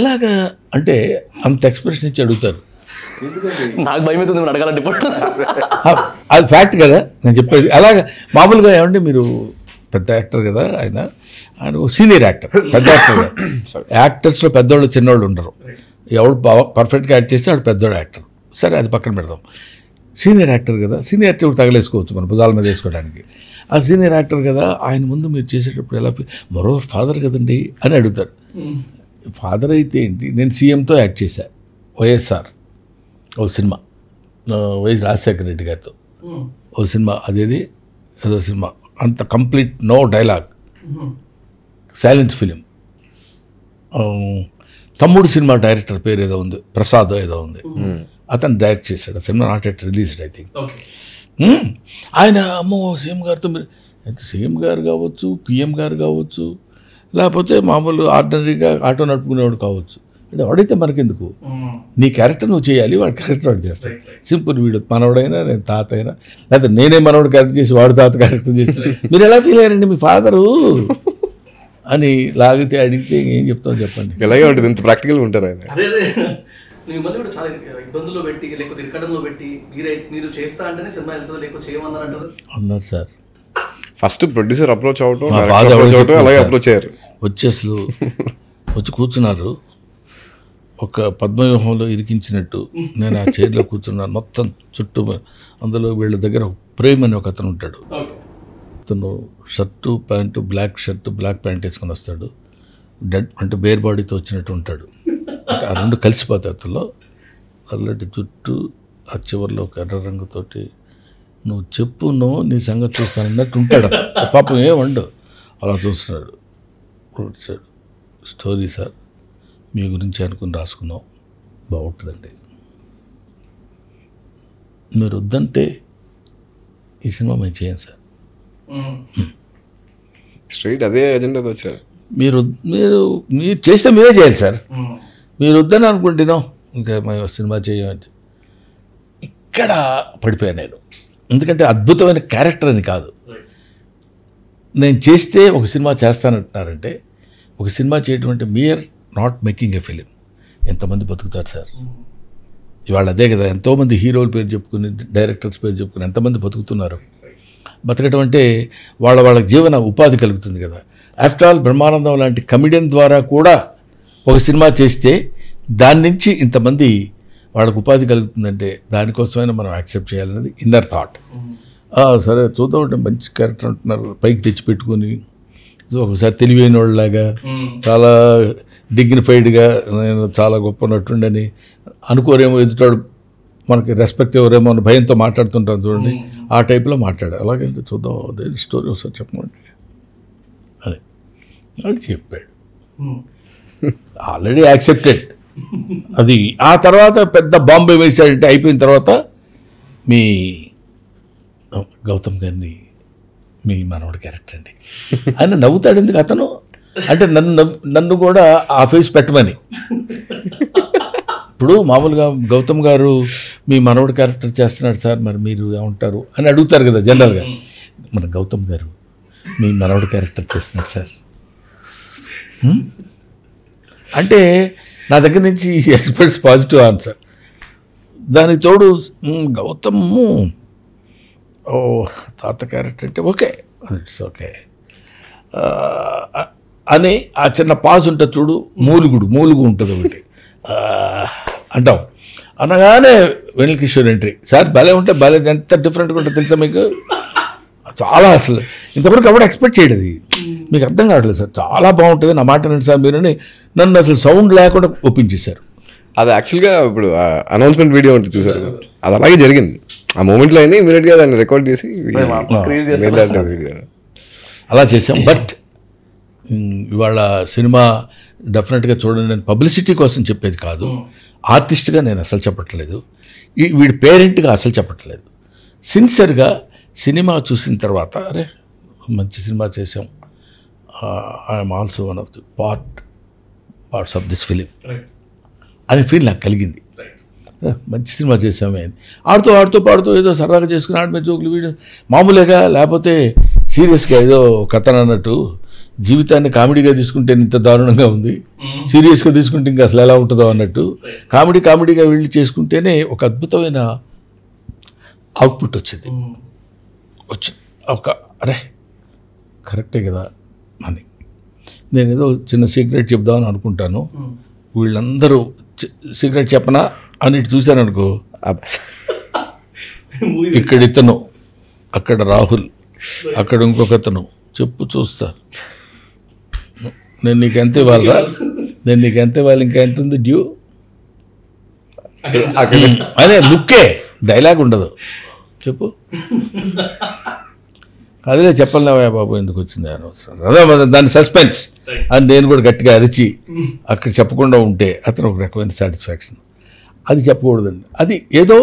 ఎలాగా అంటే అంత ఎక్స్ప్రెషన్ ఇచ్చి అడుగుతారు. నాకు భయం అవుతుంది అడగాలంటే అది ఫ్యాక్ట్ కదా నేను చెప్పేది. అలాగా మామూలుగా ఏమంటే మీరు పెద్ద యాక్టర్ కదా, ఆయన సీనియర్ యాక్టర్, పెద్ద యాక్టర్ కదా. యాక్టర్స్లో పెద్దోళ్ళు చిన్నోళ్ళు ఉండరు. ఎవడు పర్ఫెక్ట్గా యాక్ట్ చేస్తే వాడు పెద్దోడు యాక్టర్. సరే అది పక్కన పెడదాం. సీనియర్ యాక్టర్ కదా, సీనియర్ యాక్టర్ తగలేసుకోవచ్చు మన భుజాల మీద వేసుకోవడానికి. ఆ సీనియర్ యాక్టర్ కదా, ఆయన ముందు మీరు చేసేటప్పుడు ఎలా మరో ఫాదర్ కదండి అని అడుగుతారు. ఫాదర్ అయితే ఏంటి, నేను సీఎంతో యాక్ట్ చేశాను, వైఎస్ఆర్ ఓ సినిమా, వైఎస్ రాజశేఖర రెడ్డి గారితో ఓ సినిమా, అదేది ఏదో సినిమా, అంత complete no dialogue, silent film. Thammudu cinema director పేరు ఏదో ఉంది, ప్రసాద్ ఏదో ఉంది. అతను డైరెక్ట్ చేశాడు. ఆ cinema not at released I think. Okay. ఆయన అమ్మో సీఎం గారితో మీరు సీఎం గారు కావచ్చు, పిఎం గారు కావచ్చు, లేకపోతే మామూలు ఆర్డినరీగా ఆటో నడుపుకునేవాడు కావచ్చు. అంటే వాడైతే మనకెందుకు, నీ క్యారెక్టర్ నువ్వు చేయాలి, వాడి క్యారెక్టర్ వాడు చేస్తాడు. సింపుల్. వీడు మనవడైనా నేను తాత అయినా, లేకపోతే నేనే మనవడు క్యారెక్టర్ చేసి వాడు తాత క్యారెక్టర్ చేసి మీరు ఎలా ఫీల్ అయ్యారండి మీ ఫాదరు అని లాగితే అడిగితే ఏం చెప్తాం చెప్పండి. ఇలాగే ఉంటుంది, ఇంత ప్రాక్టికల్గా ఉంటారు ఆయన. అదే మిమ్మల్ని కూడా చాలా ఇబ్బందుల్లో పెట్టి లేకపోతే ఇరకడంలో పెట్టి మీరు చేస్తా అంటేనే సినిమా వెళ్తుంది, లేకపోతే చేయమన్నారు అంటారు అన్నారు సార్. ఫస్ట్ ప్రొడ్యూసర్ అప్రోచ్ అవటం, మా బాధ ఎవరికి అవటం, అలాగే అప్రోచ్ అయ్యారు. వచ్చేసలు వచ్చి కూర్చున్నారు, ఒక పద్మవ్యూహంలో ఇరికించినట్టు. నేను ఆ చైర్లో కూర్చున్నాను, మొత్తం చుట్టూ. అందులో వీళ్ళ దగ్గర ప్రేమ్ అని ఒక అతను ఉంటాడు. అతను shirt pant, black shirt black pant వేసుకొని వస్తాడు. డెడ్ అంటే బేర్ బాడీతో వచ్చినట్టు ఉంటాడు. అంటే ఆ రెండు కలిసిపోతాయి. అతను నల్లటి జుట్టు, ఆ చివరిలో ఒక ఎర్ర రంగుతోటి నువ్వు చెప్పు, నువ్వు నీ సంగతి చూస్తానన్నట్టు ఉంటాడు. అతను పాపం ఏమండు అలా చూస్తున్నాడు. వచ్చాడు, స్టోరీ సార్ మీ గురించి అనుకుని రాసుకున్నాం, బాగుంటుందండి, మీరు వద్దంటే ఈ సినిమా మేము చేయం సార్. స్ట్రైట్ అదే ఎజెండాతో వచ్చారు. మీరు మీరు మీరు చేస్తే మీరే చేయాలి సార్, మీరు వద్దని అనుకుంటున్నాం ఇంకా మేము సినిమా చేయమంటే. ఇక్కడ పడిపోయాను నేను. ఎందుకంటే అద్భుతమైన క్యారెక్టర్ అని కాదు, నేను చేస్తే ఒక సినిమా చేస్తానంటున్నారంటే, ఒక సినిమా చేయటం అంటే మీఆర్ నాట్ మేకింగ్ ఎ ఫిలిం. ఎంతమంది బతుకుతారు సార్ ఇవాళ? అదే కదా, ఎంతోమంది హీరోల పేరు చెప్పుకుని, డైరెక్టర్స్ పేరు చెప్పుకుని ఎంతమంది బతుకుతున్నారు. బతకటం అంటే వాళ్ళకి జీవన ఉపాధి కలుగుతుంది కదా. ఆఫ్టర్ ఆల్ బ్రహ్మానందం లాంటి కమిడియన్ ద్వారా కూడా ఒక సినిమా చేస్తే దాని నుంచి ఇంతమంది వాళ్ళకు ఉపాధి కలుగుతుందంటే దానికోసమైనా మనం యాక్సెప్ట్ చేయాలనేది ఇన్నర్ థాట్. సరే చూద్దాం అంటే మంచి క్యారెక్టర్ అంటున్నారు, పైకి తెచ్చి పెట్టుకుని ఒకసారి తెలివైన వాళ్ళలాగా చాలా డిగ్నిఫైడ్గా నేను చాలా గొప్ప నటుండని అనుకోరేమో, ఎదుటాడు మనకి రెస్పెక్ట్ ఎవరేమో అని భయంతో మాట్లాడుతుంటాను చూడండి, ఆ టైప్లో మాట్లాడు. అలాగంటే చూద్దాం అదే స్టోరీ ఒకసారి చెప్పమండి అని అని చెప్పాడు. ఆల్రెడీ యాక్సెప్టెడ్ అది. ఆ తర్వాత పెద్ద బాంబే వేసాడంటే అయిపోయిన తర్వాత మీ గౌతమ్ గారిని మీ మనవడి క్యారెక్టర్ అండి ఆయన నవ్వుతాడు. ఎందుకు అతను అంటే నన్ను కూడా ఆ ఫేస్ పెట్టమని. ఇప్పుడు మామూలుగా గౌతమ్ గారు మీ మనవడి క్యారెక్టర్ చేస్తున్నాడు సార్, మరి మీరు ఏమంటారు అని అడుగుతారు కదా జనరల్గా. మన గౌతమ్ గారు మీ మనవడి క్యారెక్టర్ చేస్తున్నాడు సార్ అంటే నా దగ్గర నుంచి ఎక్స్పెక్ట్స్ పాజిటివ్ ఆన్సర్. దానికి తోడు గౌతమ్ ఓ తాత క్యారెక్టర్ అంటే ఓకే, ఇట్స్ ఓకే అని ఆ చిన్న పాజ్ ఉంటుంది చూడు, మూలుగు ఉంటుంది ఒకటి అంటాం. అనగానే వెనిల్ కిషోర్ ఎంట్రీ. సార్ భలే ఉంటే భలే, ఎంత డిఫరెంట్గా ఉంటుంది తెలుసా మీకు, చాలా అసలు ఇంతవరకు ఎవరు ఎక్స్పెక్ట్ చేయడు. అది మీకు అర్థం కావట్లేదు సార్, చాలా బాగుంటుంది నా మాట రండి సార్ మీరని నన్ను అసలు సౌండ్ లేకుండా ఒప్పించేశారు. అది యాక్చువల్గా ఇప్పుడు అనౌన్స్మెంట్ వీడియో ఉంటుంది చూసారు, అది అలాగే జరిగింది. ఆ మూమెంట్లో అయింది, ఇమీడియట్గా దాన్ని రికార్డ్ చేసి అలా చేసాం. బట్ ఇవాళ సినిమా డెఫినెట్గా చూడండి, నేను పబ్లిసిటీ కోసం చెప్పేది కాదు, ఆర్టిస్ట్గా నేను అసలు చెప్పట్లేదు, వీడి పేరెంట్గా అసలు చెప్పట్లేదు. సిన్సియర్గా సినిమా చూసిన తర్వాత అరే మంచి సినిమా చేసాం, I'm also one of the parts of this film అనే ఫీల్ నాకు కలిగింది. మంచి సినిమా చేసామే అని ఆడుతూ పాడుతూ ఏదో సరదాగా చేసుకుని ఆడిమే జోకులు వీడియో మామూలుగా, లేకపోతే సీరియస్గా ఏదో కథన అన్నట్టు. జీవితాన్ని కామెడీగా తీసుకుంటే ఇంత దారుణంగా ఉంది, సీరియస్గా తీసుకుంటే ఇంకా అసలు ఎలా ఉంటుందో అన్నట్టు కామెడీగా వెళ్ళి చేసుకుంటేనే ఒక అద్భుతమైన అవుట్పుట్ వచ్చింది. ఒక అరే కరెక్టే కదా అని నేను ఏదో చిన్న సీక్రెట్ చెప్దామని అనుకుంటాను. వీళ్ళందరూ సీక్రెట్ చెప్పనా అని చూశాను అనుకో, ఇక్కడ ఇతను, అక్కడ రాహుల్, అక్కడ ఇంకొకతను, చెప్పు చూస్తా నేను నీకు ఎంత ఇవ్వాలరా, నేను నీకు ఎంత ఇవ్వాలి, ఇంకా ఎంత ఉంది డ్యూ అనే లుక్కే, డైలాగ్ ఉండదు. చెప్పు అదిలే చెప్పలేవా బాబు ఎందుకు వచ్చింది అనవసరం, అదే దాని సస్పెన్స్ అని నేను కూడా గట్టిగా అరిచి అక్కడ చెప్పకుండా ఉంటే అతను ఒక రకమైన సాటిస్ఫాక్షన్. అది చెప్పకూడదండి. అది ఏదో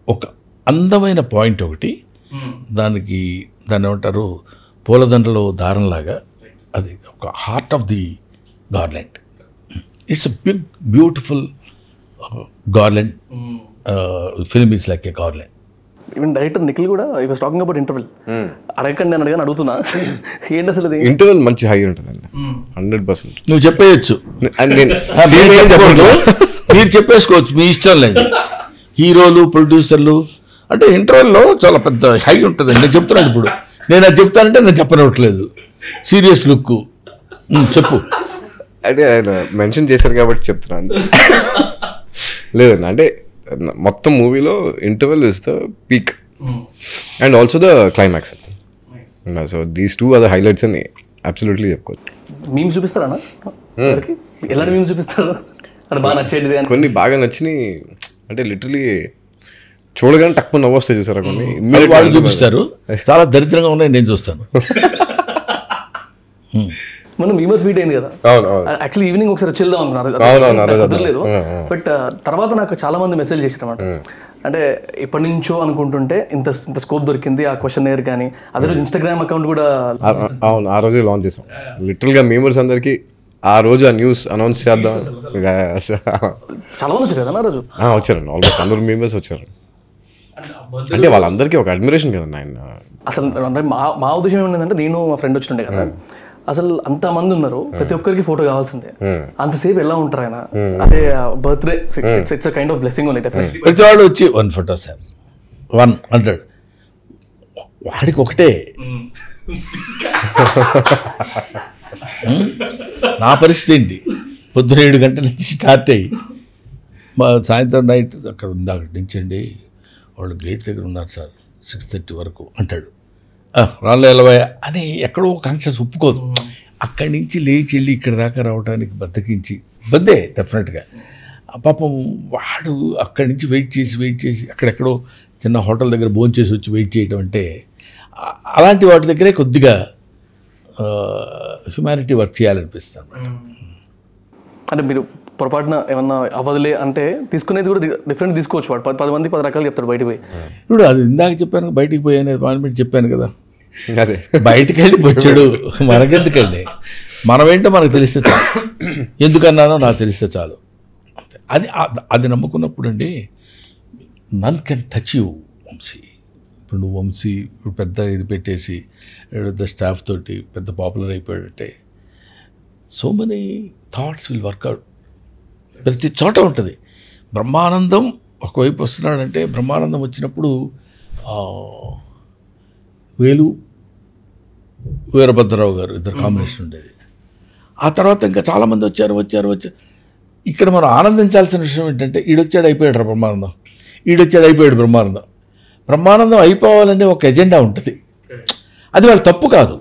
ఒక అందమైన పాయింట్ ఒకటి, దాన్ని ఏమంటారు, పూలదండలో దారంలాగా, అది ఒక heart of the garland. It's a big beautiful garland. Film is like a garland. Even director Nikhil కూడా I was talking about interval. అడగండి నేను అడుగుతున్నా, ఏంటి అసలు అది? ఇంటర్వెల్ మంచి హై ఉంటుందండి, 100%. నువ్వు చెప్పేయచ్చు, అండ్ నేను మీరు చెప్పేసుకోవచ్చు, మీ ఇష్టం లేదు. హీరోలు, ప్రొడ్యూసర్లు అంటే ఇంటర్వెల్లో చాలా పెద్ద హై ఉంటుందండి. నేను చెప్తున్నాను ఇప్పుడు, నేను అది చెప్తానంటే నేను చెప్పనట్లేదు. సీరియస్ లుక్ చెప్పు. అంటే ఆయన మెన్షన్ చేశారు కాబట్టి చెప్తున్నాను. లేదండి, అంటే మొత్తం మూవీలో interval is the peak and also the climax. So these two are the highlights అని అబ్సల్యూట్లీ చెప్పుకోవచ్చు. మీమ్స్ చూపిస్తారా? ఎలాంటి మీమ్స్ చూపిస్తారు? అది బాగా నచ్చేది. కొన్ని బాగా నచ్చినాయి, అంటే లిటరలీ చూడగానే తక్కువ నవ్వు వస్తాయి చూసారా కొన్ని. వాళ్ళు చూపిస్తారు, చాలా దరిద్రంగా ఉన్నాయి, నేను చూస్తాను. మనం మీమర్స్ మీట్ అయింది కదా, యాక్చువల్లీ ఈవినింగ్ ఒకసారి వచ్చి వెళ్దాం అనుకున్నారు, బట్ తర్వాత నాకు చాలా మంది మెసేజ్ చేశారు అన్నమాట. అంటే ఎప్పటి నుంచో అనుకుంటుంటే ఇంత స్కోప్ దొరికింది ఆ క్వశ్చన్ ఎయిర్ కానీ, అదే రోజు ఇన్స్టాగ్రామ్ అకౌంట్ కూడా. అవును, ఆ రోజే లాంచ్ చేసాం. లిటరల్గా మీమర్స్ అందరికి ఆ రోజు ఆ న్యూస్ అనౌన్స్ చేద్దాం. చాలా మంది వచ్చారు కదా ఆ రోజు. వచ్చారండి, ఆల్మోస్ట్ అందరూ మీమర్స్ వచ్చారు. అంటే వాళ్ళందరికీ ఒక అడ్మిరేషన్ కదండి ఆయన. అసలు అంటే మా ఉద్దేశం ఏమైందంటే, నేను మా ఫ్రెండ్ వచ్చిండే కదా, అసలు అంత మంది ఉన్నారు, ప్రతి ఒక్కరికి ఫోటో కావాల్సిందే, అంతసేపు ఎలా ఉంటారు ఆయన? అదే birthday, it's kind of blessing only. Definitely ప్రతి వాడు వచ్చి 1 ఫోటో సార్ 1 అంటాడు, వాడికి ఒకటే. నా పరిస్థితి ఏంటి, పొద్దున 7 గంటల నుంచి స్టార్ట్ అయ్యి మా సాయంత్రం నైట్ అక్కడ ఉంది, అక్కడి నుంచి అండి వాళ్ళు గేట్ దగ్గర ఉన్నారు సార్ 6:30 వరకు అంటాడు. రాళ్ళు ఎలవా అని ఎక్కడో కాంక్షస్ ఒప్పుకోదు. అక్కడి నుంచి లేచి వెళ్ళి ఇక్కడ దాకా రావడానికి బద్దకించి ఇబ్బందే డెఫినెట్గా. పాపం వాడు అక్కడి నుంచి వెయిట్ చేసి అక్కడెక్కడో చిన్న హోటల్ దగ్గర భోంచేసి వచ్చి వెయిట్ చేయడం అంటే, అలాంటి వాటి దగ్గరే కొద్దిగా హ్యుమానిటీ వర్క్ చేయాలనిపిస్తుంది అన్నమాట. అంటే మీరు పొరపాటున ఏమన్నా అవ్వదులే అంటే తీసుకునేది కూడా డిఫరెంట్ తీసుకోవచ్చు. వాడు 10 మంది 10 రకాలు చెప్తాడు బయటకు పోయి. ఇప్పుడు అది ఇందాక చెప్పాను, బయటికి పోయి అనేది పాయింట్ చెప్పాను కదా, అదే బయటికి వెళ్ళి వచ్చాడు, మనకెందుకండి, మనమేంటో మనకు తెలిస్తే చాలు, ఎందుకన్నానో నాకు తెలిస్తే చాలు. అది నమ్ముకున్నప్పుడు అండి, నన్ కెన్ టచ్ యూ వంశీ. ఇప్పుడు నువ్వు వంశీ పెద్ద ఇది పెట్టేసి పెద్ద స్టాఫ్ తోటి పెద్ద పాపులర్ అయిపోయాడంటే, so many thoughts will work out. ప్రతి చోట ఉంటుంది. బ్రహ్మానందం ఒకవైపు వస్తున్నాడంటే, బ్రహ్మానందం వచ్చినప్పుడు వేలు వీరభద్రరావు గారు ఇద్దరు కాంబినేషన్ ఉండేది. ఆ తర్వాత ఇంకా చాలామంది వచ్చారు. ఇక్కడ మనం ఆనందించాల్సిన విషయం ఏంటంటే, ఈడొచ్చాడు అయిపోయాడు బ్రహ్మానందం, ఈడొచ్చాడు అయిపోయాడు బ్రహ్మానందం. బ్రహ్మానందం అయిపోవాలనే ఒక ఎజెండా ఉంటుంది. అది వాళ్ళ తప్పు కాదు.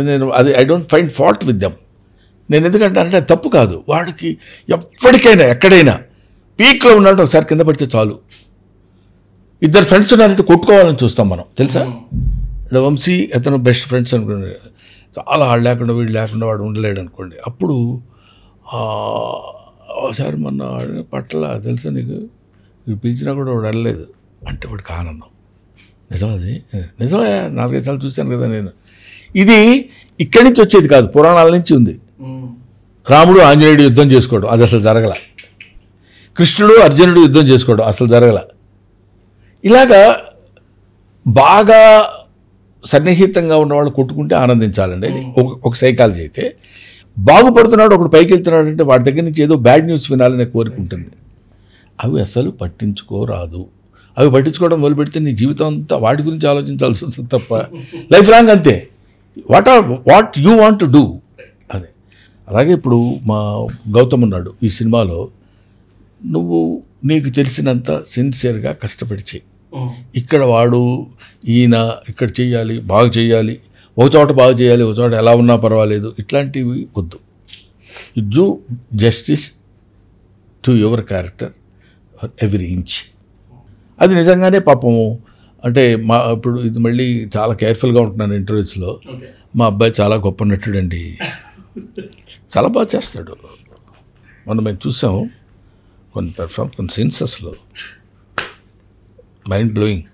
నేను అది I don't find fault with them. నేను ఎందుకంటే అంటే తప్పు కాదు. వాడికి ఎప్పటికైనా ఎక్కడైనా పీక్లో ఉన్నాడు, ఒకసారి కింద పడితే చాలు. ఇద్దరు ఫ్రెండ్స్ ఉన్నారంటే కొట్టుకోవాలని చూస్తాం మనం, తెలుసా? ఇక్కడ వంశీ అతను బెస్ట్ ఫ్రెండ్స్ అనుకోండి, చాలా వాడు లేకుండా వీడు లేకుండా వాడు ఉండలేడు అనుకోండి. అప్పుడు ఒకసారి మొన్న పట్ల తెలుసా నీకు, వీడు పిలిచినా కూడా వాడు వెళ్ళలేదు అంటే వాడికి ఆనందం. నిజమది, నిజమే, 4-5 సార్లు చూశాను కదా నేను. ఇది ఇక్కడి నుంచి వచ్చేది కాదు, పురాణాల నుంచి ఉంది. రాముడు ఆంజనేయుడు యుద్ధం చేసుకోవడం, అది అసలు జరగల. కృష్ణుడు అర్జునుడు యుద్ధం చేసుకోవడం అసలు జరగల. ఇలాగా బాగా సన్నిహితంగా ఉన్నవాళ్ళు కొట్టుకుంటే ఆనందించాలండి. అది ఒక సైకాలజీ. అయితే బాగుపడుతున్నాడు, ఒకడు పైకి వెళ్తున్నాడు అంటే వాడి దగ్గర నుంచి ఏదో బ్యాడ్ న్యూస్ వినాలనే కోరిక ఉంటుంది. అవి అసలు పట్టించుకోరాదు. అవి పట్టించుకోవడం మొదలు పెడితే నీ జీవితం అంతా వాటి గురించి ఆలోచించాల్సి వస్తుంది తప్ప, లైఫ్ లాంగ్ అంతే. What you want to do, అదే. అలాగే ఇప్పుడు మా గౌతమ్ ఉన్నాడు ఈ సినిమాలో, నువ్వు నీకు తెలిసినంత సిన్సియర్గా కష్టపడి చెయ్యి. ఇక్కడ వాడు ఈయన ఇక్కడ చెయ్యాలి, బాగా చెయ్యాలి, ఒక చోట బాగా చేయాలి, ఒక చోట ఎలా ఉన్నా పర్వాలేదు, ఇట్లాంటివి వద్దు. You do justice to your character for every inch. అది నిజంగానే పాపము. అంటే ఇప్పుడు ఇది మళ్ళీ చాలా కేర్ఫుల్గా ఉంటున్నాను ఇంటర్వ్యూస్లో. మా అబ్బాయి చాలా గొప్ప నటుడండి, చాలా బాగా చేస్తాడు. మనం మేము చూసాము, కొన్ని పెర్ఫామ్ కొన్ని సీన్స్ అసలు మైండ్ బ్లోయింగ్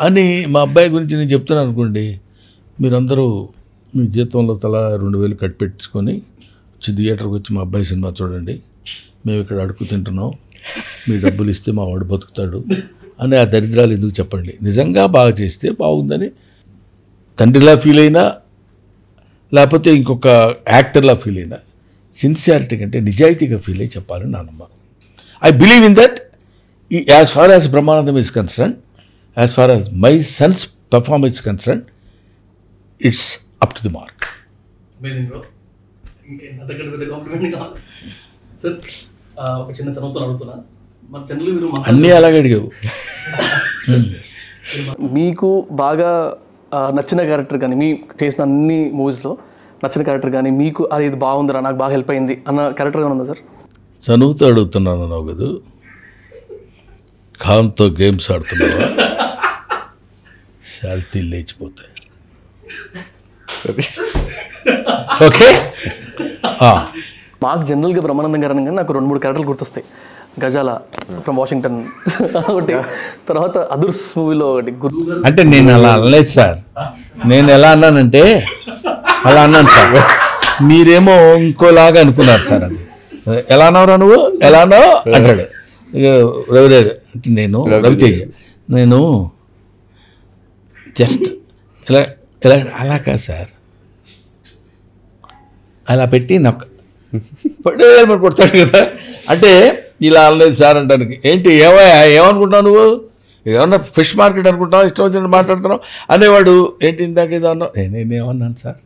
అని మా అబ్బాయి గురించి నేను చెప్తున్నాను అనుకోండి, మీరందరూ మీ జీతంలో తలా 2,000 కట్టి పెట్టుకొని వచ్చి థియేటర్కి వచ్చి మా అబ్బాయి సినిమా చూడండి, మేము ఇక్కడ అడుగు తింటున్నాం, మీ డబ్బులు ఇస్తే మా వాడు బతుకుతాడు అని ఆ దరిద్రాలు ఎందుకు చెప్పండి. నిజంగా బాగా చేస్తే బాగుందని తండ్రిలా ఫీల్ అయినా లేకపోతే ఇంకొక యాక్టర్లా ఫీల్ అయినా సిన్సియారిటీ కంటే నిజాయితీగా ఫీల్ అయ్యి చెప్పాలని నా నమ్మకం. I believe in that. As far as Brahmanandam is concern, as far as my son's performance concern, it's up to the mark. ఒక చిన్న చదువుతో అడుగుతున్నా, మన జనరల్ మీరు అన్నీ అలాగే అడిగావు. మీకు బాగా నచ్చిన క్యారెక్టర్ కానీ, మీ చేసిన అన్ని మూవీస్లో నచ్చిన క్యారెక్టర్ కానీ, మీకు అది ఇది బాగుందిరా, నాకు బాగా హెల్ప్ అయింది అన్న క్యారెక్టర్ కానీ ఉందా సార్? చదువుతూ అడుగుతున్నాను అన్నావు కదా, ఖాన్తో గేమ్స్ ఆడుతున్నావా, శాల్తీ లేచిపోతాయి. ఓకే. మాకు జనరల్గా బ్రహ్మానందం గారు అనగానే నాకు 2-3 క్యారెక్టర్లు గుర్తొస్తాయి. గజాల ఫ్రమ్ వాషింగ్టన్ ఒకటి, తర్వాత అదుర్స్ మూవీలో ఒకటి, గురువు గారు. అంటే నేను అలా అనలేదు సార్, నేను ఎలా అన్నానంటే అలా అన్నాను సార్, మీరేమో ఇంకోలాగా అనుకున్నారు సార్. అది ఎలా అన్నావురా నువ్వు, ఎలా అన్నావు అంటాడు. రవితేజ అంటే నేను రవితేజ, నేను జస్ట్ ఇలా ఇలా అలా కాదు సార్, అలా పెట్టి నాకు పడేమని కొడతాడు కదా, అంటే ఇలా అనలేదు సార్ అంటానికి. ఏంటి ఏమనుకుంటావు నువ్వు, ఏమన్నా ఫిష్ మార్కెట్ అనుకుంటావు, ఇష్టం వచ్చినట్టు మాట్లాడుతున్నావు అనేవాడు. ఏంటి ఇందాక ఏదో అన్నావు, నేనేమన్నాను సార్,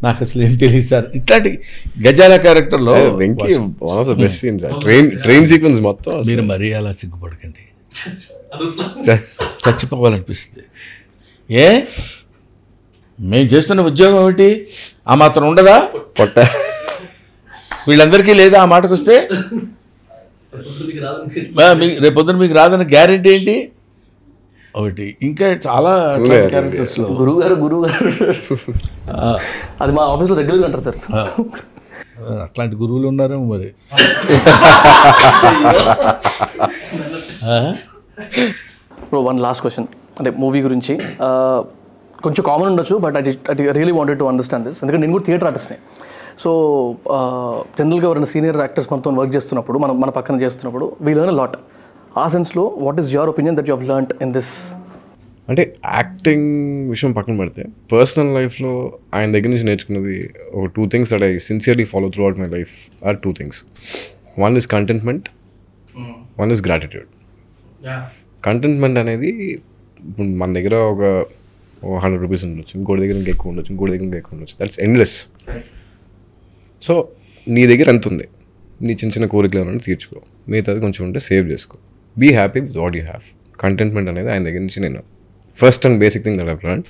నాకు అసలు ఏం తెలియదు సార్. ఇట్లాంటి గజాల క్యారెక్టర్లో Venky one of the best scenes, train sequence మొత్తం. మీరు మరీ అలా సిగ్గుపడకండి, చచ్చిపోవాలనిపిస్తుంది. మేము చేస్తున్న ఉద్యోగం ఏమిటి, ఆ మాత్రం ఉండదా పొట్ట వీళ్ళందరికీ లేదా? ఆ మాటకు వస్తే రేపొద్దున మీకు రాదన్న గ్యారెంటీ ఏంటి? ఒకటి ఇంకా చాలా క్యారెక్టర్స్లో గురువు గారు అది మా ఆఫీస్లో రెగ్యులర్గా అంటారు సార్. అట్లాంటి గురువులు ఉన్నారేమో మరి. వన్ లాస్ట్ క్వశ్చన్, అంటే మూవీ గురించి కొంచెం కామన్ ఉండొచ్చు, but I really wanted to understand this. ఎందుకంటే నేను కూడా థియేటర్ ఆర్టిస్ట్నే. సో జనరల్గా ఎవరైనా సీనియర్ యాక్టర్స్ మనతో వర్క్ చేస్తున్నప్పుడు, మన పక్కన చేస్తున్నప్పుడు వీ లెర్న్ అ లాట్. ఆ సెన్స్లో what is your opinion that you have learned in this? అంటే యాక్టింగ్ విషయం పక్కన పెడితే పర్సనల్ లైఫ్లో ఆయన దగ్గర నుంచి నేర్చుకున్నది ఒక 2 things that I sincerely follow throughout my life are 2 things. One is contentment, one is gratitude. Contentment అనేది మన దగ్గర ఒక 100 రూపీస్ ఉండొచ్చు, ఇంకోటి దగ్గర ఇంకా ఎక్కువ ఉండొచ్చు, ఇంకోటి దగ్గర ఇంకా ఎక్కువ ఉండొచ్చు. That's endless. సో నీ దగ్గర ఎంత ఉంది, నీ చిన్న చిన్న కోరికలు ఏమైనా తీర్చుకో, మిగతాది కొంచెం ఉంటే సేవ్ చేసుకో. Be happy with what you have. Contentment అనేది ఆయన దగ్గర నుంచి నేను first and basic thing that I've learned.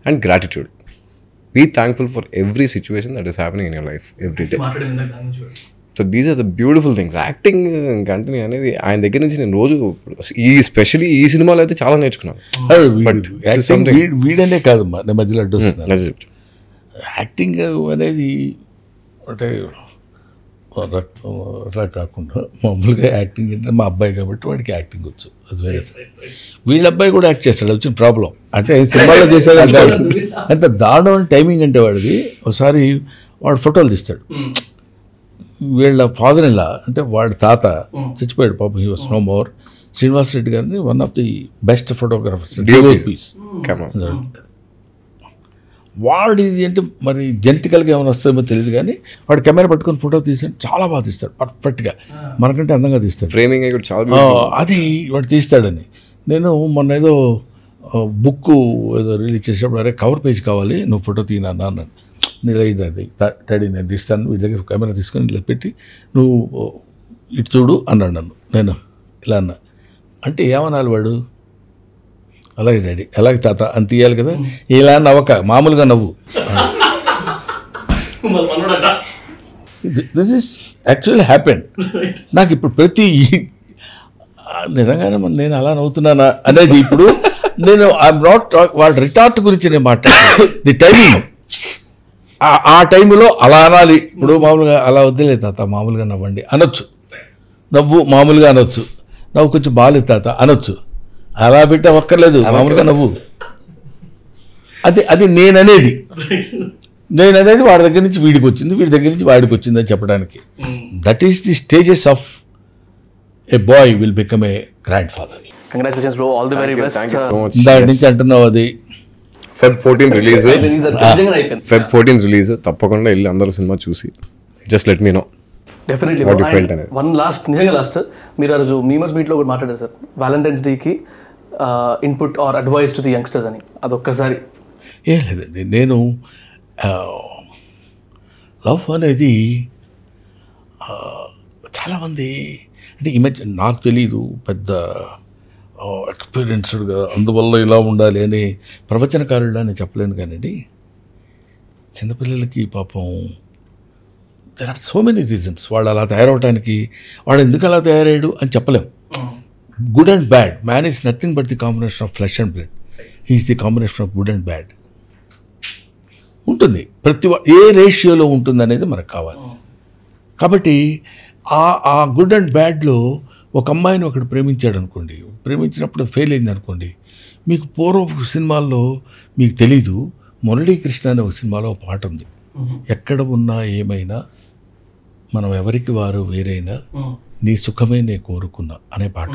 And gratitude. Be thankful for every situation that is happening in your life every day. So these are the beautiful things. Acting continue అనేది ఆయన దగ్గర నుంచి నేను రోజు స్పెషలీ ఈ సినిమాలో అయితే చాలా నేర్చుకున్నాను. వీడనే కాదమ్మా, నేను మధ్యలో అడ్డు వస్తున్నాను. యాక్టింగ్ అనేది అంటే అట్లా కాకుండా మామూలుగా యాక్టింగ్ అంటే మా అబ్బాయి కాబట్టి వాడికి యాక్టింగ్ వచ్చు, అది వేరే. వీళ్ళ అబ్బాయి కూడా యాక్ట్ చేస్తాడు, వచ్చిన ప్రాబ్లం. అంటే సినిమాలో చేసేది అంత దారుణం టైమింగ్ అంటే వాడిది. ఒకసారి వాడు ఫోటోలు తీస్తాడు, వీళ్ళ ఫాదర్ ఇలా అంటే వాడి తాత చచ్చిపోయాడు పాపం, he was no more. Srinivas Reddy గారిని one of the best photographers DOPs. వాడు ఇది అంటే మరి జెనెటికల్గా ఏమైనా వస్తుందో తెలియదు కానీ వాడు కెమెరా పట్టుకొని ఫోటో తీసాడు, చాలా బాగా తీస్తాడు, పర్ఫెక్ట్గా, మనకంటే అందంగా తీస్తాడు. ఫ్రేమింగ్ అది వాడు తీస్తాడని. నేను మొన్న ఏదో బుక్ ఏదో రిలీజ్ చేసేటప్పుడు, అరే కవర్ పేజ్ కావాలి, నువ్వు ఫోటో తీనా అన్నాను. నేను అది డాడీ నేను తీస్తాను, వీళ్ళ దగ్గర కెమెరా తీసుకొని ఇలా పెట్టి నువ్వు ఇటు చూడు అన్నాడు నన్ను. నేను ఇలా అన్నా అంటే ఏమనాలి వాడు, అలాగే డాడీ అలాగే తాత అని తీయాలి కదా, ఇలా నవ్వక మామూలుగా నవ్వు. This is actually happened. నాకు ఇప్పుడు ప్రతి నిజంగానే నేను అలా నవ్వుతున్నానా అనేది ఇప్పుడు నేను ఐఎమ్ నాట్ వాళ్ళ రిటార్ట్ గురించి నేను మాట్లాడుతాను. ది టైమింగ్ ఆ టైంలో అలా అనాలి. ఇప్పుడు మామూలుగా అలా వద్దులే తాత మామూలుగా నవ్వండి అనొచ్చు, నవ్వు మామూలుగా అనొచ్చు, నవ్వు కొంచెం బాలేదు తాత అనొచ్చు, అలా పెట్ట ఒక్కర్లేదు, మామూలుగా నవ్వు. అది నేననేది వాడి దగ్గర నుంచి వీడికి వచ్చింది, వీడి దగ్గర నుంచి వాడికి వచ్చింది అని చెప్పడానికి. That is the stages of a boy will become a grandfather. Congratulations bro, all the very best. Thank you so much. దాని నుంచి అంటున్నావు అది Feb 14 రిలీజ్. Feb 14 release. తప్పకుండా వెళ్ళి అందరూ సినిమా చూసి just let me know definitely. What you felt అనేది. One నిజంగా లాస్ట్ మీరు ఆ రోజు మీమర్స్ మీట్లో ఒకటి మాట్లాడారు సార్, వ్యాలంటైన్స్ డేకి input or advice to the youngsters అని. అదొక్కసారి ఏం లేదండి, నేను లవ్ అనేది చాలామంది అంటే ఈ మధ్య నాకు తెలీదు పెద్ద ఎక్స్పీరియన్స్డ్గా అందువల్ల ఇలా ఉండాలి అని ప్రవచనకారుడా నేను చెప్పలేను కానండి. చిన్నపిల్లలకి పాపం there are so many reasons వాళ్ళు అలా తయారవడానికి, వాడు ఎందుకు అలా తయారయ్యాడు అని చెప్పలేం. Good and bad, man is nothing but the combination of flesh and blood. He's the combination of good and bad. ఉంటుంది ప్రతి ఏ రేషియోలో ఉంటుంది అనేది మనకు కావాలి. కాబట్టి ఆ గుడ్ అండ్ బ్యాడ్లో ఒక అమ్మాయిని ఒకడు ప్రేమించాడు అనుకోండి, ప్రేమించినప్పుడు ఫెయిల్ అయింది అనుకోండి, మీకు పూర్వ సినిమాల్లో మీకు తెలీదు, మురళీకృష్ణ అనే ఒక సినిమాలో ఒక పాట ఉంది, ఎక్కడ ఉన్నా ఏమైనా మనం ఎవరికి వారు వేరైనా నీ సుఖమే నే కోరుకున్నా అనే పాట.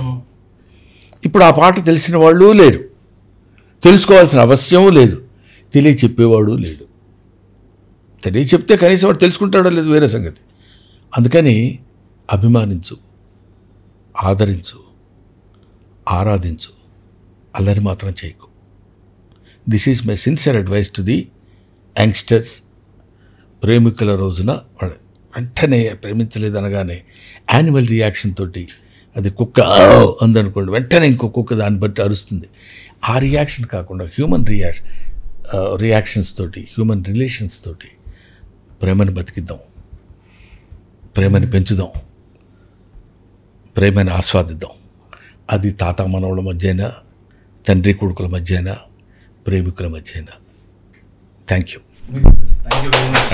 ఇప్పుడు ఆ పాట తెలిసిన వాళ్ళు లేరు, తెలుసుకోవాల్సిన అవసరం లేదు, తెలియచెప్పేవాడు లేడు. తెలియచెప్తే కనీసం వాడు తెలుసుకుంటాడో లేదు వేరే సంగతి. అందుకని అభిమానించు, ఆదరించు, ఆరాధించు, అల్లరి మాత్రం చేయకు. This is my sincere advice to the youngsters. ప్రేమికుల రోజున వాడు వెంటనే ప్రేమించలేదు అనగానే యానిమల్ రియాక్షన్ తోటి, అది కుక్క అందనుకోండి వెంటనే ఇంకో కుక్క దాన్ని బట్టి అరుస్తుంది. ఆ రియాక్షన్ కాకుండా హ్యూమన్ రియాక్షన్స్ తోటి, హ్యూమన్ రిలేషన్స్ తోటి ప్రేమని బతికిద్దాం, ప్రేమని పెంచుదాం, ప్రేమని ఆస్వాదిద్దాం. అది తాత మనవుల మధ్యైనా, తండ్రి కొడుకుల మధ్యైనా, ప్రేమికుల మధ్యైనా. Thank you. Thank you very much.